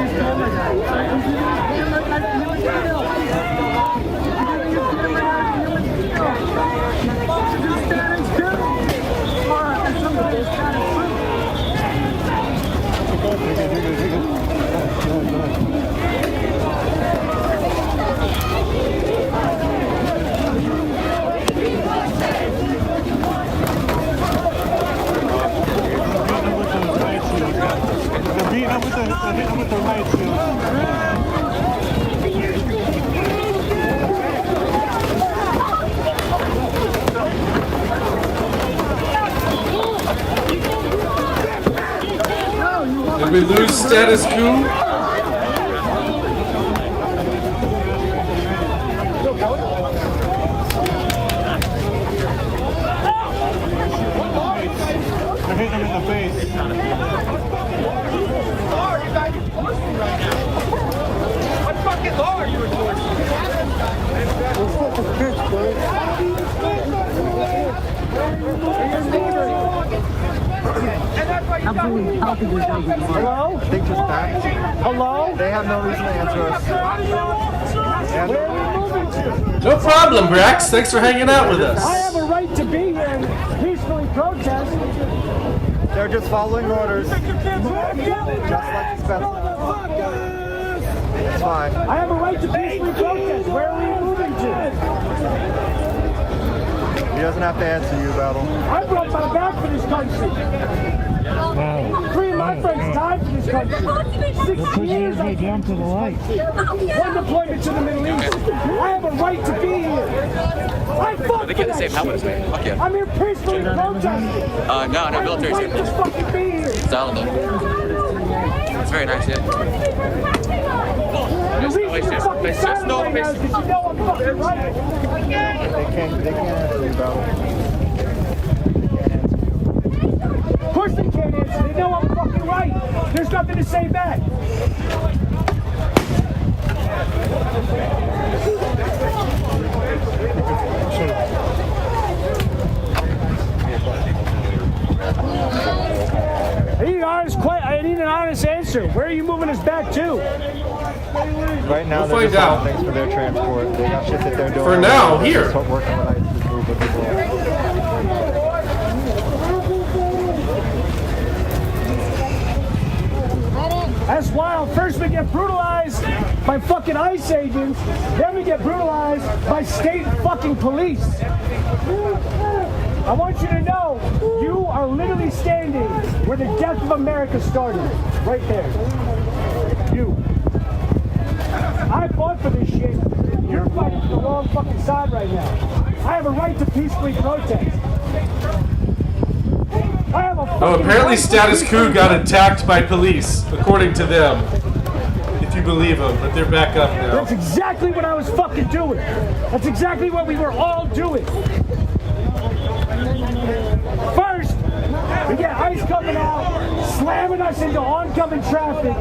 S11: just told my guy.
S18: With the riot shield.
S1: we lose status quo?
S18: They're hitting him in the face.
S2: What fucking law are you enforcing?
S7: Hello? They just backed. Hello? They have no reason to answer us. Where are we moving to?
S1: No problem, Brax. Thanks for hanging out with us.
S7: I have a right to be here and peacefully protest. They're just following orders. Just like the specimen. It's fine. I have a right to peacefully protest. Where are we moving to? He doesn't have to answer you, Battle. I brought my back for this country. Three of my friends died for this country. 6 years I down to the light. One deployment to the Middle East. I have a right to be here. I fought
S5: They get the same helmets, man. Fuck yeah.
S7: I'm here peacefully protesting.
S5: No, military's
S7: I just fucking be here.
S5: Solid though. It's very nice, yeah. There's no place.
S7: They can't answer you, Battle. Of course they can't answer. They know I'm fucking right. There's nothing to say back. I need an honest answer. Where are you moving us back to? Right now,
S1: we'll
S7: they're
S1: find
S7: just
S1: out.
S7: Thanks for their transport. They got shit that they're doing.
S1: For now, here.
S7: Just working with ICE to move the people. That's wild. First we get brutalized by fucking ICE agents, then we get brutalized by state fucking police. I want you to know, you are literally standing where the death of America started. Right there. You. I fought for this shit. You're fighting for the wrong fucking side right now. I have a right to peacefully protest. I have a fucking
S1: apparently
S7: right
S1: status
S7: to
S1: quo
S7: peacefully
S1: got
S7: protest.
S1: attacked by police, according to them. If you believe them, but they're back up now.
S7: That's exactly what I was fucking doing. That's exactly what we were all doing. First, we get ICE coming out, slamming us into oncoming traffic.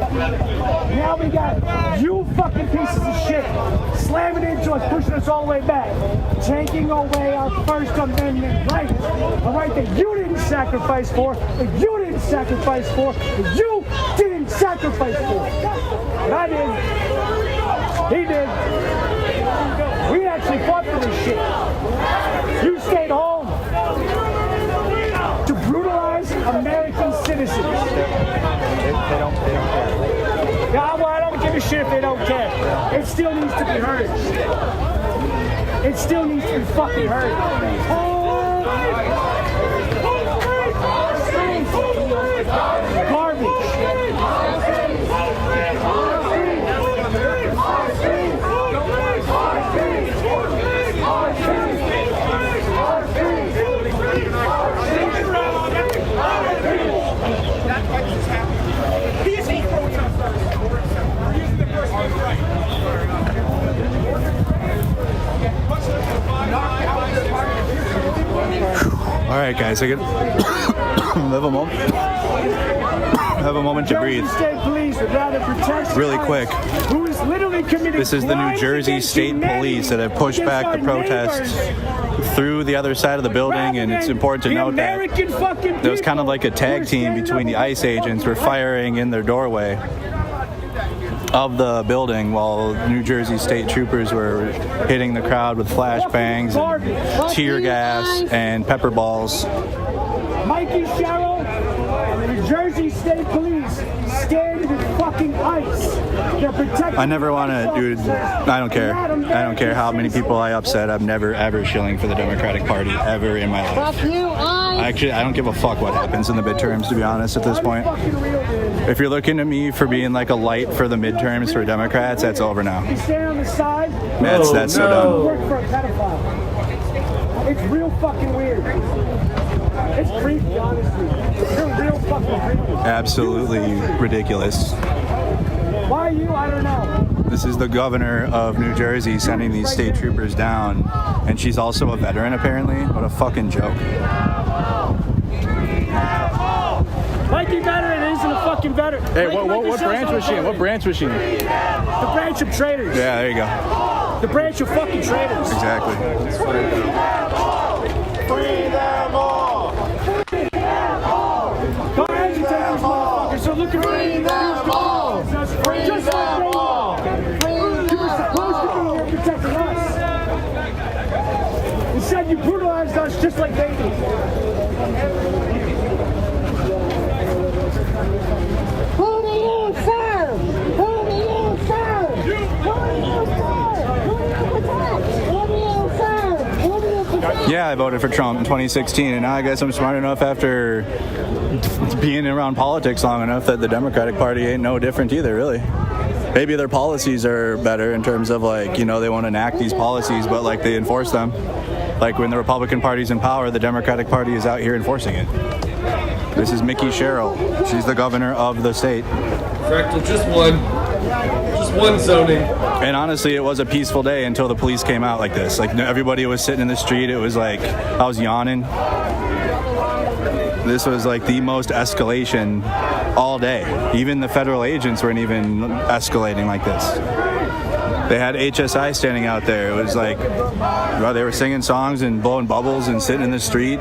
S7: Now we got you fucking pieces of shit slamming into us, pushing us all the way back, taking away our First Amendment right. A right that you didn't sacrifice for, that you didn't sacrifice for, that you didn't sacrifice for. And I did. He did. We actually fought for this shit. You stayed home to brutalize American citizens. They don't care. Yeah, well, I don't give a shit if they don't care. It still needs to be heard. It still needs to be fucking heard. Garbage.
S3: All right, guys, I get have a moment to breathe. Really quick. This is the New Jersey State Police that have pushed back the protests through the other side of the building, and it's important to note that there was kind of like a tag team between the ICE agents were firing in their doorway of the building while New Jersey State troopers were hitting the crowd with flashbangs and tear gas and pepper balls.
S7: Mikey Sherrill and the New Jersey State Police stand with fucking ICE. They're protecting.
S3: I never want to, dude. I don't care. I don't care how many people I upset. I'm never ever shilling for the Democratic Party ever in my life.
S11: Fuck you, ICE.
S3: Actually, I don't give a fuck what happens in the midterms, to be honest, at this point. If you're looking at me for being like a light for the midterms for Democrats, that's over now.
S7: You stand on the side.
S3: That's so dumb.
S7: Work for a pedophile. It's real fucking weird. It's creepy, honestly. You're real
S3: Absolutely ridiculous.
S13: Why you? I don't know.
S3: This is the governor of New Jersey sending these state troopers down, and she's also a veteran apparently. What a fucking joke.
S13: Mikey veteran isn't a fucking veteran.
S3: Hey, what branch was she in? What branch was she in?
S13: The branch of traitors.
S3: Yeah, there you go.
S13: The branch of fucking traitors.
S3: Exactly.
S17: Free them all!
S13: Don't agitate these motherfuckers. So look at
S17: Free them all! Free
S13: Just
S17: them all!
S13: You were supposed to be here protecting us. Instead, you brutalized us just like they did.
S11: Who do you serve? Who do you serve? Who do you serve? Who do you protect? Who do you serve? Who do you protect?
S3: Yeah, I voted for Trump in 2016, and now I guess I'm smart enough after being around politics long enough that the Democratic Party ain't no different either, really. Maybe their policies are better in terms of, like, you know, they want to enact these policies, but, like, they enforce them. Like, when the Republican Party's in power, the Democratic Party is out here enforcing it. This is Mickey Sherrill. She's the governor of the state.
S1: Fractal, just one zoning.
S3: And honestly, it was a peaceful day until the police came out like this. Like, everybody was sitting in the street. It was like, I was yawning. This was like the most escalation all day. Even the federal agents weren't even escalating like this. They had HSI standing out there. It was like, well, they were singing songs and blowing bubbles and sitting in the street.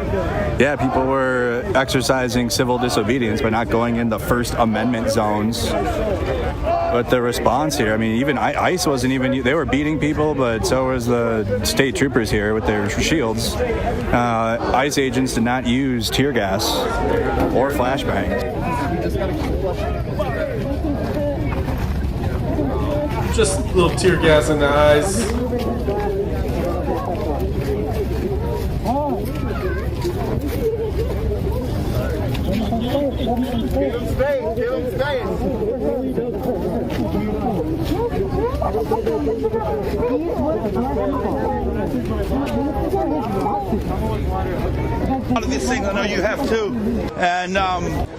S3: Yeah, people were exercising civil disobedience by not going in the First Amendment zones. But the response here, I mean, even ICE wasn't even, they were beating people, but so was the state troopers here with their shields. ICE agents did not use tear gas or flashbangs.
S1: Just a little tear gas in the eyes.
S17: Out of these things, I know you have too. And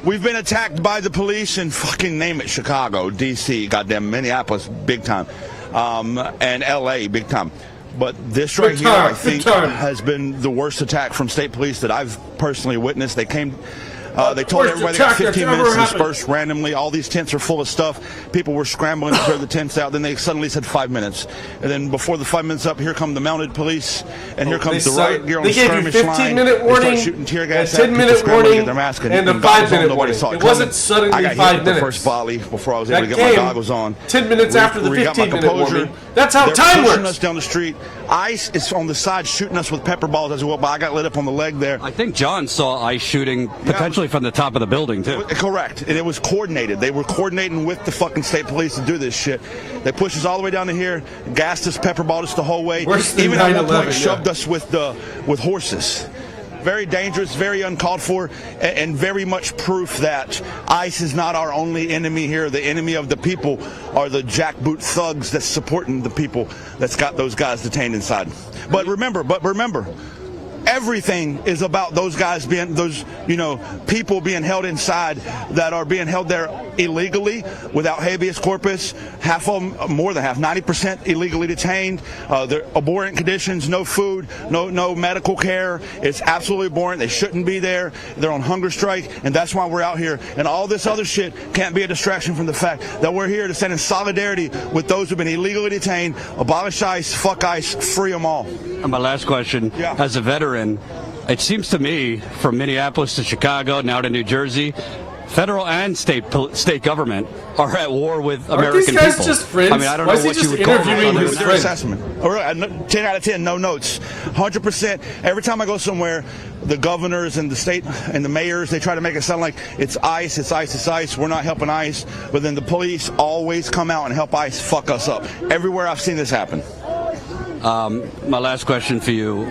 S17: we've been attacked by the police in fucking name it, Chicago, D.C., goddamn Minneapolis, big time, and L.A., big time. But this right here, I think, has been the worst attack from state police that I've personally witnessed. They came. They told everybody they got 15 minutes to disperse randomly. All these tents are full of stuff. People were scrambling to clear the tents out. Then they suddenly said 5 minutes. And then before the 5 minutes up, here come the mounted police, and here comes the riot gear on the skirmish line.
S1: They gave you 15-minute warning,
S17: they start shooting tear gas
S1: a 10-minute warning,
S17: their mask
S1: and a 5-minute warning. It wasn't suddenly 5 minutes.
S17: I got hit with the first volley before I was able to get my goggles on.
S1: 10 minutes after the 15-minute warning. That's how time works.
S17: They're pushing us down the street. ICE is on the side shooting us with pepper balls as well, but I got lit up on the leg there.
S9: I think John saw ICE shooting potentially from the top of the building, too.
S17: Correct. And it was coordinated. They were coordinating with the fucking state police to do this shit. They pushed us all the way down to here, gassed us, pepper balled us the whole way. Even at one point shoved us with horses. Very dangerous, very uncalled for, and very much proof that ICE is not our only enemy here. The enemy of the people are the jackboot thugs that's supporting the people that's got those guys detained inside. But remember, everything is about those guys being, people being held inside that are being held there illegally without habeas corpus. Half of them, more than half, 90% illegally detained. They're abhorrent conditions, no food, no medical care. It's absolutely abhorrent. They shouldn't be there. They're on hunger strike, and that's why we're out here. And all this other shit can't be a distraction from the fact that we're here to stand in solidarity with those who've been illegally detained. Abolish ICE, fuck ICE, free them all.
S9: And my last question, as a veteran, it seems to me, from Minneapolis to Chicago, now to New Jersey, federal and state government are at war with American people.
S1: These guys just friends?
S9: I mean, I don't know what you would call them.
S17: His assessment. 10 out of 10, no notes. 100%. Every time I go somewhere, the governors and the state and the mayors, they try to make it sound like it's ICE, it's ICE, it's ICE. We're not helping ICE. But then the police always come out and help ICE fuck us up. Everywhere I've seen this happen.
S9: My last question for you.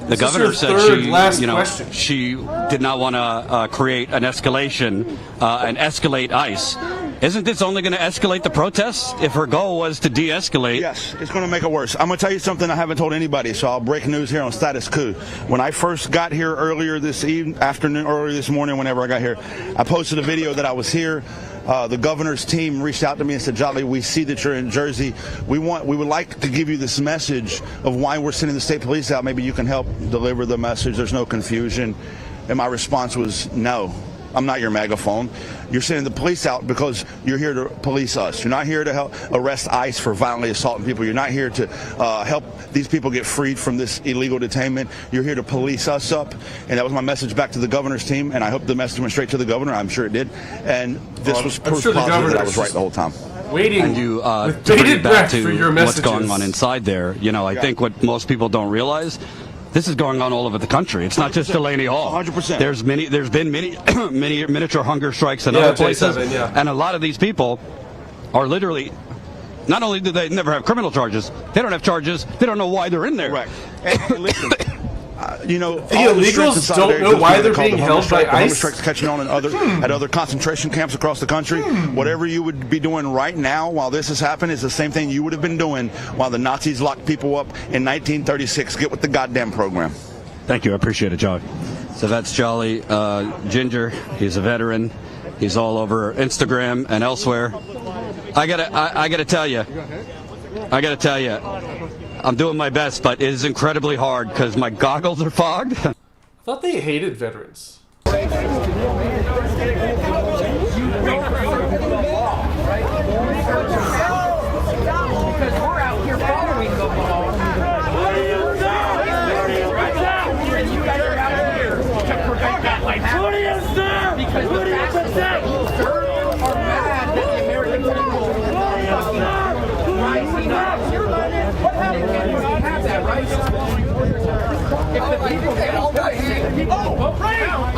S9: The governor said she did not want to create an escalation and escalate ICE. Isn't this only going to escalate the protests? If her goal was to de-escalate.
S17: Yes, it's going to make it worse. I'm going to tell you something I haven't told anybody, so I'll break news here on Status Coup. When I first got here earlier this earlier this morning, whenever I got here, I posted a video that I was here. The governor's team reached out to me and said, Jolly, we see that you're in Jersey. We would like to give you this message of why we're sending the state police out. Maybe you can help deliver the message. There's no confusion. And my response was, no, I'm not your megaphone. You're sending the police out because you're here to police us. You're not here to help arrest ICE for violently assaulting people. You're not here to help these people get freed from this illegal detainment. You're here to police us up. And that was my message back to the governor's team. And I hope the message went straight to the governor. I'm sure it did. And this was proof positive that I was right the whole time.
S1: Waiting
S9: and you
S1: with
S9: to bring
S1: bated
S9: it back
S1: breath
S9: to
S1: for your
S9: what's
S1: messages.
S9: going on inside there. You know, I think what most people don't realize, this is going on all over the country. It's not just Delaney Hall.
S17: 100%.
S9: There's been many miniature hunger strikes in other places, and a lot of these people are literally. Not only do they never have criminal charges, they don't have charges. They don't know why they're in there.
S17: Correct. And listen, you know,
S1: the illegals don't know why they're being held by
S17: ICE.
S1: ICE.
S17: Strikes catching on at other concentration camps across the country. Whatever you would be doing right now while this has happened is the same thing you would have been doing while the Nazis locked people up in 1936. Get with the goddamn program.
S9: Thank you. I appreciate it, Jolly. So that's Jolly Ginger. He's a veteran. He's all over Instagram and elsewhere. I gotta tell you, I'm doing my best, but it is incredibly hard because my goggles are fogged.
S1: I thought they hated veterans.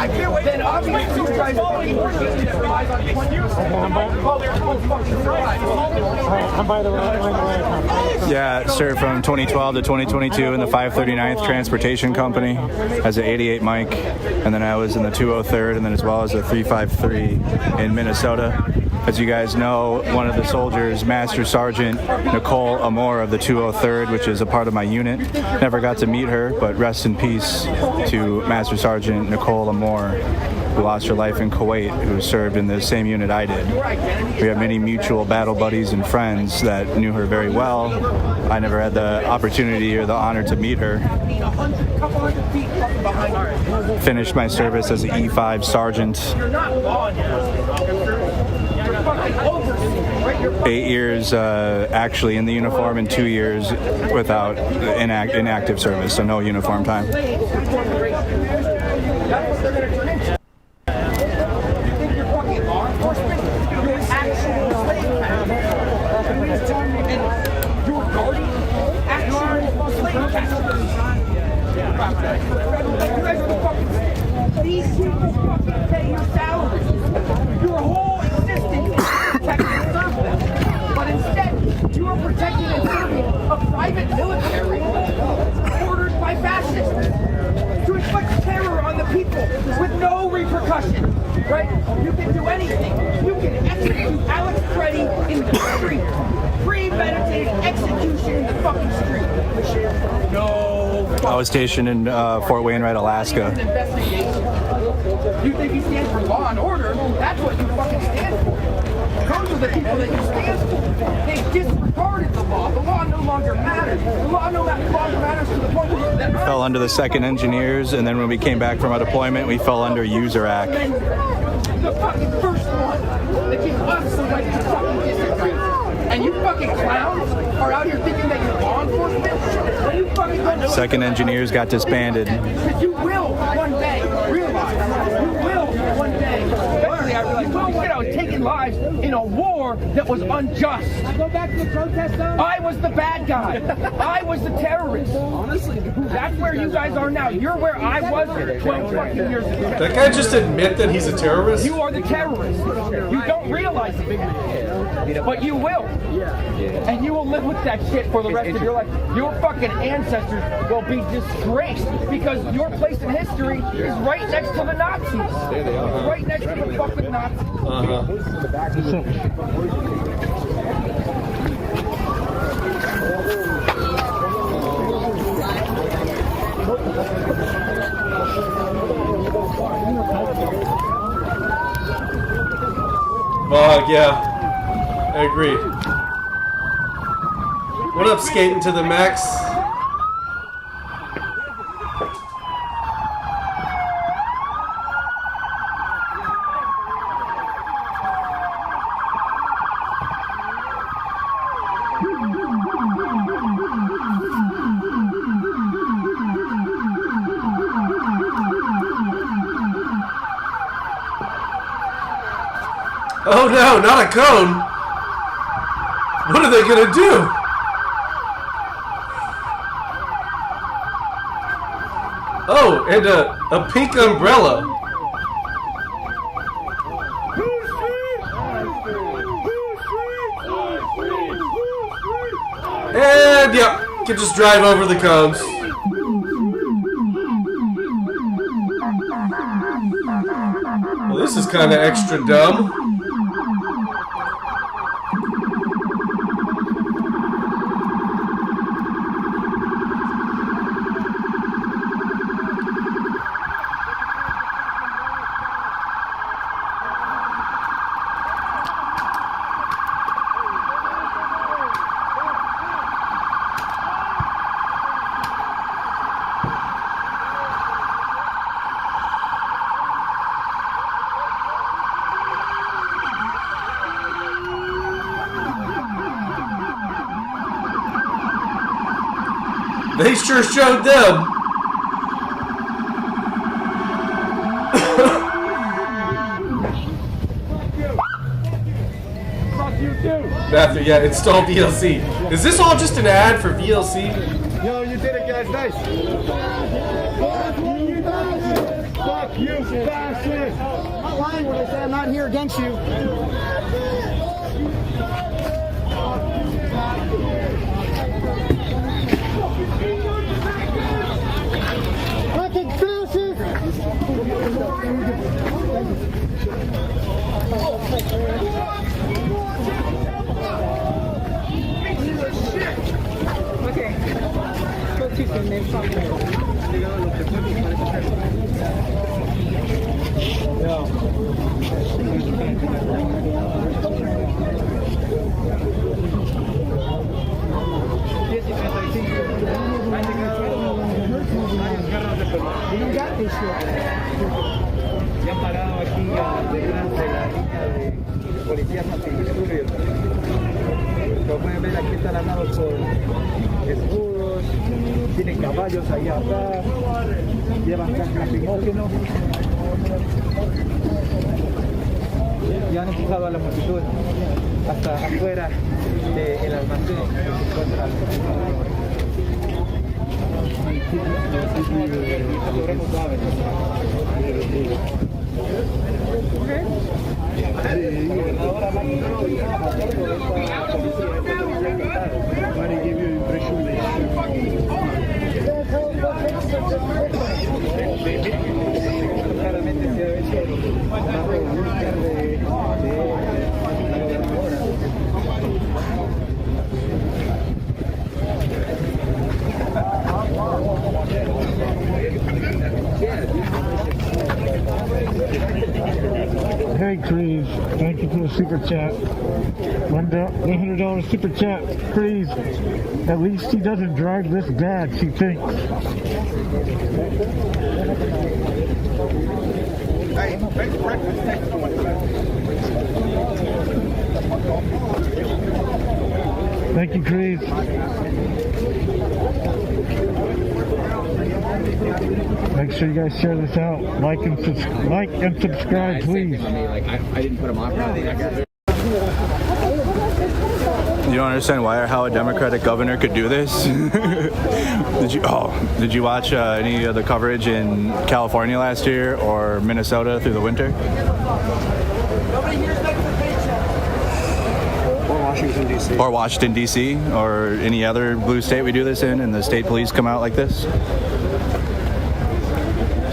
S2: I can't wait. Then obviously you guys
S3: Yeah, served from 2012 to 2022 in the 539th Transportation Company as an 88 mic, and then I was in the 203rd, and then as well as a 353 in Minnesota. As you guys know, one of the soldiers, Master Sergeant Nicole Amore of the 203rd, which is a part of my unit. Never got to meet her, but rest in peace to Master Sergeant Nicole Amore, who lost her life in Kuwait, who served in the same unit I did. We have many mutual battle buddies and friends that knew her very well. I never had the opportunity or the honor to meet her. Finished my service as an E5 sergeant. 8 years actually in the uniform and 2 years without inactive service, so no uniform time.
S2: These people fucking pay your salaries. Your whole existence is protecting and serve them. But instead, you are protecting and serving a private military ordered by fascists to inflict terror on the people with no repercussion. Right? You can do anything. You can execute Alex Preddy in the street. Premeditated execution in the fucking street. No.
S3: I was stationed in Fort Wainwright, Alaska.
S2: You think you stand for law and order? That's what you fucking stand for. Those are the people that you stand for. They disregarded the law. The law no longer matters. The law no longer matters to the point that
S3: We fell under the 2nd Engineers, and then when we came back from our deployment, we fell under User Act.
S2: the fucking first one that gives us the right to fucking disagree. And you fucking clowns are out here thinking that you're law enforcement? You fucking don't know.
S3: 2nd Engineers got disbanded.
S2: Because you will one day realize. You will one day. Eventually I realized, well, shit, I was taking lives in a war that was unjust. Go back to the protest zone? I was the bad guy. I was the terrorist. Honestly, that's where you guys are now. You're where I was 12 fucking years ago.
S1: That guy just admit that he's a terrorist?
S2: You are the terrorist. You don't realize it. But you will. And you will live with that shit for the rest of your life. Your fucking ancestors will be disgraced because your place in history is right next to the Nazis. Right next
S17: fucking nuts.
S1: Yeah, I agree. What up, skating to the max? Oh no, not a cone! What are they gonna do? Oh, and a pink umbrella. And yeah, can just drive over the cones. Well, this is kind of extra dumb. They sure showed them. Matthew, yeah, install VLC. Is this all just an ad for VLC?
S17: Yo, you did it, guys. Nice. Fuck you, fascist. I'm not lying when I say I'm not here against you. Fucking fascist!
S14: Okay. Go to the next one.
S15: Ya han parado aquí detrás de la línea de policías antidisturbios. Como pueden ver, aquí están armados con escudos, tienen caballos ahí atrás, llevan gas lacrimógeno y han empujado a la multitud hasta afuera del almacén que se encuentra al claramente se ha hecho bajo el búnker de la gobernadora.
S18: Hey, Crease, thank you for the super chat. $100 super chat, Crease. At least he doesn't drive this bad, she thinks. Thank you, Crease. Make sure you guys share this out. Like and subscribe, please.
S4: I didn't put them on.
S3: You don't understand why or how a Democratic governor could do this? Did you watch any of the coverage in California last year or Minnesota through the winter? Or Washington, D.C. or any other blue state we do this in, and the state police come out like this?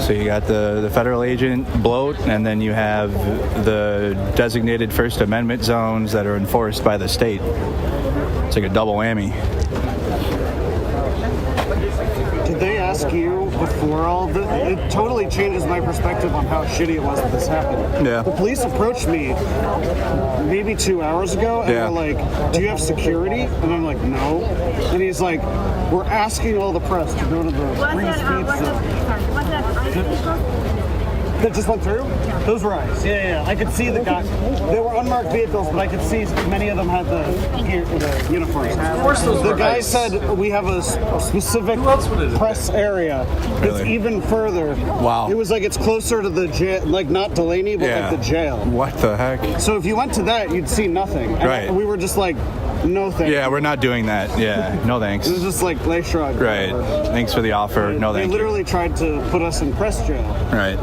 S3: So you got the federal agent bloat, and then you have the designated First Amendment zones that are enforced by the state. It's like a double whammy.
S10: Did they ask you before all this? It totally changes my perspective on how shitty it was that this happened.
S3: Yeah.
S10: The police approached me maybe 2 hours ago, and they're like, "Do you have security?" And I'm like, "No." And he's like, "We're asking all the press to go to the free speech zone." That just went through? Those were ICE. Yeah. I could see the guys. They were unmarked vehicles, but I could see many of them had the uniforms.
S1: Of course those
S10: the
S1: were
S10: guy
S1: ICE.
S10: said we have a specific press area that's even further.
S3: Wow.
S10: It was like it's closer to the jail, like not Delaney, but like the jail.
S3: What the heck?
S10: So if you went to that, you'd see nothing. And
S3: Right.
S10: we were just like, no thanks.
S3: Yeah, we're not doing that. Yeah, no thanks.
S10: It was just like, they shrugged.
S3: Right. Thanks for the offer. No
S10: They
S3: thank you.
S10: literally tried to put us in press jail.
S3: Right.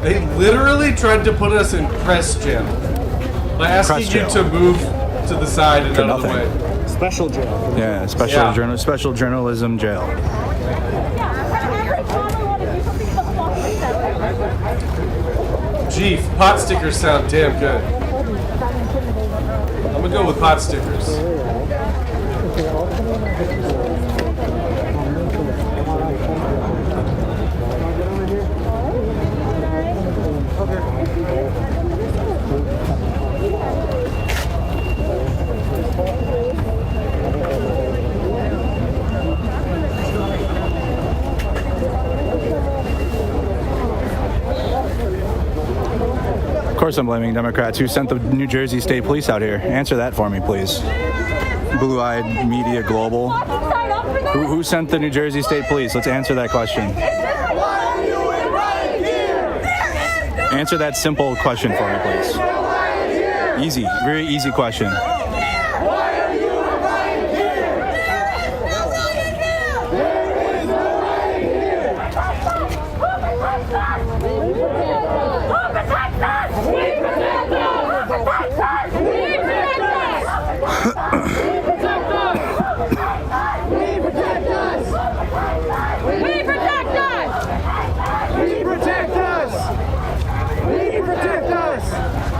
S1: They literally tried to put us in press jail by asking
S3: Press
S1: you
S3: jail.
S1: to move to the side and
S3: For
S1: out of the
S3: nothing.
S1: way.
S10: Special jail.
S3: Yeah, special journalism jail.
S1: Gee, pot stickers sound damn good. I'm gonna go with pot stickers.
S3: Of course I'm blaming Democrats. Who sent the New Jersey State Police out here? Answer that for me, please. Blue-eyed Media Global. Who sent the New Jersey State Police? Let's answer that question. Answer that simple question for me, please. Easy, very easy question.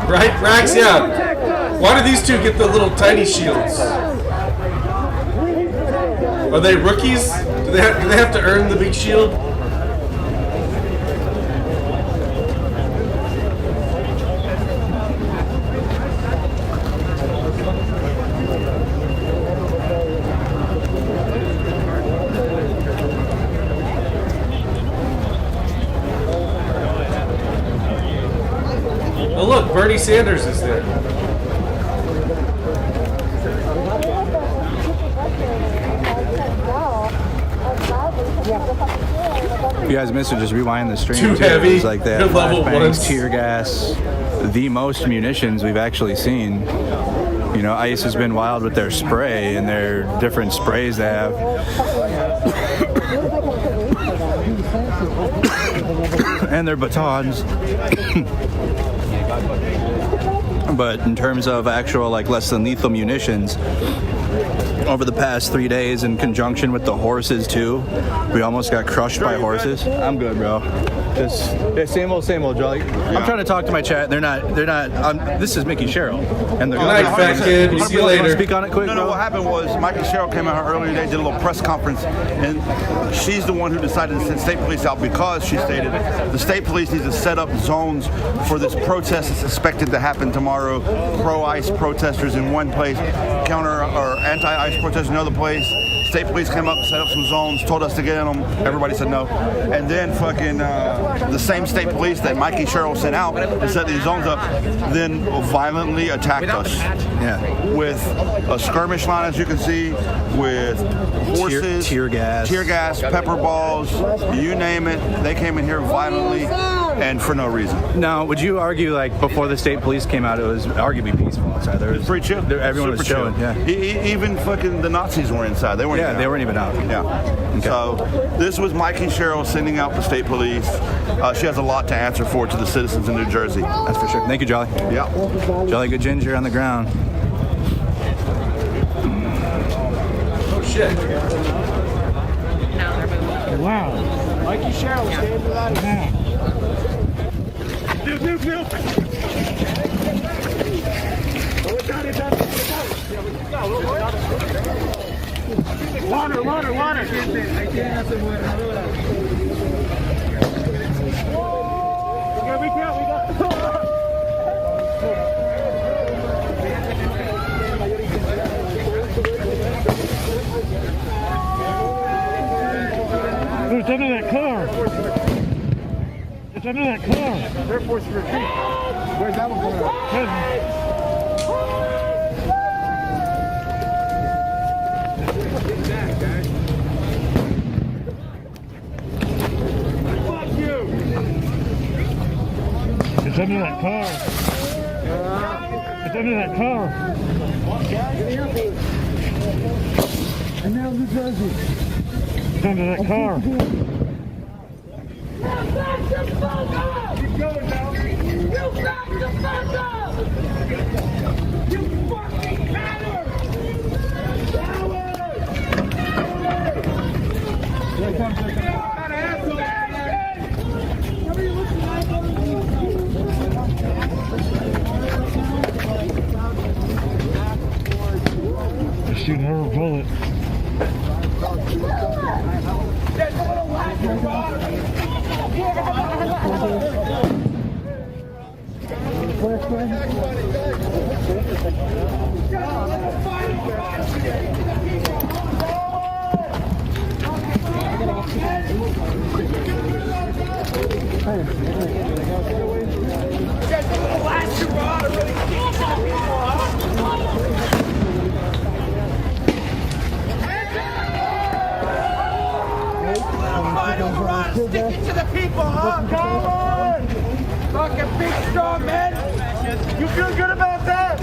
S1: Right, Rax? Yeah. Why do these two get the little tiny shields? Are they rookies? Do they have to earn the big shield? Oh look, Bernie Sanders is there.
S3: If you guys missed it, just rewind the stream.
S1: Too heavy.
S3: It's like they have
S1: Good level
S3: flashbangs,
S1: ones.
S3: tear gas, the most munitions we've actually seen. You know, ICE has been wild with their spray and their different sprays they have. And their batons. But in terms of actual, like, less than lethal munitions, over the past 3 days, in conjunction with the horses too, we almost got crushed by horses. I'm good, bro. Just same old, Jolly. I'm trying to talk to my chat. They're not. This is Mickey Sherrill, and they're
S1: Good night, fat kid. See you later.
S3: Speak on it quick,
S17: No,
S3: bro.
S17: what happened was Mikey Sherrill came out earlier today, did a little press conference, and she's the one who decided to send state police out because she stated the state police needs to set up zones for this protest that's expected to happen tomorrow. Pro-ICE protesters in one place, counter or anti-ICE protesters in another place. State police came up, set up some zones, told us to get in them. Everybody said no. And then fucking the same state police that Mikey Sherrill sent out to set these zones up, then violently attacked us.
S3: Yeah.
S17: With a skirmish line, as you can see, with horses,
S3: tear gas,
S17: pepper balls, you name it. They came in here violently and for no reason.
S3: Now, would you argue, like, before the state police came out, it was arguably peaceful outside? There was
S17: pretty chill.
S3: Everyone was
S17: Super
S3: chilling.
S17: chill.
S3: Yeah.
S17: Even fucking the Nazis were inside. They weren't.
S3: Yeah,
S17: even
S3: they
S17: out.
S3: weren't even out.
S17: Yeah.
S3: Okay.
S17: So this was Mikey Sherrill sending out the state police. She has a lot to answer for to the citizens in New Jersey.
S3: That's for sure. Thank you, Jolly.
S17: Yeah.
S3: Jolly good ginger on the ground.
S1: Oh shit.
S13: Wow.
S17: Mikey Cheryl, stand to that. Water. We got.
S18: It's under that car. It's under that car.
S17: Air Force retreat. Where's that one going on? Fuck you!
S18: It's under that car. It's under that car.
S17: And now New Jersey.
S18: It's under that car.
S17: Keep going now. You back the fuck up! You fucking coward! Coward! Here comes the
S18: They're shooting her a bullet.
S17: Sticking to the people, huh? Come on! Fucking big strong men! You feel good about that?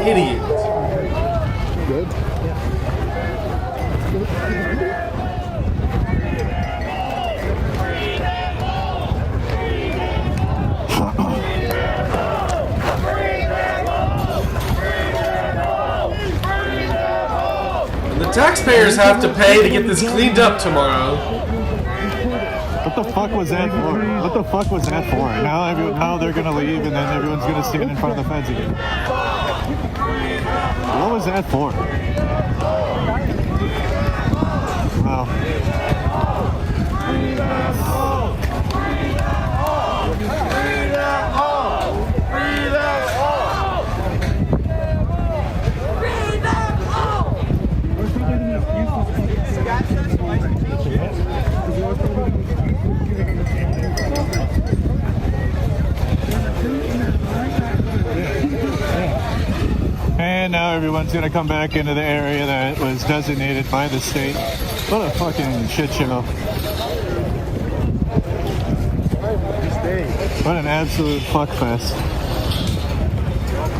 S1: Idiot.
S17: Good?
S1: The taxpayers have to pay to get this cleaned up tomorrow.
S18: What the fuck was that for? What the fuck was that for? Now they're gonna leave and then everyone's gonna stand in front of the fence again. What was that for? Wow. And now everyone's gonna come back into the area that was designated by the state. What a fucking shit show. What an absolute fuckfest.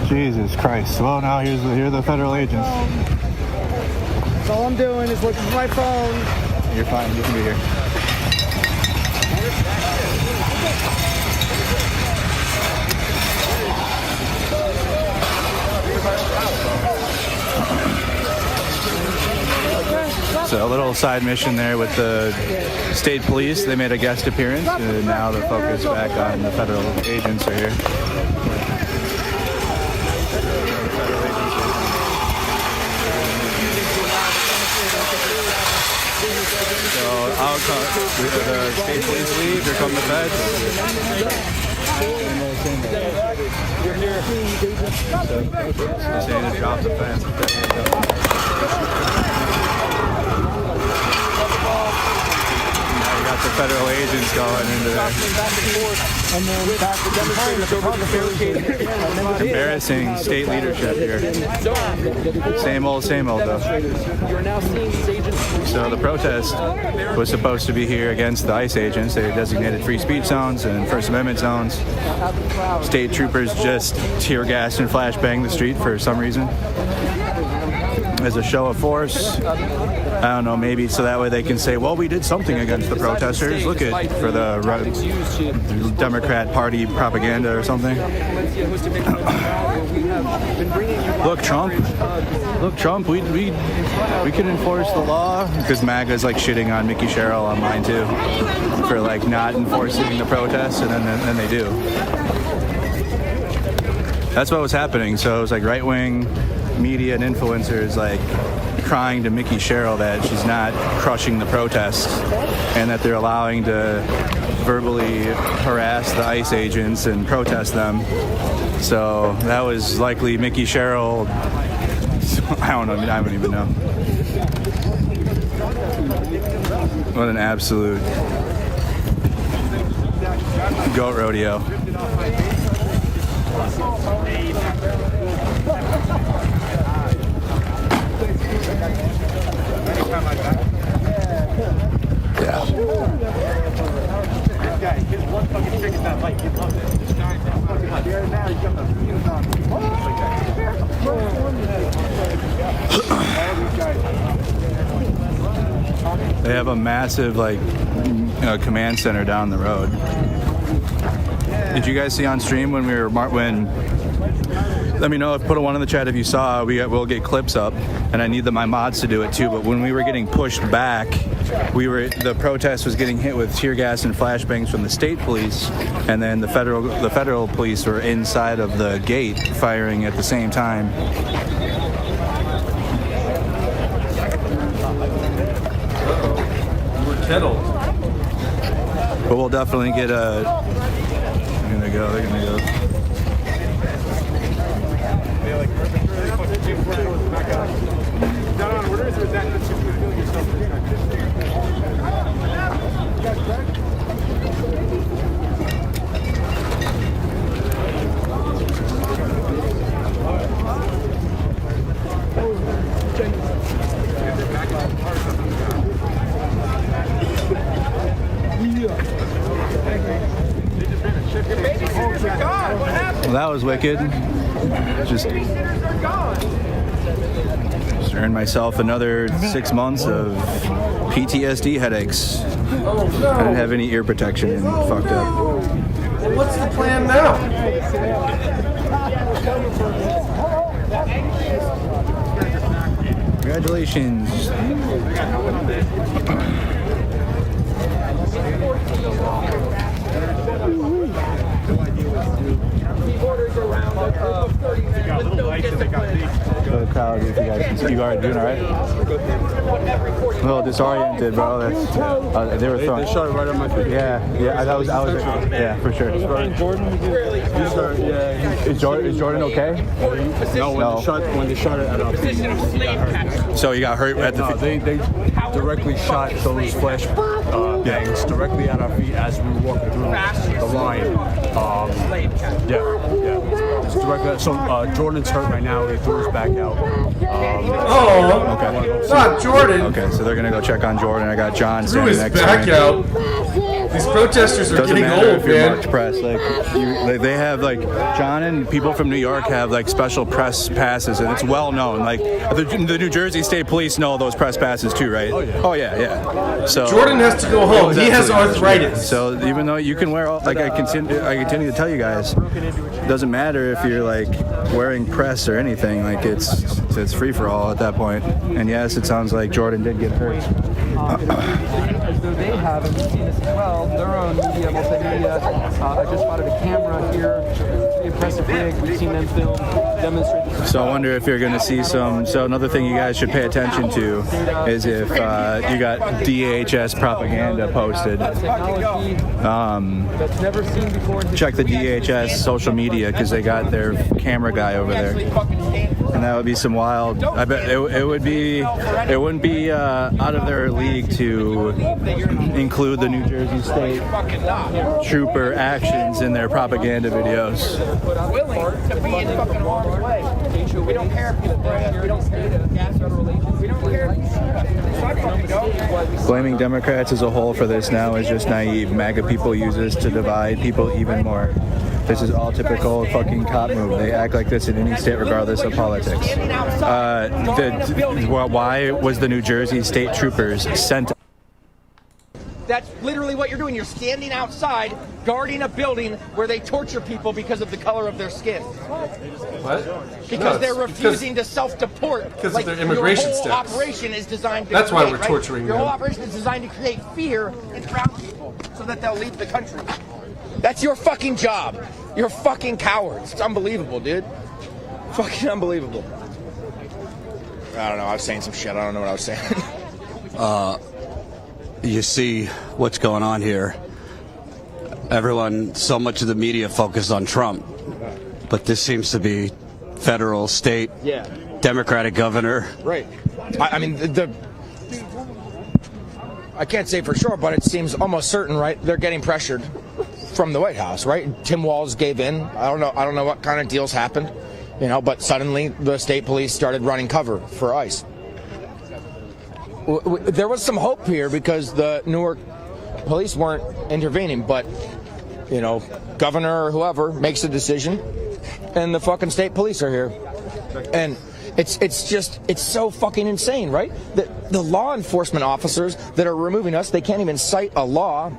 S18: Jesus Christ. Well, now here are the federal agents.
S10: So all I'm doing is looking for my phone.
S3: You're fine. You can be here. So a little side mission there with the state police. They made a guest appearance, and now the focus back on the federal agents are here. So out come the state police leave. Here come the feds. So, say to drop the fence. got the federal agents going into there.
S21: And then back the demonstrators over to the barricade.
S3: Embarrassing state leadership here. Same old though.
S21: You're now seeing these agents.
S3: So the protest was supposed to be here against the ICE agents. They designated free speech zones and First Amendment zones. State troopers just tear gassed and flashbanged the street for some reason. As a show of force. I don't know, maybe so that way they can say, well, we did something against the protesters. Look at for the Democrat Party propaganda or something. Look, Trump, we can enforce the law. Because MAGA's like shitting on Mickey Sherrill online too for like not enforcing the protests, and then they do. That's what was happening. So it was like right-wing media and influencers like crying to Mickey Sherrill that she's not crushing the protests and that they're allowing to verbally harass the ICE agents and protest them. So that was likely Mickey Sherrill. I don't know. I don't even know. What an absolute goat rodeo. Yeah. They have a massive command center down the road. Did you guys see on stream when let me know, put a one in the chat if you saw. We'll get clips up, and I need my mods to do it too. But when we were getting pushed back, the protest was getting hit with tear gas and flashbangs from the state police, and then the federal police were inside of the gate firing at the same time.
S1: We're kettled.
S3: But we'll definitely get a. They're gonna go. Well, that was wicked. Just earned myself another 6 months of PTSD headaches. I didn't have any ear protection and fucked up.
S1: Well, what's the plan now?
S3: Congratulations. The crowd, if you guys can see, you are doing all right? A little disoriented, bro. That's they were throwing.
S16: They shot it right on my feet.
S3: Yeah. I was. Yeah, for sure. Is Jordan okay?
S16: No, when they shot it at our feet.
S3: So you got hurt at the feet?
S16: They directly shot those flash bangs directly at our feet as we were walking through the line. It's directly. So Jordan's hurt right now. He threw his back out.
S1: Okay. Not Jordan.
S3: Okay, so they're gonna go check on Jordan. I got John standing next to me.
S1: Threw his back out. These protesters are getting old, man.
S3: Press, they have John and people from New York have special press passes, and it's well known. The New Jersey State Police know those press passes too, right? Oh yeah. So
S1: Jordan has to go home. He has arthritis.
S3: So even though you can wear all, I continue to tell you guys, it doesn't matter if you're wearing press or anything. It's free for all at that point. And yes, it sounds like Jordan did get hurt.
S21: As though they haven't seen this as well. Their own media, multimedia. I just spotted a camera here. The impressive rig. We've seen them film, demonstrate.
S3: So I wonder if you're going to see some. So another thing you guys should pay attention to is if you got DHS propaganda posted.
S21: That's never seen before.
S3: Check the DHS social media because they got their camera guy over there. And that would be some wild. I bet it wouldn't be out of their league to include the New Jersey State Trooper actions in their propaganda videos.
S4: Willing to be in fucking harm's way. We don't care if people we don't care.
S3: Blaming Democrats as a whole for this now is just naive. MAGA people use this to divide people even more. This is all typical fucking cop move. They act like this in any state regardless of politics. Why was the New Jersey State Troopers sent?
S4: That's literally what you're doing. You're standing outside guarding a building where they torture people because of the color of their skin.
S1: What?
S4: Because they're refusing to self-deport.
S1: Because of their immigration
S4: your whole
S1: status.
S4: Operation is designed to
S1: That's
S4: create,
S1: why we're torturing
S4: Your
S1: them.
S4: whole operation is designed to create fear in brown people so that they'll leave the country. That's your fucking job. You're fucking cowards. It's unbelievable, dude. Fucking unbelievable. I don't know. I was saying some shit. I don't know what I was saying.
S9: You see what's going on here. Everyone, so much of the media focused on Trump, but this seems to be federal, state, Democratic governor.
S4: Right. I mean, I can't say for sure, but it seems almost certain, right? They're getting pressured from the White House, right? Tim Walz gave in. I don't know what kind of deals happened, but suddenly the state police started running cover for ICE. There was some hope here because the Newark police weren't intervening, but governor or whoever makes a decision, and the fucking state police are here, and it's so fucking insane, right? The law enforcement officers that are removing us, they can't even cite a law,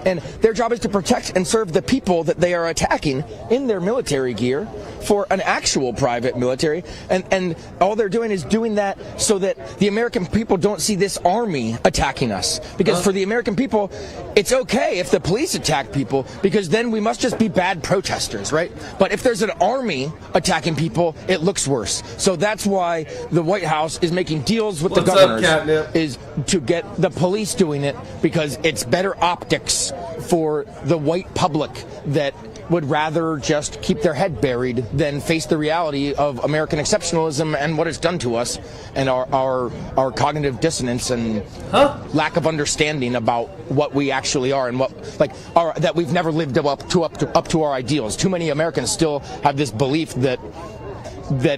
S4: and their job is to protect and serve the people that they are attacking in their military gear for an actual private military, and all they're doing is doing that so that the American people don't see this army attacking us. Because for the American people, it's okay if the police attack people, because then we must just be bad protesters, right? But if there's an army attacking people, it looks worse. So that's why the White House is making deals with the governors, is to get the police doing it, because it's better optics for the white public that would rather just keep their head buried than face the reality of American exceptionalism and what it's done to us, and our cognitive dissonance and lack of understanding about what we actually are, and that we've never lived up to our ideals. Too many Americans still have this belief that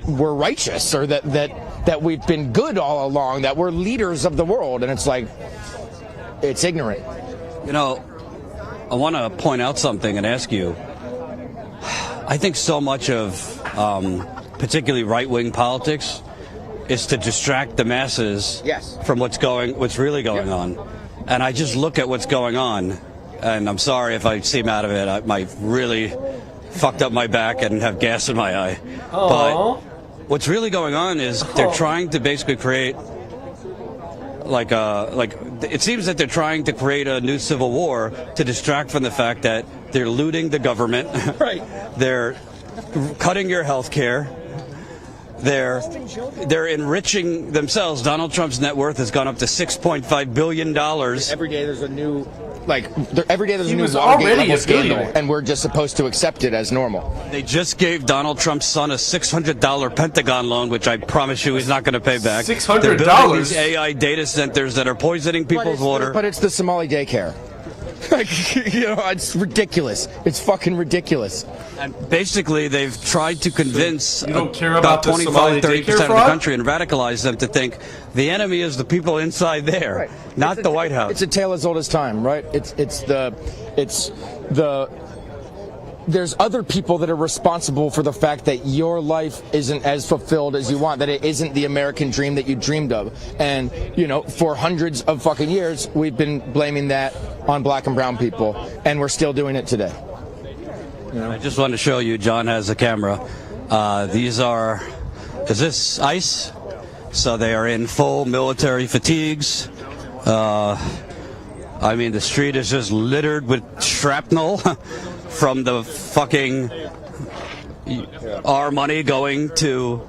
S4: we're righteous, or that we've been good all along, that we're leaders of the world, and it's ignorant.
S9: I want to point out something and ask you. I think so much of particularly right-wing politics is to distract the masses from what's really going on. And I just look at what's going on, and I'm sorry if I seem out of it. I might really fucked up my back and have gas in my eye.
S1: Aww.
S9: But what's really going on is they're trying to basically create it seems that they're trying to create a new civil war to distract from the fact that they're looting the government.
S4: Right.
S9: They're cutting your health care. They're enriching themselves. Donald Trump's net worth has gone up to $6.5 billion.
S4: Every day there's a new Watergate
S1: already a
S4: scandal,
S1: billionaire.
S4: and we're just supposed to accept it as normal.
S9: They just gave Donald Trump's son a $600 Pentagon loan, which I promise you he's not going to pay back.
S1: $600?
S9: They're building these AI data centers that are poisoning people's water.
S4: But it's the Somali daycare. It's ridiculous. It's fucking ridiculous.
S9: And basically, they've tried to convince
S1: you don't care about
S9: 25-30%
S1: daycare
S9: of the
S1: fraud?
S9: country and radicalize them to think the enemy is the people inside there, not the White House.
S4: It's a tale as old as time, right? There's other people that are responsible for the fact that your life isn't as fulfilled as you want, that it isn't the American dream that you dreamed of. And, for hundreds of fucking years, we've been blaming that on black and brown people, and we're still doing it today.
S9: I just want to show you, John has a camera. Is this ICE? So they are in full military fatigues. The street is just littered with shrapnel from the fucking our money going to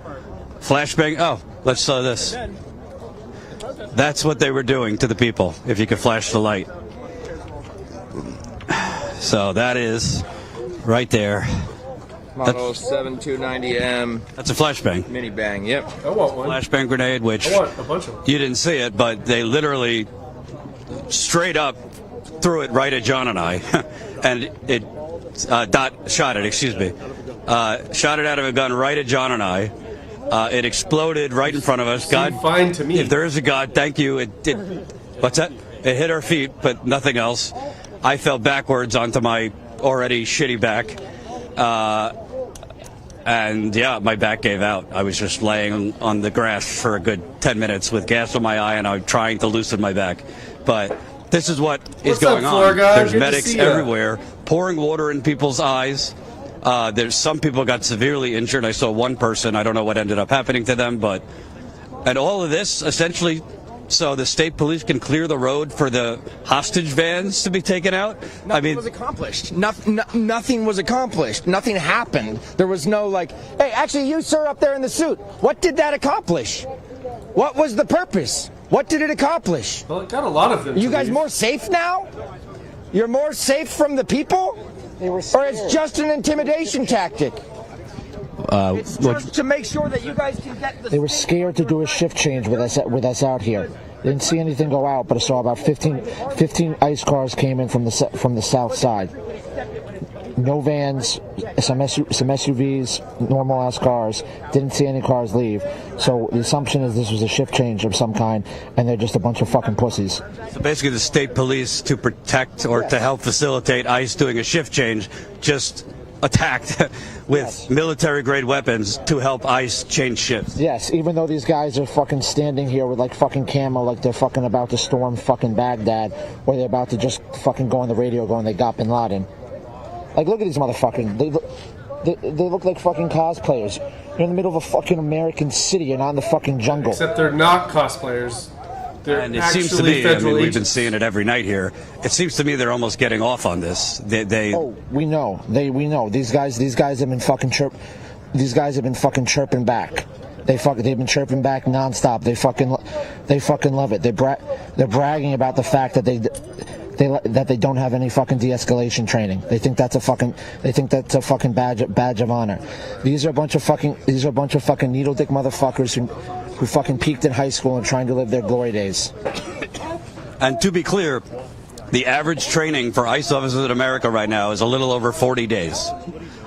S9: flashbang. Oh, let's show this. That's what they were doing to the people, if you could flash the light. So that is right there.
S4: Model 7290M.
S9: That's a flashbang.
S4: Mini bang, yep.
S1: I want one.
S9: Flashbang grenade, which
S1: I want a bunch of them.
S9: You didn't see it, but they literally straight up threw it right at John and I, and it shot it. Excuse me, shot it out of a gun right at John and I. It exploded right in front of us. God,
S1: fine to me.
S9: If there is a God, thank you. It did. What's that? It hit our feet, but nothing else. I fell backwards onto my already shitty back. And yeah, my back gave out. I was just laying on the grass for a good 10 minutes with gas in my eye, and I'm trying to loosen my back. But this is what is going on. There's medics everywhere pouring water in people's eyes. There's some people got severely injured. I saw one person. I don't know what ended up happening to them, and all of this essentially so the state police can clear the road for the hostage vans to be taken out.
S4: Nothing was accomplished. Nothing was accomplished. Nothing happened. There was no like, hey, actually, you sir up there in the suit. What did that accomplish? What was the purpose? What did it accomplish?
S1: Well, it got a lot of them.
S4: Are you guys more safe now? You're more safe from the people? Or it's just an intimidation tactic? It's just to make sure that you guys can get the...
S19: They were scared to do a shift change with us out here. They didn't see anything go out, but I saw about 15 ICE cars came in from the south side. No vans, some SUVs, normal ass cars. Didn't see any cars leave. So the assumption is this was a shift change of some kind, and they're just a bunch of fucking pussies.
S9: So basically, the state police, to protect or to help facilitate ICE doing a shift change, just attacked with military-grade weapons to help ICE change shifts.
S19: Yes, even though these guys are fucking standing here with like fucking camo, like they're fucking about to storm fucking Baghdad, or they're about to just fucking go on the radio going they got Bin Laden. Like, look at these motherfuckers. They look like fucking cosplayers. You're in the middle of a fucking American city. You're not in the fucking jungle.
S1: Except they're not cosplayers. They're
S9: and it seems to me, we've been seeing it every night here. It seems to me they're almost getting off on this.
S19: Oh, we know. We know. These guys have been fucking chirping back. They've been chirping back nonstop. They fucking love it. They're bragging about the fact that they don't have any fucking de-escalation training. They think that's a fucking badge of honor. These are a bunch of fucking needle dick motherfuckers who fucking peaked in high school and trying to live their glory days.
S9: And to be clear, the average training for ICE officers in America right now is a little over 40 days.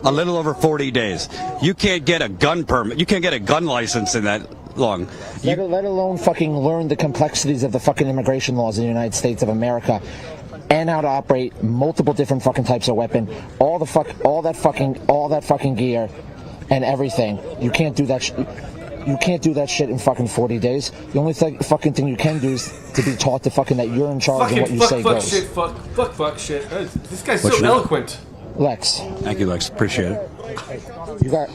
S9: A little over 40 days. You can't get a gun permit. You can't get a gun license in that long.
S19: Let alone fucking learn the complexities of the fucking immigration laws in the United States of America, and how to operate multiple different fucking types of weapon, all that fucking gear, and everything. You can't do that. You can't do that shit in fucking 40 days. The only fucking thing you can do is to be taught to fucking that you're in charge and what you say goes.
S1: Fuck shit. This guy's so eloquent.
S19: Lex.
S9: Thank you, Lex. Appreciate it.
S19: You got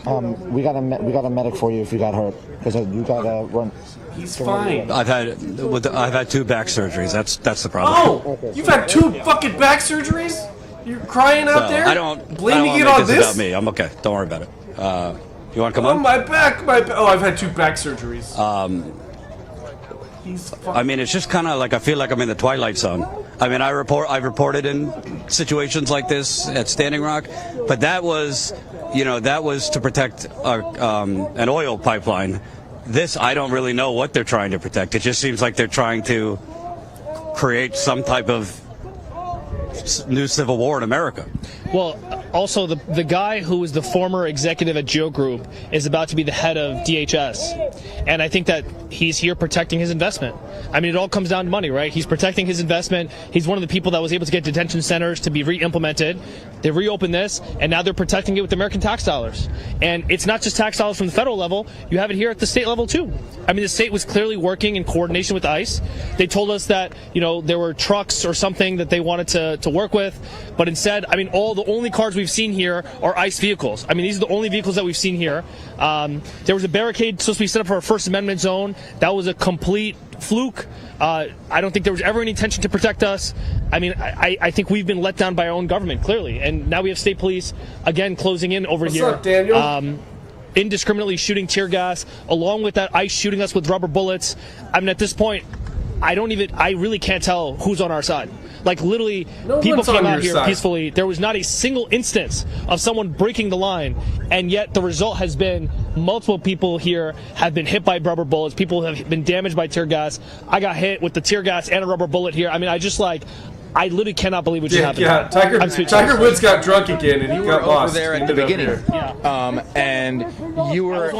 S19: we got a medic for you if you got hurt, because you got to run.
S1: He's fine.
S9: I've had 2 back surgeries. That's the problem.
S1: Oh, you've had 2 fucking back surgeries? You're crying out there?
S9: I don't
S1: blaming it
S9: on
S1: this?
S9: About me. I'm okay. Don't worry about it. You want to come on?
S1: My back. Oh, I've had 2 back surgeries.
S9: I mean, it's just kind of like I feel like I'm in the Twilight Zone. I mean, I've reported in situations like this at Standing Rock, but that was to protect an oil pipeline. This, I don't really know what they're trying to protect. It just seems like they're trying to create some type of new civil war in America.
S22: Well, also the guy who was the former executive at Joe Group is about to be the head of DHS, and I think that he's here protecting his investment. I mean, it all comes down to money, right? He's protecting his investment. He's one of the people that was able to get detention centers to be re-implemented. They reopened this, and now they're protecting it with American tax dollars. And it's not just tax dollars from the federal level. You have it here at the state level too. I mean, the state was clearly working in coordination with ICE. They told us that there were trucks or something that they wanted to work with, but instead, I mean, the only cars we've seen here are ICE vehicles. I mean, these are the only vehicles that we've seen here. There was a barricade supposed to be set up for a First Amendment zone. That was a complete fluke. I don't think there was ever any intention to protect us. I mean, I think we've been let down by our own government, clearly. And now we have state police, again, closing in over here.
S1: What's up, Daniel?
S22: Indiscriminately shooting tear gas, along with that ICE shooting us with rubber bullets. I mean, at this point, I really can't tell who's on our side. Like literally,
S1: No
S22: people
S1: one's
S22: came
S1: on
S22: out
S1: your
S22: here
S1: side.
S22: peacefully. There was not a single instance of someone breaking the line, and yet the result has been multiple people here have been hit by rubber bullets. People have been damaged by tear gas. I got hit with the tear gas and a rubber bullet here. I mean, I literally cannot believe what just happened.
S1: Yeah, Tiger Woods got drunk again and he got lost.
S4: Over there at the beginning, and you were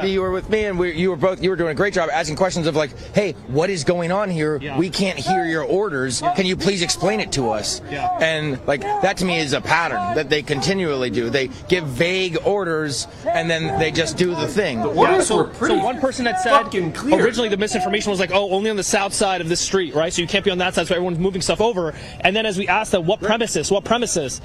S4: you were with me, and you were doing a great job asking questions of like, hey, what is going on here? We can't hear your orders. Can you please explain it to us? And like that to me is a pattern that they continually do. They give vague orders and then they just do the thing.
S1: The orders were pretty.
S22: So one person had said originally the misinformation was like, oh, only on the south side of this street, right? So you can't be on that side, so everyone's moving stuff over. And then as we asked them, what premises?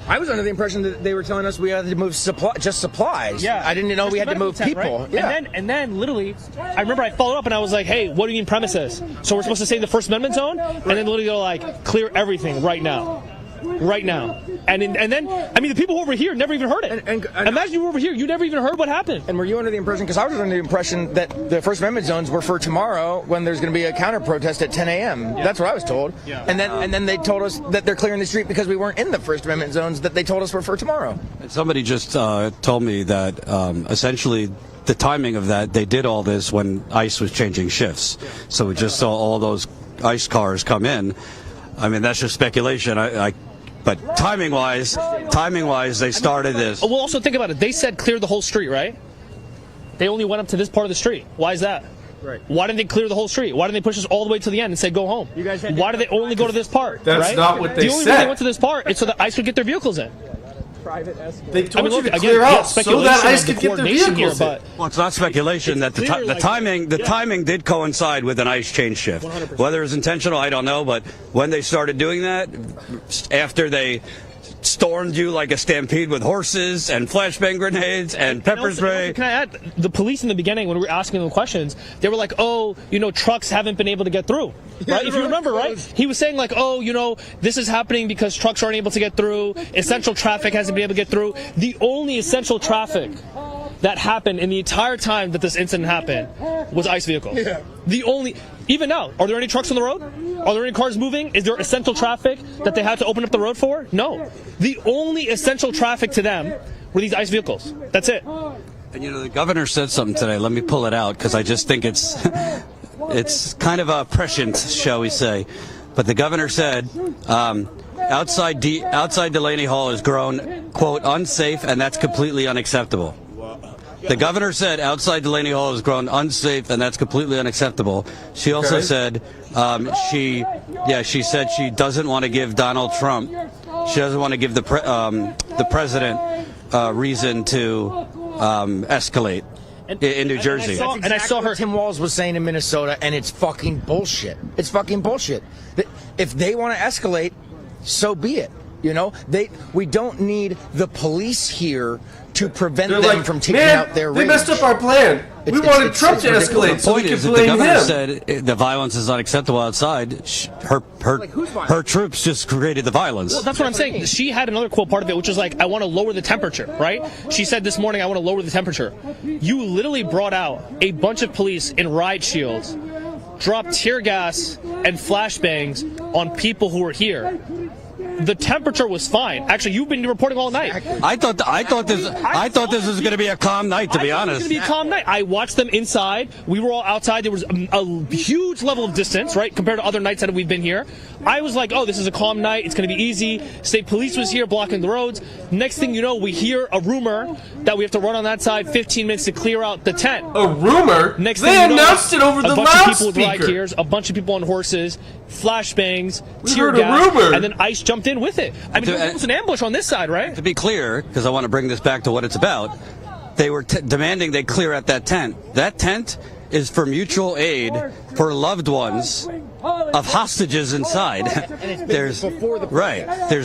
S4: I was under the impression that they were telling us we had to move supplies.
S22: Yeah.
S4: I didn't know we had to move people.
S22: Right? Yeah. And then literally, I remember I followed up and I was like, hey, what do you mean premises? So we're supposed to stay in the First Amendment zone? And then literally go like, clear everything right now. Right now. And then, I mean, the people who were here never even heard it. And imagine you were over here, you never even heard what happened.
S4: And were you under the impression, because I was under the impression that the First Amendment zones were for tomorrow when there's going to be a counter protest at 10 a.m. That's what I was told.
S22: Yeah.
S4: And then they told us that they're clearing the street because we weren't in the First Amendment zones that they told us were for tomorrow.
S9: Somebody just told me that essentially the timing of that, they did all this when ICE was changing shifts. So we just saw all those ICE cars come in. I mean, that's just speculation. But timing-wise, they started this.
S22: Well, also think about it. They said clear the whole street, right? They only went up to this part of the street. Why is that?
S6: Right.
S22: Why didn't they clear the whole street? Why didn't they push us all the way to the end and say go home? Why did they only go to this part?
S1: That's
S22: right?
S1: not what they
S22: The only
S1: said.
S22: reason they went to this part is so that ICE could get their vehicles in.
S1: They told you to clear out so that ICE could get their vehicles in.
S9: Well, it's not speculation that the timing did coincide with an ICE change shift.
S22: 100%.
S9: Whether it's intentional, I don't know. But when they started doing that, after they stormed you like a stampede with horses and flashbang grenades and pepper spray.
S22: Can I add, the police in the beginning, when we were asking them questions, they were like, oh, trucks haven't been able to get through. Right? If you remember, right? He was saying like, oh, this is happening because trucks aren't able to get through. Essential traffic hasn't been able to get through. The only essential traffic that happened in the entire time that this incident happened was ICE vehicles. Yeah. The only, even now, are there any trucks on the road? Are there any cars moving? Is there essential traffic that they had to open up the road for? No. The only essential traffic to them were these ICE vehicles. That's it.
S9: And the governor said something today. Let me pull it out because I just think it's kind of prescient, shall we say. But the governor said outside Delaney Hall has grown, quote, unsafe, and that's completely unacceptable. The governor said outside Delaney Hall has grown unsafe, and that's completely unacceptable. She also said she said she doesn't want to give Donald Trump, she doesn't want to give the president reason to escalate in New Jersey.
S4: And I saw her. Tim Walz was saying in Minnesota, and it's fucking bullshit. It's fucking bullshit. If they want to escalate, so be it. We don't need the police here to prevent them from taking out their rage.
S1: They messed up our plan. We wanted Trump to escalate so we could blame him.
S9: The governor said the violence is unacceptable outside. Her troops just created the violence.
S22: Well, that's what I'm saying. She had another quote part of it, which was like, I want to lower the temperature, right? She said this morning, I want to lower the temperature. You literally brought out a bunch of police in riot shields, dropped tear gas and flashbangs on people who were here. The temperature was fine. Actually, you've been reporting all night.
S9: I thought this was going to be a calm night, to be honest.
S22: It was going to be a calm night. I watched them inside. We were all outside. There was a huge level of distance, right, compared to other nights that we've been here. I was like, oh, this is a calm night. It's going to be easy. State police was here blocking the roads. Next thing you know, we hear a rumor that we have to run on that side 15 minutes to clear out the tent.
S1: A rumor?
S22: Next
S1: they
S22: thing you know,
S1: announced it over the loudspeaker.
S22: A bunch of people with riot gears, a bunch of people on horses, flashbangs, tear gas, and then ICE jumped in with it. I mean, it was an ambush on this side, right?
S9: To be clear, because I want to bring this back to what it's about, they were demanding they clear out that tent. That tent is for mutual aid for loved ones of hostages inside. There's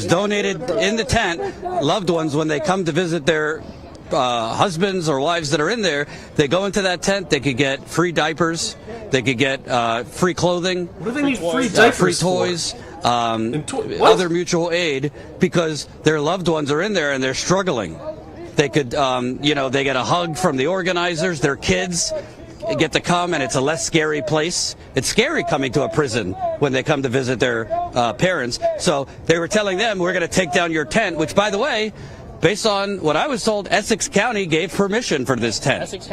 S9: donated in the tent loved ones when they come to visit their husbands or wives that are in there. They go into that tent. They could get free diapers. They could get free clothing.
S1: What do they need free diapers
S9: free toys. Other mutual aid because their loved ones are in there and they're struggling. They could, they get a hug from the organizers, their kids. get to come, and it's a less scary place. It's scary coming to a prison when they come to visit their parents. So they were telling them, we're going to take down your tent, which, by the way, based on what I was told, Essex County gave permission for this tent.
S22: Essex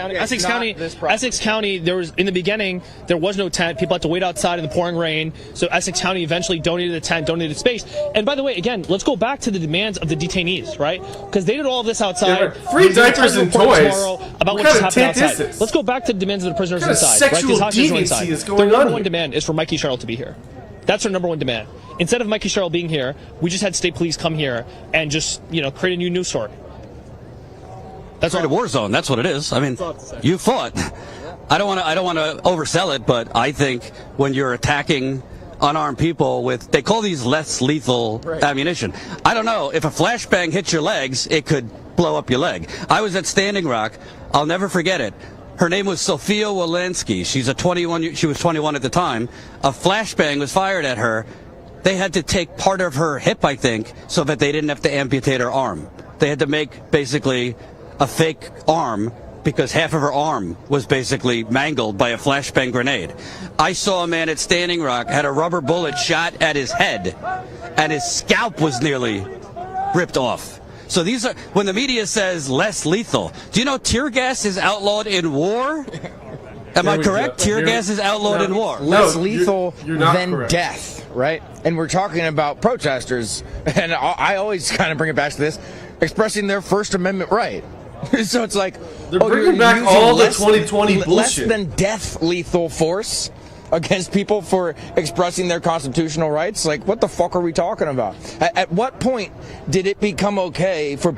S22: County, there was, in the beginning, there was no tent. People had to wait outside in the pouring rain. So Essex County eventually donated a tent, donated space. And by the way, again, let's go back to the demands of the detainees, right? Because they did all of this outside.
S1: Yeah, free diapers and toys.
S22: About what's happening outside. Let's go back to the demands of the prisoners inside.
S1: Sexual
S22: right?
S1: deviancy is going on
S22: Their number
S1: here.
S22: one demand is for Mikey Sherrill to be here. That's our number one demand. Instead of Mikey Sherrill being here, we just had state police come here and just, create a new news story.
S9: That's a war zone. That's what it is. I mean, you fought. I don't want to oversell it, but I think when you're attacking unarmed people with, they call these less lethal ammunition. I don't know, if a flashbang hits your legs, it could blow up your leg. I was at Standing Rock. I'll never forget it. Her name was Sophia Walensky. She was 21 at the time. A flashbang was fired at her. They had to take part of her hip, I think, so that they didn't have to amputate her arm. They had to make basically a fake arm because half of her arm was basically mangled by a flashbang grenade. I saw a man at Standing Rock had a rubber bullet shot at his head, and his scalp was nearly ripped off. So these are, when the media says less lethal, do you know tear gas is outlawed in war? Am I correct? Tear gas is outlawed in war.
S4: Less lethal
S1: you're not
S4: than
S1: correct.
S4: death, right? And we're talking about protesters, and I always kind of bring it back to this, expressing their First Amendment right. So it's like
S1: they're bringing back all the 2020 bullshit.
S4: Less than death lethal force against people for expressing their constitutional rights. Like, what the fuck are we talking about? At what point did it become okay for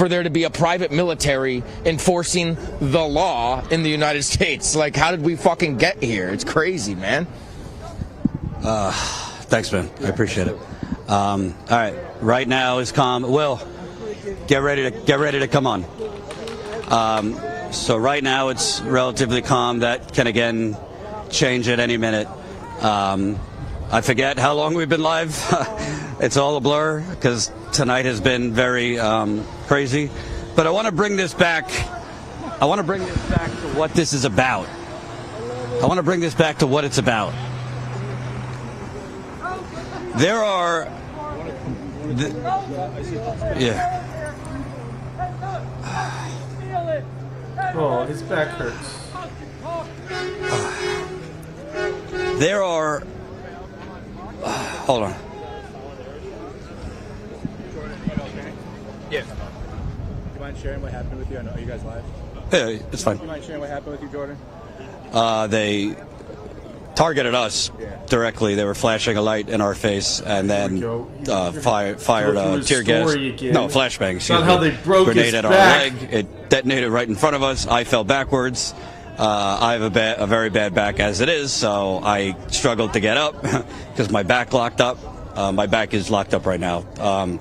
S4: there to be a private military enforcing the law in the United States? Like, how did we fucking get here? It's crazy, man.
S9: Thanks, man. I appreciate it. All right, right now is calm. Will, get ready to come on. So right now it's relatively calm. That can again change at any minute. I forget how long we've been live. It's all a blur because tonight has been very crazy. But I want to bring this back. I want to bring this back to what this is about. I want to bring this back to what it's about. There are... yeah.
S1: Oh, his back hurts.
S9: There are... hold on.
S18: Yeah. Do you mind sharing what happened with you? I know, are you guys live?
S9: Yeah, it's fine.
S18: Do you mind sharing what happened with you, Jordan?
S9: They targeted us directly. They were flashing a light in our face and then fired tear gas. No, flashbang.
S1: Not how they broke
S9: grenade
S1: his
S9: at our
S1: back.
S9: leg. It detonated right in front of us. I fell backwards. I have a very bad back as it is, so I struggled to get up because my back locked up. My back is locked up right now.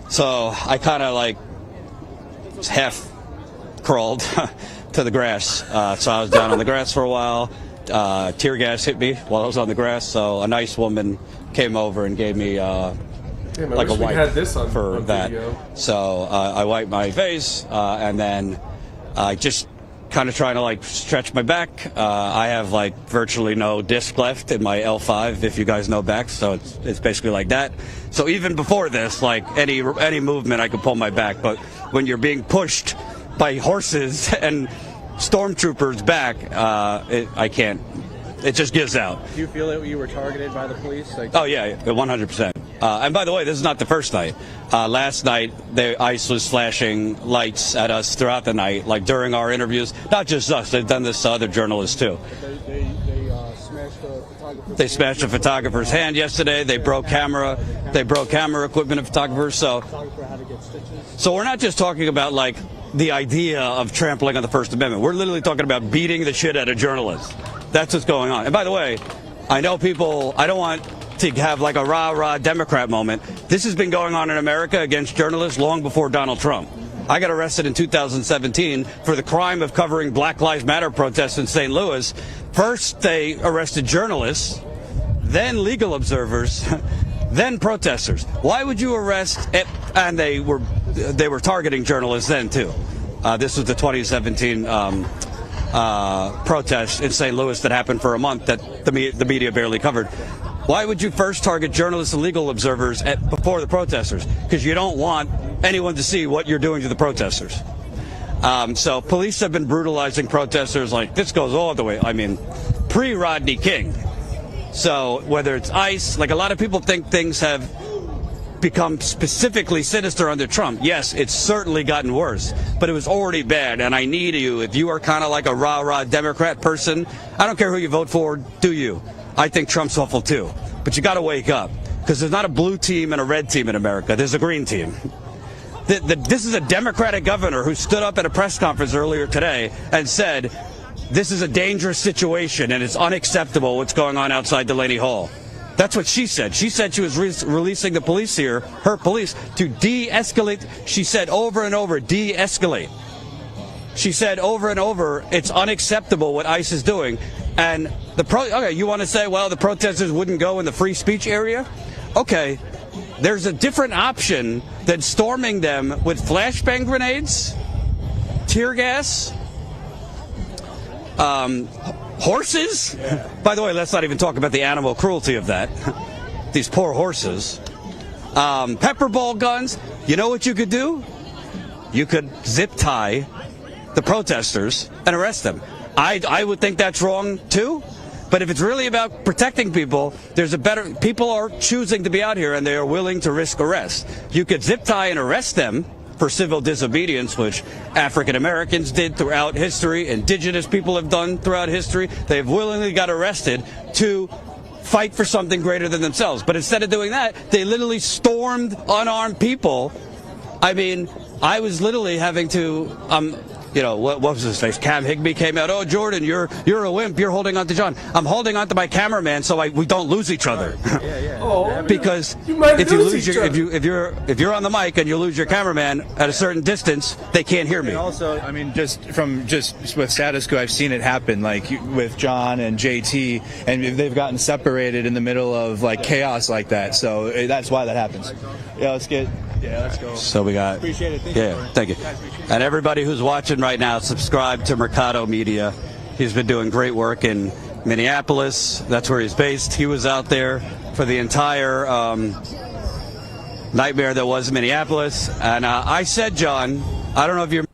S9: So I kind of like half crawled to the grass. So I was down on the grass for a while. Tear gas hit me while I was on the grass, so a nice woman came over and gave me like a wipe
S1: had this on
S9: that.
S1: video.
S9: So I wiped my face, and then I just kind of trying to like stretch my back. I have like virtually no disc left in my L5, if you guys know back, so it's basically like that. So even before this, like any movement, I could pull my back, but when you're being pushed by horses and stormtroopers back, I can't. It just gives out.
S18: Do you feel that you were targeted by the police?
S9: Oh yeah, 100%. And by the way, this is not the first night. Last night, ICE was flashing lights at us throughout the night, like during our interviews. Not just us; they've done this to other journalists too. They smashed a photographer's hand yesterday. They broke camera equipment of photographers. So we're not just talking about like the idea of trampling on the First Amendment. We're literally talking about beating the shit out of journalists. That's what's going on. And by the way, I know people, I don't want to have like a rah-rah Democrat moment. This has been going on in America against journalists long before Donald Trump. I got arrested in 2017 for the crime of covering Black Lives Matter protests in St. Louis. First, they arrested journalists, then legal observers, then protesters. Why would you arrest? And they were targeting journalists then too. This was the 2017 protest in St. Louis that happened for a month that the media barely covered. Why would you first target journalists and legal observers before the protesters? Because you don't want anyone to see what you're doing to the protesters. So police have been brutalizing protesters like this goes all the way, I mean, pre-Rodney King. So whether it's ICE, like a lot of people think things have become specifically sinister under Trump. Yes, it's certainly gotten worse, but it was already bad. And I need you, if you are kind of like a rah-rah Democrat person, I don't care who you vote for, do you? I think Trump's awful too. But you got to wake up, because there's not a blue team and a red team in America. There's a green team. This is a Democratic governor who stood up at a press conference earlier today and said, this is a dangerous situation and it's unacceptable what's going on outside Delaney Hall. That's what she said. She said she was releasing the police here, her police, to de-escalate. She said over and over, de-escalate. She said over and over, it's unacceptable what ICE is doing. And okay, you want to say, well, the protesters wouldn't go in the free speech area? Okay, there's a different option than storming them with flashbang grenades, tear gas, horses? Yeah. By the way, let's not even talk about the animal cruelty of that. These poor horses. Pepper ball guns. You know what you could do? You could zip tie the protesters and arrest them. I would think that's wrong too. But if it's really about protecting people, people are choosing to be out here and they are willing to risk arrest. You could zip tie and arrest them for civil disobedience, which African Americans did throughout history, indigenous people have done throughout history. They've willingly got arrested to fight for something greater than themselves. But instead of doing that, they literally stormed unarmed people. I mean, I was literally having to, what was his face? Cam Higbee came out. Oh, Jordan, you're a wimp. You're holding on to John. I'm holding on to my cameraman so we don't lose each other. Because if you're on the mic and you lose your cameraman at a certain distance, they can't hear me.
S3: And also, I mean, just with status quo, I've seen it happen, like with John and JT, and they've gotten separated in the middle of like chaos like that. So that's why that happens. Yeah, let's go.
S9: So we got.
S3: Appreciate it.
S9: Thank you. And everybody who's watching right now, subscribe to Mercado Media. He's been doing great work in Minneapolis. That's where he's based. He was out there for the entire nightmare that was Minneapolis. And I said, John, I don't know if you're.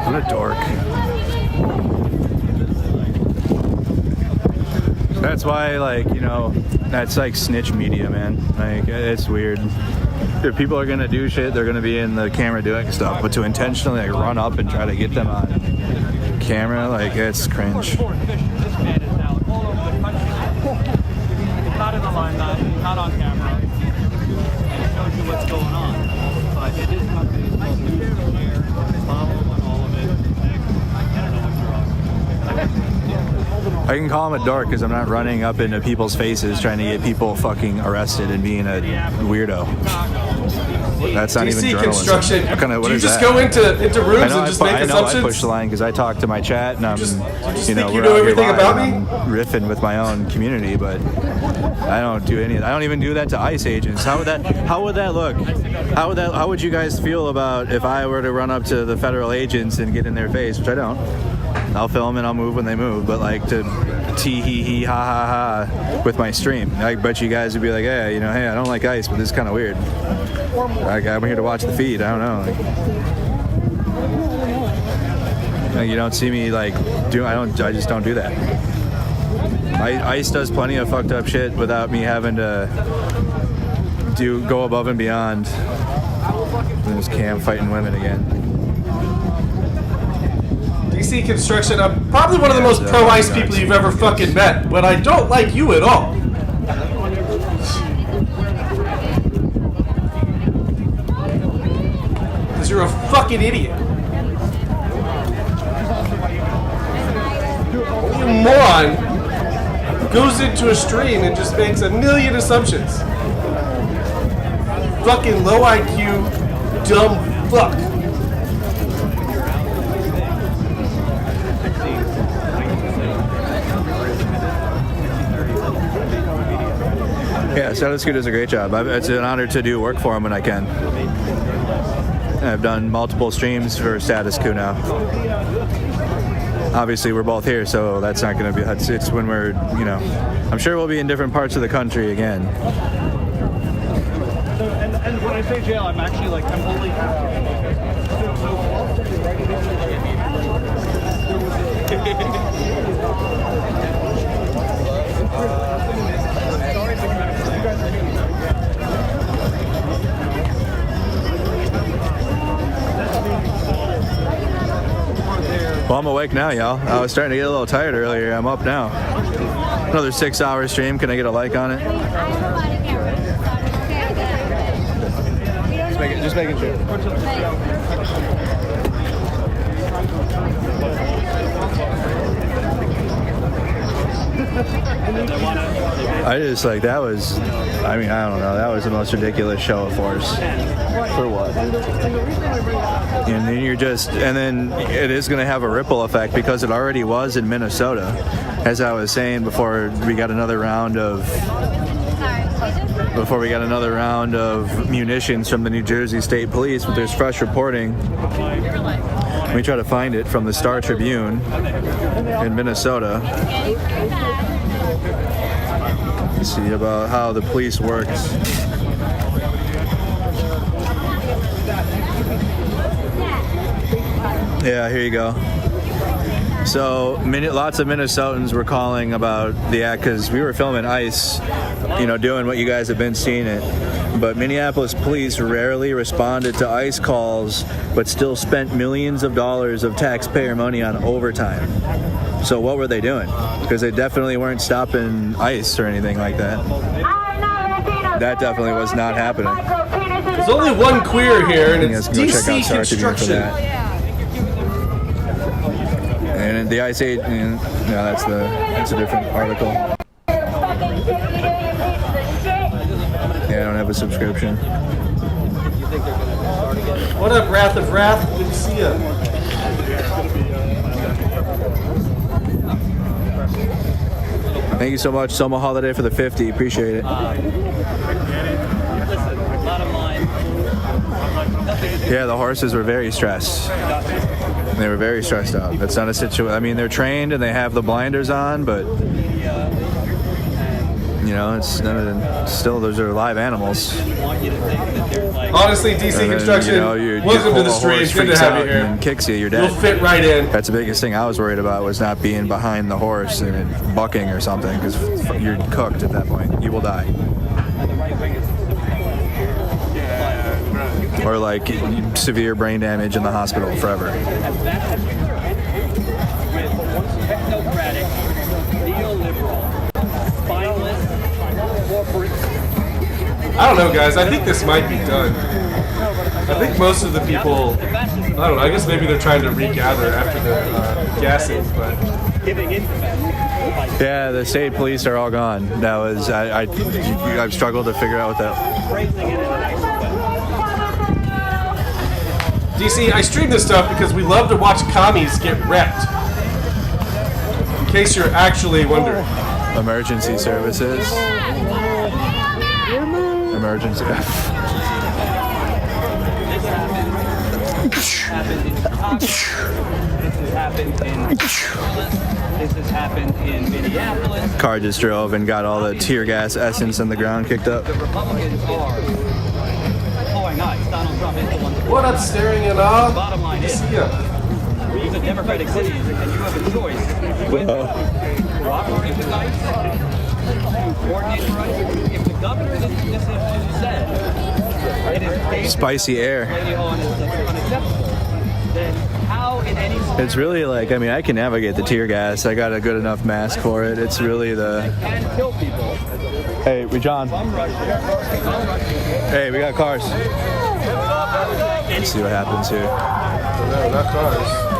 S3: What a dork. That's why, that's like snitch media, man. Like, it's weird. If people are gonna do shit, they're gonna be in the camera doing stuff. But to intentionally run up and try to get them on camera, it's cringe.
S8: This man is now all over the country. Not in the limelight, not on camera. It shows you what's going on. But it is companies like follow on all of it. I don't know what's wrong.
S3: I can call him a dork because I'm not running up into people's faces trying to get people fucking arrested and being a weirdo. That's not even journalism.
S1: Do you just go into rooms and just make assumptions?
S3: I push the line because I talk to my chat and I'm,
S1: you know everything about me?
S3: Riffing with my own community, but I don't do any of that. I don't even do that to ICE agents. How would that look? How would you guys feel about if I were to run up to the federal agents and get in their face, which I don't. I'll film and I'll move when they move, but to tee hee hee ha ha ha with my stream. I bet you guys would be like, hey, I don't like ICE, but this is kind of weird. I'm here to watch the feed. I don't know. You don't see me I just don't do that. ICE does plenty of fucked up shit without me having to go above and beyond. There's Cam fighting women again.
S1: DC Construction, I'm probably one of the most pro-ICE people you've ever fucking met, but I don't like you at all. Because you're a fucking idiot. You moron goes into a stream and just makes a million assumptions. Fucking low IQ, dumb fuck.
S3: Yeah, Status Quo does a great job. It's an honor to do work for him when I can. I've done multiple streams for Status Quo now. Obviously, we're both here, so that's not going to be. It's when we're, you know, I'm sure we'll be in different parts of the country again.
S16: And when I say jail, I'm actually like, I'm only.
S3: Well, I'm awake now, y'all. I was starting to get a little tired earlier. I'm up now. Another 6-hour stream. Can I get a like on it? Just making sure. I just like that was, I mean, I don't know, that was the most ridiculous show of force. For what? And then you're just, and then it is going to have a ripple effect because it already was in Minnesota. As I was saying before we got another round of munitions from the New Jersey State Police, but there's fresh reporting. Let me try to find it from the Star Tribune in Minnesota. Let's see about how the police works. Yeah, here you go. So lots of Minnesotans were calling about the act because we were filming ICE, you know, doing what you guys have been seeing it. But Minneapolis police rarely responded to ICE calls, but still spent millions of dollars of taxpayer money on overtime. So what were they doing? Because they definitely weren't stopping ICE or anything like that. That definitely was not happening.
S1: There's only one queer here, and it's DC Construction.
S3: And the ICE, no, that's a different article. Yeah, I don't have a subscription.
S1: What up, Wrath of Wrath? Good to see ya.
S3: Thank you so much, Soma Holiday, for the 50. Appreciate it. Yeah, the horses were very stressed. They were very stressed out. That's not a situation. I mean, they're trained and they have the blinders on, but you know, it's still those are live animals.
S1: Honestly, DC Construction, welcome to the stream. Good to have you here.
S3: And kicks you, you're dead.
S1: You'll fit right in.
S3: That's the biggest thing I was worried about, was not being behind the horse and it bucking or something, because you're cooked at that point. You will die. Or like severe brain damage in the hospital forever.
S1: I don't know, guys. I think this might be done. I think most of the people, I don't know, I guess maybe they're trying to regather after the gassing, but...
S3: Yeah, the state police are all gone. That was, I've struggled to figure out what that...
S1: DC, I stream this stuff because we love to watch commies get wrecked. In case you're actually wondering.
S3: Emergency services. Emergency.
S15: This has happened in Minneapolis.
S3: Car just drove and got all the tear gas essence in the ground kicked up.
S15: The Republicans are pouring ice. Donald Trump is the one.
S1: What up, staring at all?
S15: Bottom line is, these are democratic cities, and you have a choice with cooperating with ICE, to coordinate for ICE. If the governor just said it is
S3: spicy air.
S15: Unacceptable, then how in any
S3: It's really like, I mean, I can navigate the tear gas. I got a good enough mask for it. It's really the...
S15: can kill people.
S3: Hey, John. Hey, we got cars. Let's see what happens here.
S1: No, not cars.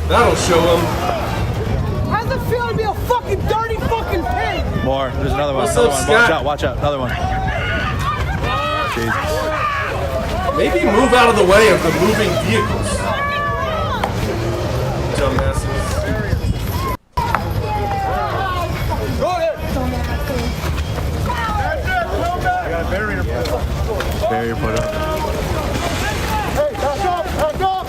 S14: That'll show him. How's it feel to be a fucking dirty fucking
S3: more. There's another one.
S1: What's
S3: Another
S1: up,
S3: one.
S1: Scott?
S3: Watch out. Another one. Jesus.
S1: Maybe move out of the way of the moving vehicles. Dumbasses.
S17: I got a barrier put up.
S3: Barrier put up.
S17: Hey, back up! Back up!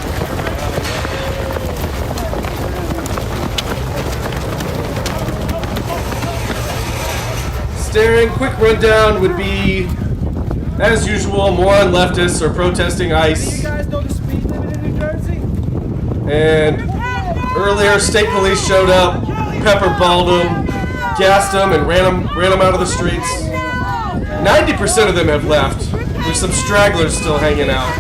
S1: Staring, quick rundown would be, as usual, more on leftists are protesting ICE.
S21: You guys know the speed limit in New Jersey?
S1: And earlier, state police showed up, pepper-balled them, gassed them, and ran them out of the streets. 90% of them have left. There's some stragglers still hanging out.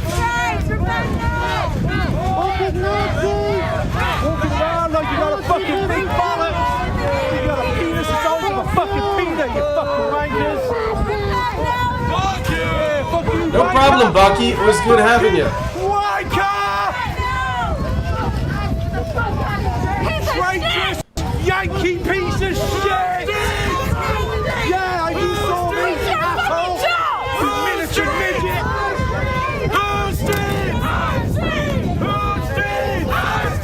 S17: Walking around like you got a fucking big bullet. You got a penis the size of a fucking peanut, you fucking wankers. Fuck you! Yeah, fuck you,
S1: No problem, Bucky. It was good having you.
S17: Traitorous Yankee piece of shit! Yeah, you saw me, asshole! You miniature midget! Who's Steve? Who's Steve? Who's Steve?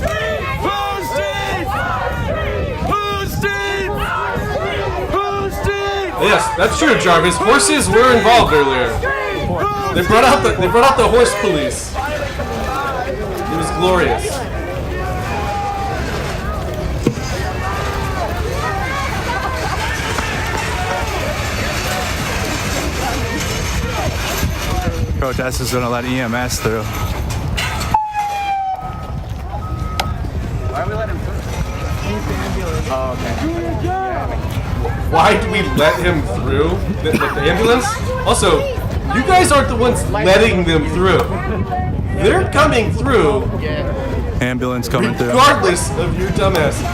S17: Who's Steve? Who's Steve?
S1: Yes, that's true, Jarvis. Horses were involved earlier. They brought out the horse police. It was glorious.
S3: Protest is going to let EMS through.
S4: Why are we letting him through? Oh, okay.
S1: Why do we let him through? The ambulance? Also, you guys aren't the ones letting them through. They're coming through.
S3: Ambulance coming through.
S1: Regardless of your dumbasses.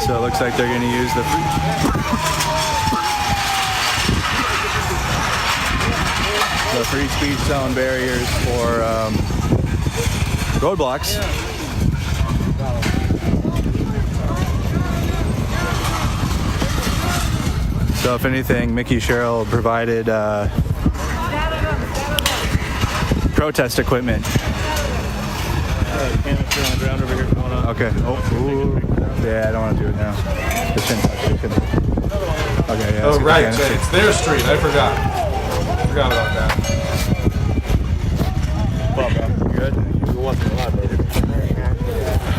S3: So it looks like they're going to use the free speech zone barriers for roadblocks. So if anything, Mickey Sherrill provided protest equipment. Okay. Oh, ooh. Yeah, I don't want to do it now. It shouldn't touch. It shouldn't. Okay, yeah.
S1: Oh, right. It's their street. I forgot. I forgot about that.
S3: Good?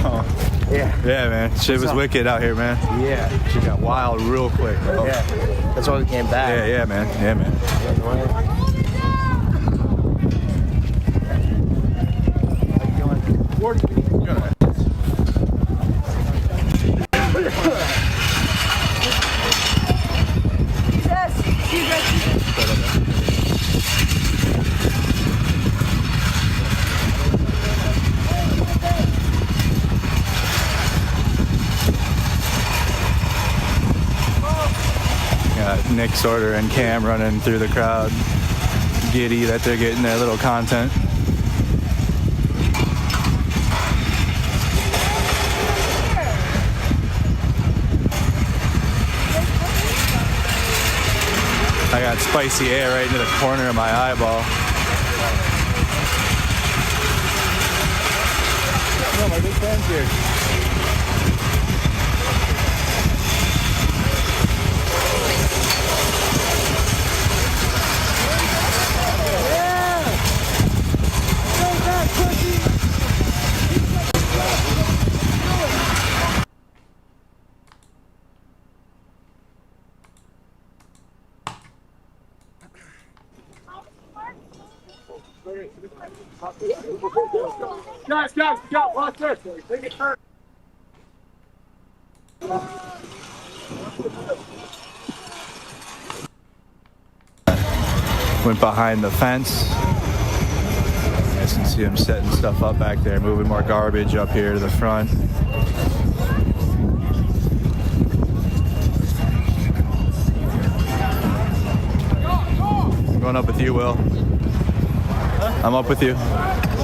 S3: Oh. Yeah. Yeah, man. Shit was wicked out here, man.
S12: Yeah.
S3: Shit got wild real quick, bro.
S12: Yeah. That's why we came back.
S3: Yeah, man. Yeah, man. Nick Sorter and Cam running through the crowd, giddy that they're getting their little content. I got spicy air right into the corner of my eyeball. No, my big fan's here.
S17: Guys, watch this. Take a turn.
S3: Went behind the fence. You guys can see him setting stuff up back there, moving more garbage up here to the front. I'm going up with you, Will. I'm up with you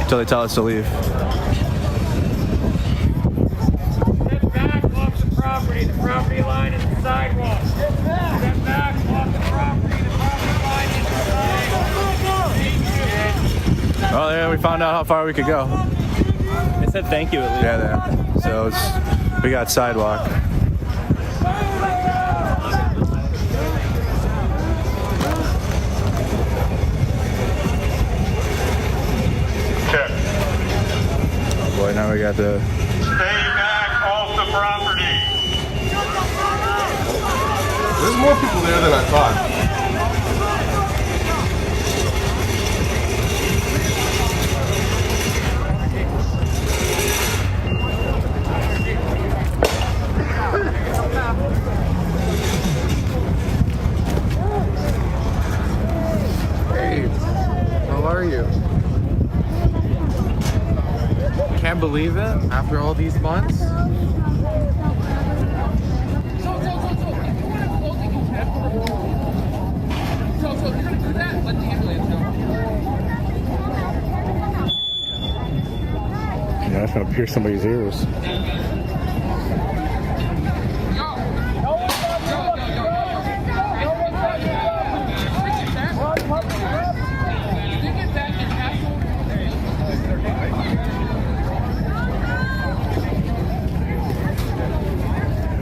S3: until they tell us to leave.
S17: Get back off the property.
S8: property. The property line is the sidewalk. Step back off the property. The property line is the sidewalk.
S3: Oh, yeah, we found out how far we could go.
S6: It said thank you at least.
S3: Yeah, there. So we got sidewalk.
S2: Check.
S3: Oh boy, now we got the.
S2: Stay back off the property.
S1: There's more people there than I thought.
S21: Hey, how are you? Can't believe it after all these months.
S7: Yeah, that's gonna pierce somebody's ears.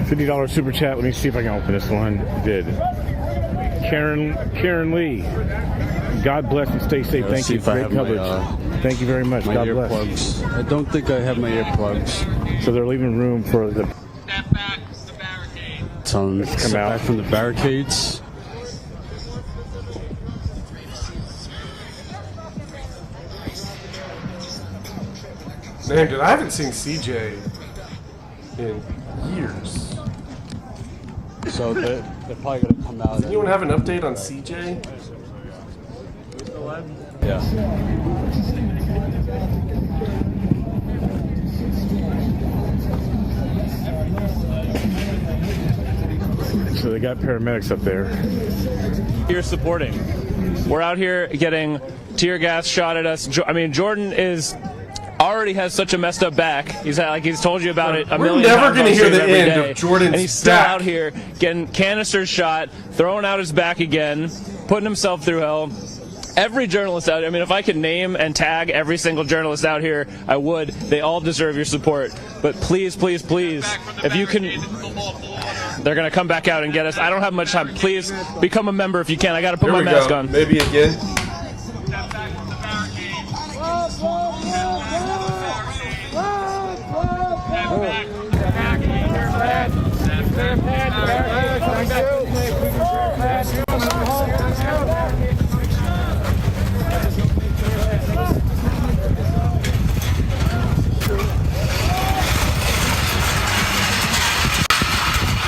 S7: $50 super chat. Let me see if I can open this one. Did Karen Lee? God bless and stay safe. Thank you. Great coverage. Thank you very much.
S9: My
S7: God bless.
S9: earplugs. I don't think I have my earplugs.
S7: So they're leaving room for the.
S9: Step back from the barricades.
S1: Man, dude, I haven't seen CJ in years.
S9: So they're probably going to come out.
S1: Does anyone have an update on CJ?
S9: Yeah.
S7: So they got paramedics up there.
S6: You're supporting. We're out here getting tear gas shot at us. I mean, Jordan already has such a messed up back. He's told you about it a million times.
S1: We're never going to hear the end
S6: day.
S1: of Jordan's
S6: And he's still
S1: back.
S6: out here getting canisters shot, throwing out his back again, putting himself through hell. Every journalist out here, I mean, if I could name and tag every single journalist out here, I would. They all deserve your support. But please, please, please, if you can, they're going to come back out and get us. I don't have much time. Please become a member if you can. I got to put my mask on.
S1: Maybe again.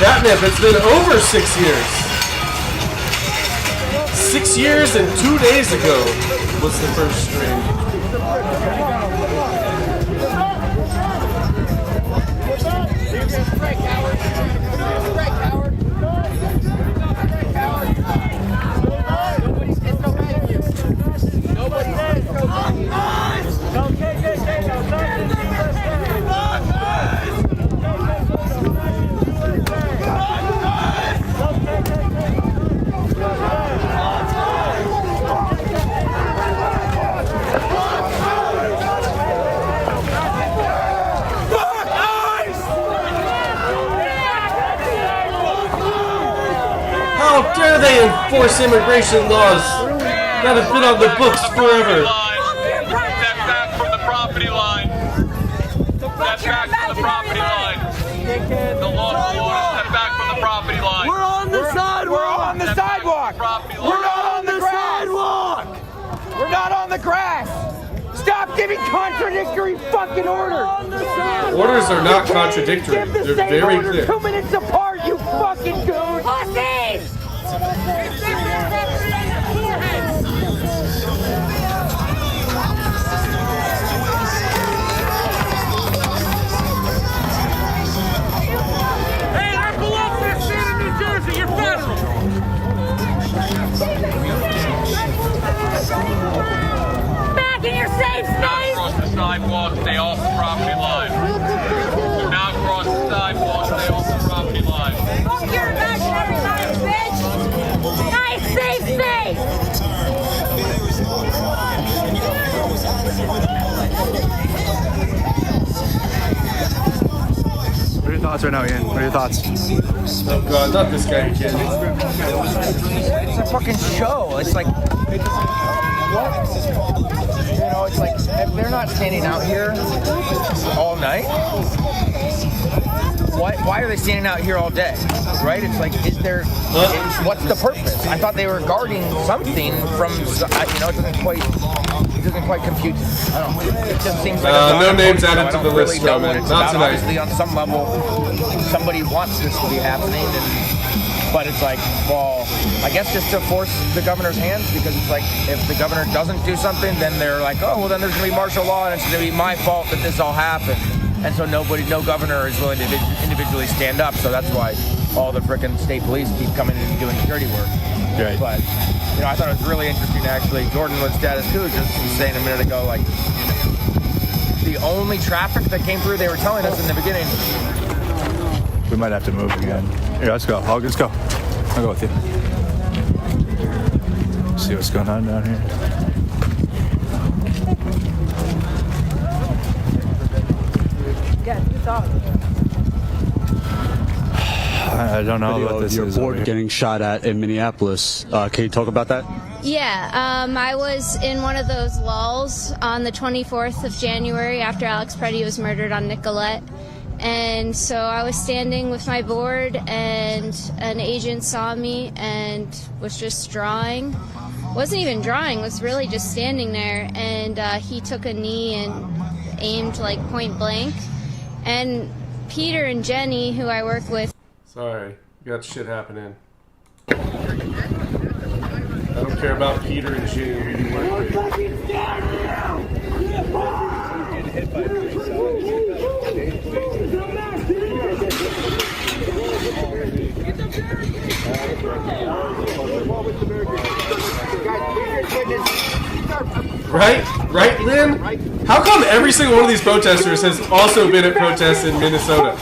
S1: Catnip, it's been over 6 years. 6 years and 2 days ago was the first stream. How dare they enforce immigration laws that have been on the books forever?
S2: Step back from the property line. Step back from the property line. The law of order, step back from the property line.
S12: We're on the sidewalk. We're on the sidewalk. We're not on the sidewalk. We're not on the grass. Stop giving contradictory fucking orders.
S1: Orders are not contradictory.
S12: Give the
S1: They're
S12: same
S1: very
S12: order
S1: clear.
S12: 2 minutes apart, you fucking goon. Pussies!
S8: Hey, that belongs to the state of New Jersey. You're federal.
S11: Back in your safe space!
S2: Cross the sidewalk, stay off the property line. Do not cross the sidewalk, stay off the property
S3: thoughts right now, Ian? What are your thoughts?
S1: Oh God, not this guy again.
S4: It's a fucking show. It's like, what? You know, it's like, if they're not standing out here all night, why are they standing out here all day? Right? It's like, what's the purpose? I thought they were guarding something from, you know, it doesn't quite compute. I don't know. It just seems like
S1: no names added to the list,
S4: know
S1: man.
S4: what it's
S1: Not
S4: about.
S1: tonight.
S4: Obviously, on some level, somebody wants this to be happening, but it's like, well, I guess just to force the governor's hands, because it's like, if the governor doesn't do something, then they're like, oh, well, then there's going to be martial law, and it's going to be my fault that this all happened. And so no governor is willing to individually stand up, so that's why all the frickin' state police keep coming in and doing security work.
S3: Right.
S4: But, you know, I thought it was really interesting, actually. Jordan was status quo, just saying a minute ago, like, the only traffic that came through, they were telling us in the beginning.
S3: We might have to move again. Here, let's go. Let's go. I'll go with you. See what's going on down here. I don't know what this is.
S9: Your board getting shot at in Minneapolis. Can you talk about that?
S5: Yeah, I was in one of those lulls on the 24th of January after Alex Preddy was murdered on Nicolette. And so I was standing with my board, and an agent saw me and was just drawing. Wasn't even drawing, was really just standing there. And he took a knee and aimed like point blank. And Peter and Jenny, who I work with.
S1: Sorry, you got shit happening. I don't care about Peter and Jenny who you work with. Right, Lynn? How come every single one of these protesters has also been at protests in Minnesota?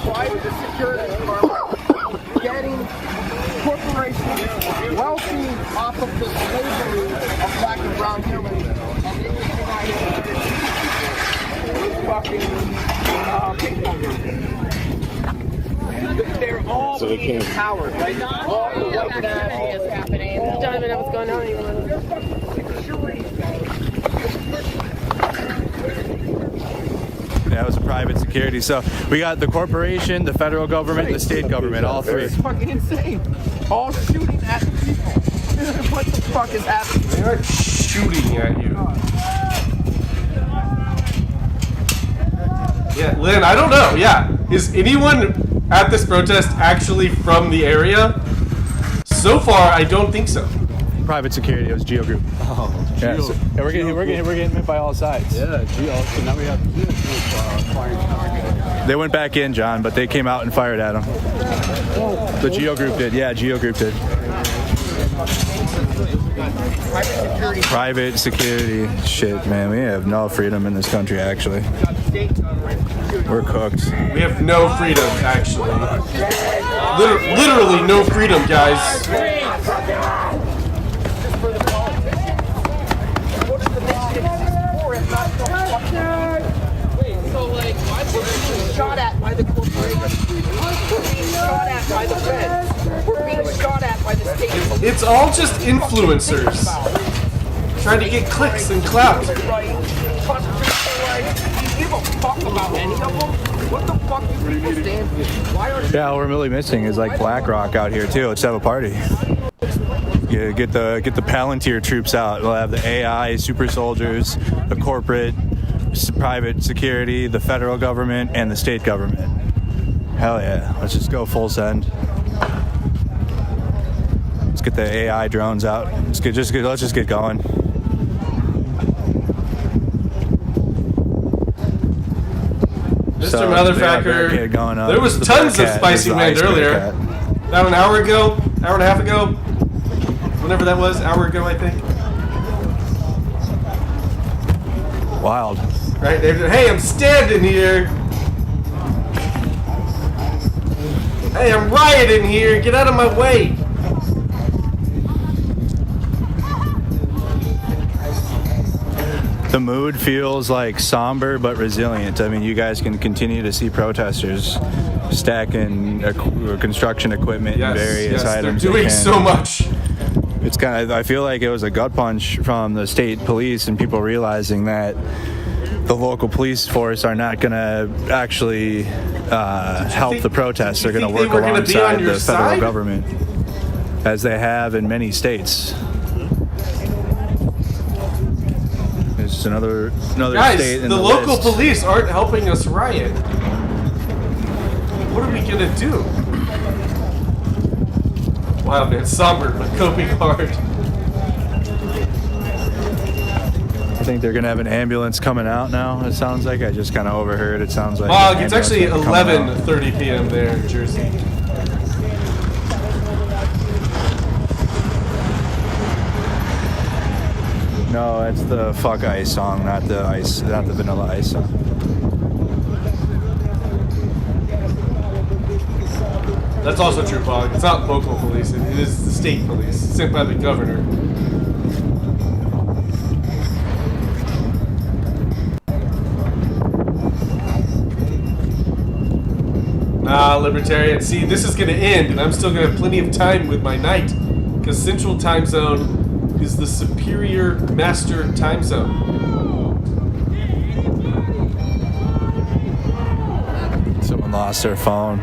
S12: Why is the security department getting corporations wealthy off of the slavery of black and brown humans and in the United States? They're all being empowered, right? All the white nationalists is happening. Don't even know what's going on anymore.
S3: That was a private security. So we got the corporation, the federal government, and the state government, all three.
S12: It's fucking insane. All shooting at the people. What the fuck is happening?
S1: They aren't shooting at you. Yeah, Lynn, I don't know. Yeah. Is anyone at this protest actually from the area? So far, I don't think so.
S3: Private security. It was Geo Group.
S16: Oh,
S3: yeah, so, and we're getting hit by all sides.
S16: Yeah, Geo. So now we have firing.
S3: They went back in, John, but they came out and fired at them. The Geo Group did. Yeah, Geo Group did. Private security. Shit, man. We have no freedom in this country, actually. We're cooked.
S1: We have no freedom, actually. Literally no freedom, guys.
S12: Shot at by the corporation. We're being shot at by the feds. We're being shot at by the state police.
S1: It's all just influencers trying to get clicks and clout.
S12: Do you give a fuck about any of them? What the fuck do people stand for? Why are
S3: Yeah, what we're really missing is like BlackRock out here too. Let's have a party. Yeah, get the Palantir troops out. We'll have the AI super soldiers, the corporate, private security, the federal government, and the state government. Hell yeah! Let's just go full send. Let's get the AI drones out. Let's just get going.
S1: Mr. Motherfucker, there was tons of spicy wind earlier. About an hour ago, hour and a half ago, whenever that was, hour ago I think.
S3: Wild.
S1: Right, David? Hey, I'm standing here. Hey, I'm rioting here. Get out of my way.
S3: the mood feels like somber but resilient. I mean, you guys can continue to see protesters stacking construction equipment and various items.
S1: They're doing so much.
S3: It's kind of, I feel like it was a gut punch from the state police and people realizing that the local police force are not going to actually help the protests. They're going to work alongside the federal government, as they have in many states. There's another
S1: Guys,
S3: state in
S1: the
S3: the
S1: local
S3: list.
S1: police aren't helping us riot. What are we going to do? Wow, man, somber, but coping hard.
S3: I think they're gonna have an ambulance coming out now. It sounds like I just kind of overheard. It sounds like.
S1: It's actually 11:30 p.m. there in Jersey.
S3: No, it's the Fuck Ice song, not the Vanilla Ice song.
S1: That's also true, Pog. It's not local police. It is the state police, sent by the governor. Libertarian. See, this is going to end, and I'm still going to have plenty of time with my night, because Central Time Zone is the superior master time zone.
S3: Someone lost their phone.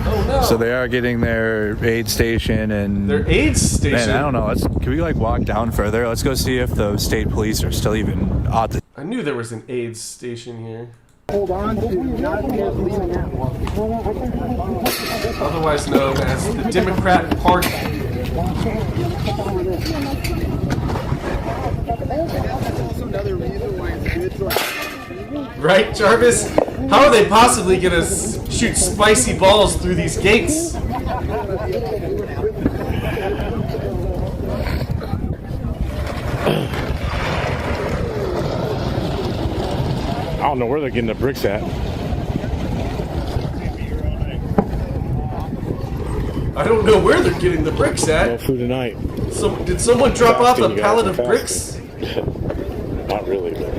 S1: Oh no!
S3: So they are getting their aid station and
S1: their aid station.
S3: Man, I don't know. Can we like walk down further? Let's go see if the state police are still even at the.
S1: I knew there was an aid station here.
S12: Hold on to not leaving out.
S1: Otherwise known as the Democrat Party. Right, Jarvis? How are they possibly gonna shoot spicy balls through these gates?
S7: I don't know where they're getting the bricks at.
S1: I don't know where they're getting the bricks at.
S7: No food tonight.
S1: So, did someone drop off a pallet of bricks?
S7: Not really, but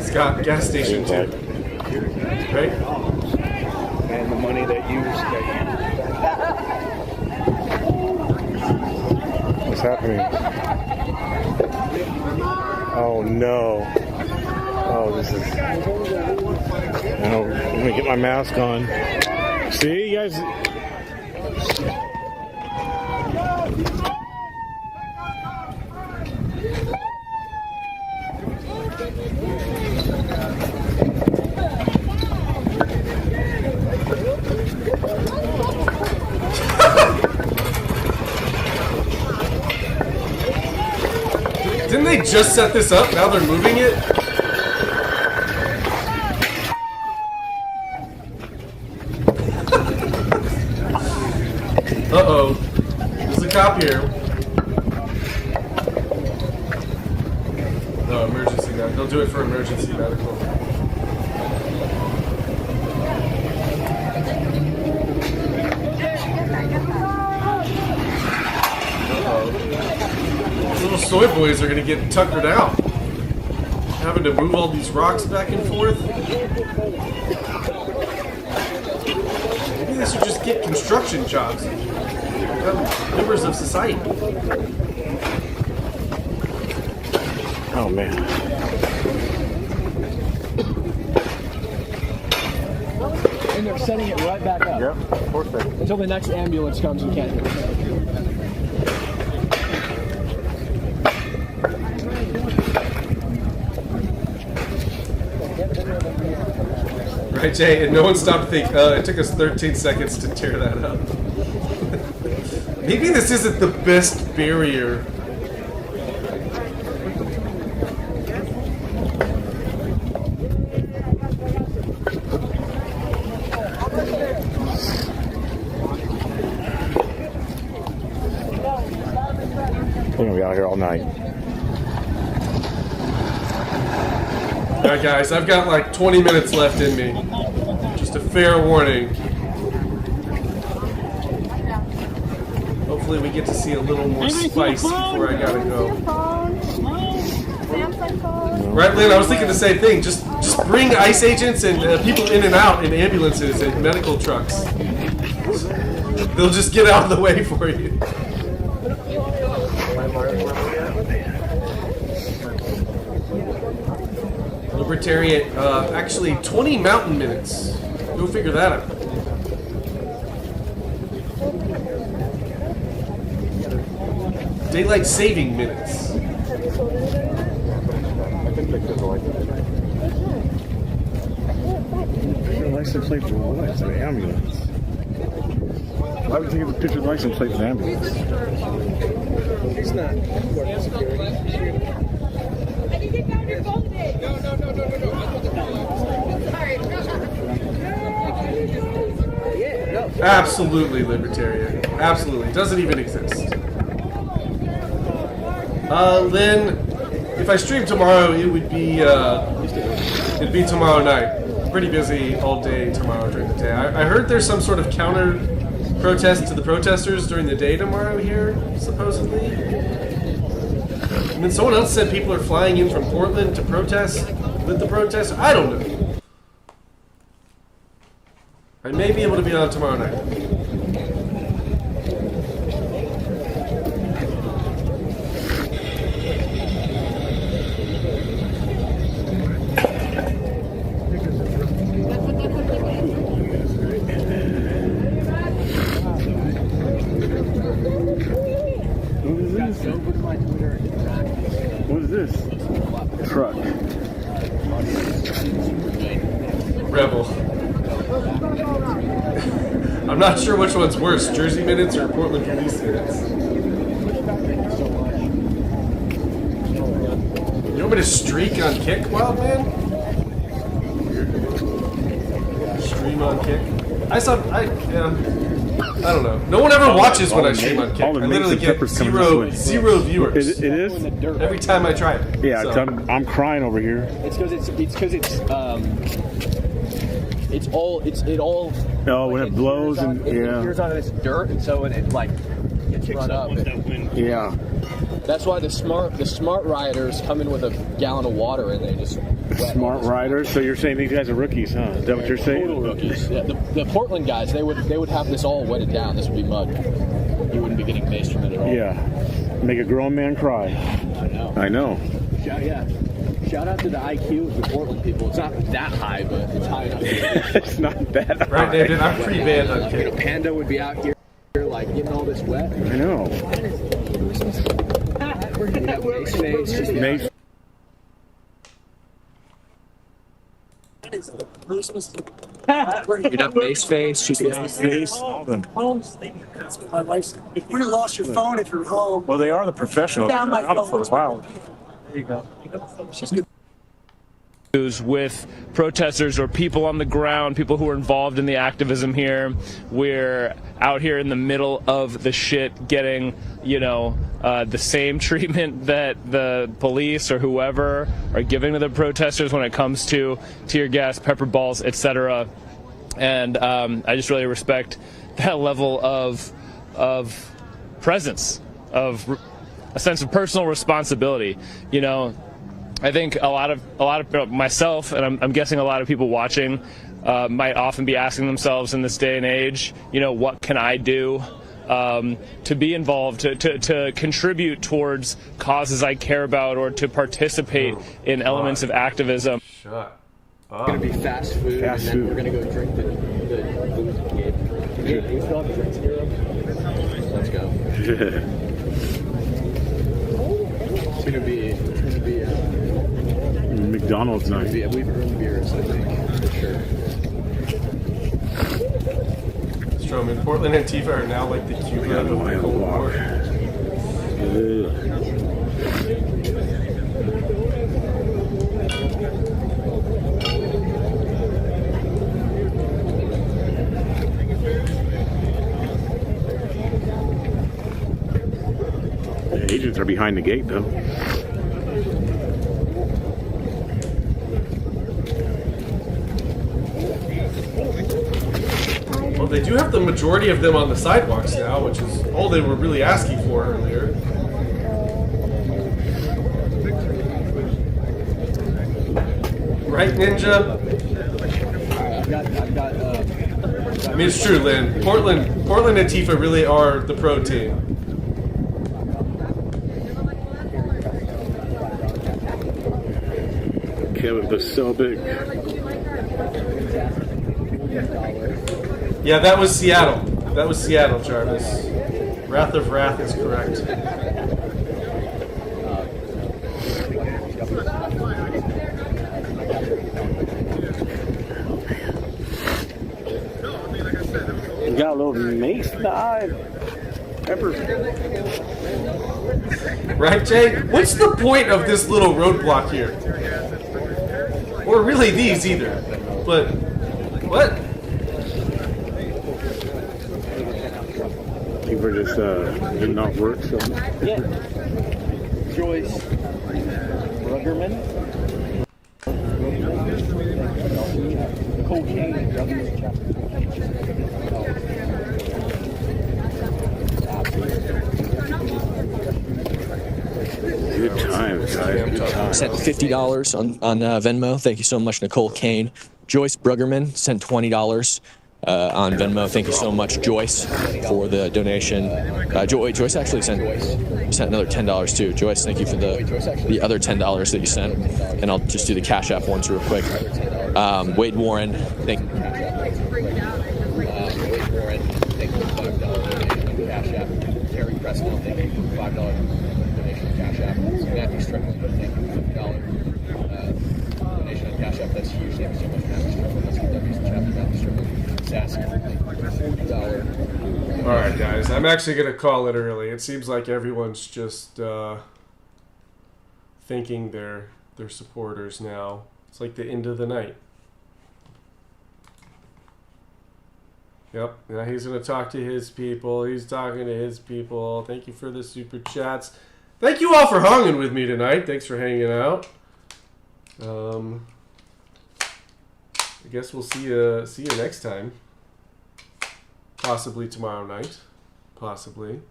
S1: Scott, gas station too. Right?
S7: And the money that you What's happening? Oh no. Oh, this is. Oh, let me get my mask on. See, you guys.
S1: Didn't they just set this up? Now they're moving it? Uh-oh. There's a cop here. No, emergency now. They'll do it for emergency medical. Little soy boys are gonna get tuckered out. Having to move all these rocks back and forth. Maybe they should just get construction jobs. Become members of society.
S7: Oh man.
S21: And they're setting it right back up.
S7: Yep, of course they.
S21: Until the next ambulance comes and can't do it.
S1: Right, Jay? And no one stopped to think, it took us 13 seconds to tear that up. Maybe this isn't the best barrier.
S7: We're gonna be out here all night.
S1: Alright guys, I've got like 20 minutes left in me. Just a fair warning. Hopefully we get to see a little more spice before I gotta go. Right, Lynn? I was thinking the same thing. Just bring ICE agents and people in and out in ambulances and medical trucks. They'll just get out of the way for you. Libertarian, actually 20 mountain minutes. Go figure that out. Daylight saving minutes.
S17: License plate for what? It's an ambulance. Why would you take a picture of license plate for an ambulance?
S21: It's not.
S1: Absolutely libertarian. Absolutely. Doesn't even exist. Lynn, if I stream tomorrow, it'd be tomorrow night. Pretty busy all day tomorrow during the day. I heard there's some sort of counter protest to the protesters during the day tomorrow here, supposedly. And then someone else said people are flying in from Portland to protest with the protest. I don't know. I may be able to be on tomorrow night.
S17: What is this? Truck.
S1: Rebel. I'm not sure which one's worse, Jersey minutes or Portland police minutes. You want me to streak on Kick, Wild Man? Stream on Kick? I don't know. No one ever watches when I stream on Kick. I literally get zero viewers.
S17: It is?
S1: Every time I try it.
S17: Yeah,
S1: so.
S17: I'm crying over here.
S21: It's because it all.
S17: Oh, when it blows and
S21: it appears on this dirt, and so when it gets run up.
S17: Yeah.
S21: That's why the smart riders come in with a gallon of water and they just.
S17: Smart riders. So you're saying these guys are rookies, huh? Is that what you're saying?
S21: Total rookies. Yeah, the Portland guys, they would have this all wetted down. This would be mud. You wouldn't be getting maced from it at all.
S17: Yeah. Make a grown man cry. I know.
S21: Shout out to the IQ of the Portland people. It's not that high, but it's high enough.
S17: It's not that high.
S1: Right, David, I'm pretty bad on Kick.
S21: Panda would be out here getting all this wet.
S17: I know. Mace.
S21: You'd have base face, she's base face.
S13: My license. You would have lost your phone if you're home.
S17: Well, they are the professionals.
S13: Down my phone.
S17: For a while.
S13: There you go.
S6: With protesters or people on the ground, people who are involved in the activism here. We're out here in the middle of the shit getting, the same treatment that the police or whoever are giving to the protesters when it comes to tear gas, pepper balls, etc. And I just really respect that level of presence, of a sense of personal responsibility. I think a lot of myself, and I'm guessing a lot of people watching, might often be asking themselves in this day and age, what can I do to be involved, to contribute towards causes I care about, or to participate in elements of activism.
S1: Shut
S21: It's going to be fast food, and then we're going to go drink the booze we gave. You still have drinks here? Let's go. It's going to be
S17: McDonald's night.
S21: We've earned beers, I think, for sure.
S1: Stroman, Portland Antifa are now like the Cuba of the Cold War.
S17: The agents are behind the gate, though.
S1: Well, they do have the majority of them on the sidewalks now, which is all they were really asking for earlier. Right, Ninja? I mean, it's true, Lynn. Portland and Tifa really are the pro team.
S10: Kevin was so big.
S1: Yeah, that was Seattle. That was Seattle, Jarvis. Wrath of Wrath is correct.
S10: You got a little mace in the eye. Pepper.
S1: Right, Jay? What's the point of this little roadblock here? Or really these either. But, what?
S10: You were just, did not work, so.
S21: Yeah. Joyce Bruggerman. Cocaine.
S10: Good times, guys. Good times.
S20: Sent $50 on Venmo. Thank you so much, Nicole Kane. Joyce Bruggerman sent $20 on Venmo. Thank you so much, Joyce, for the donation. Joyce actually sent another $10 too. Joyce, thank you for the other $10 that you sent. And I'll just do the Cash App ones real quick. Wade Warren, thank you. Wade Warren, thank you for $5 Cash App. Terry Presnell, thank you for $5 donation on Cash App. Matthew Strickland, thank you for $50 donation on Cash App. That's huge. Thank you so much, Matthew Strickland. That's for W's and chapter, Matthew Strickland.
S1: Alright, guys. I'm actually going to call it early. It seems like everyone's just thinking they're supporters now. It's like the end of the night. Yep. Now he's going to talk to his people. He's talking to his people. Thank you for the super chats. Thank you all for hanging with me tonight. Thanks for hanging out. I guess we'll see you next time. Possibly tomorrow night. Possibly.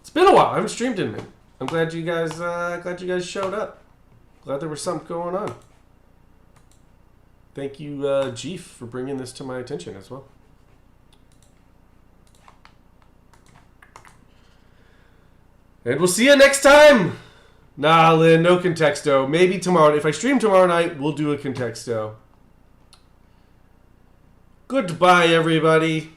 S1: It's been a while. I haven't streamed in a minute. I'm glad you guys showed up. Glad there was something going on. Thank you, Jeef, for bringing this to my attention as well. And we'll see you next time. Nah, Lynn, no Contexto. Maybe tomorrow. If I stream tomorrow night, we'll do a Contexto. Goodbye, everybody.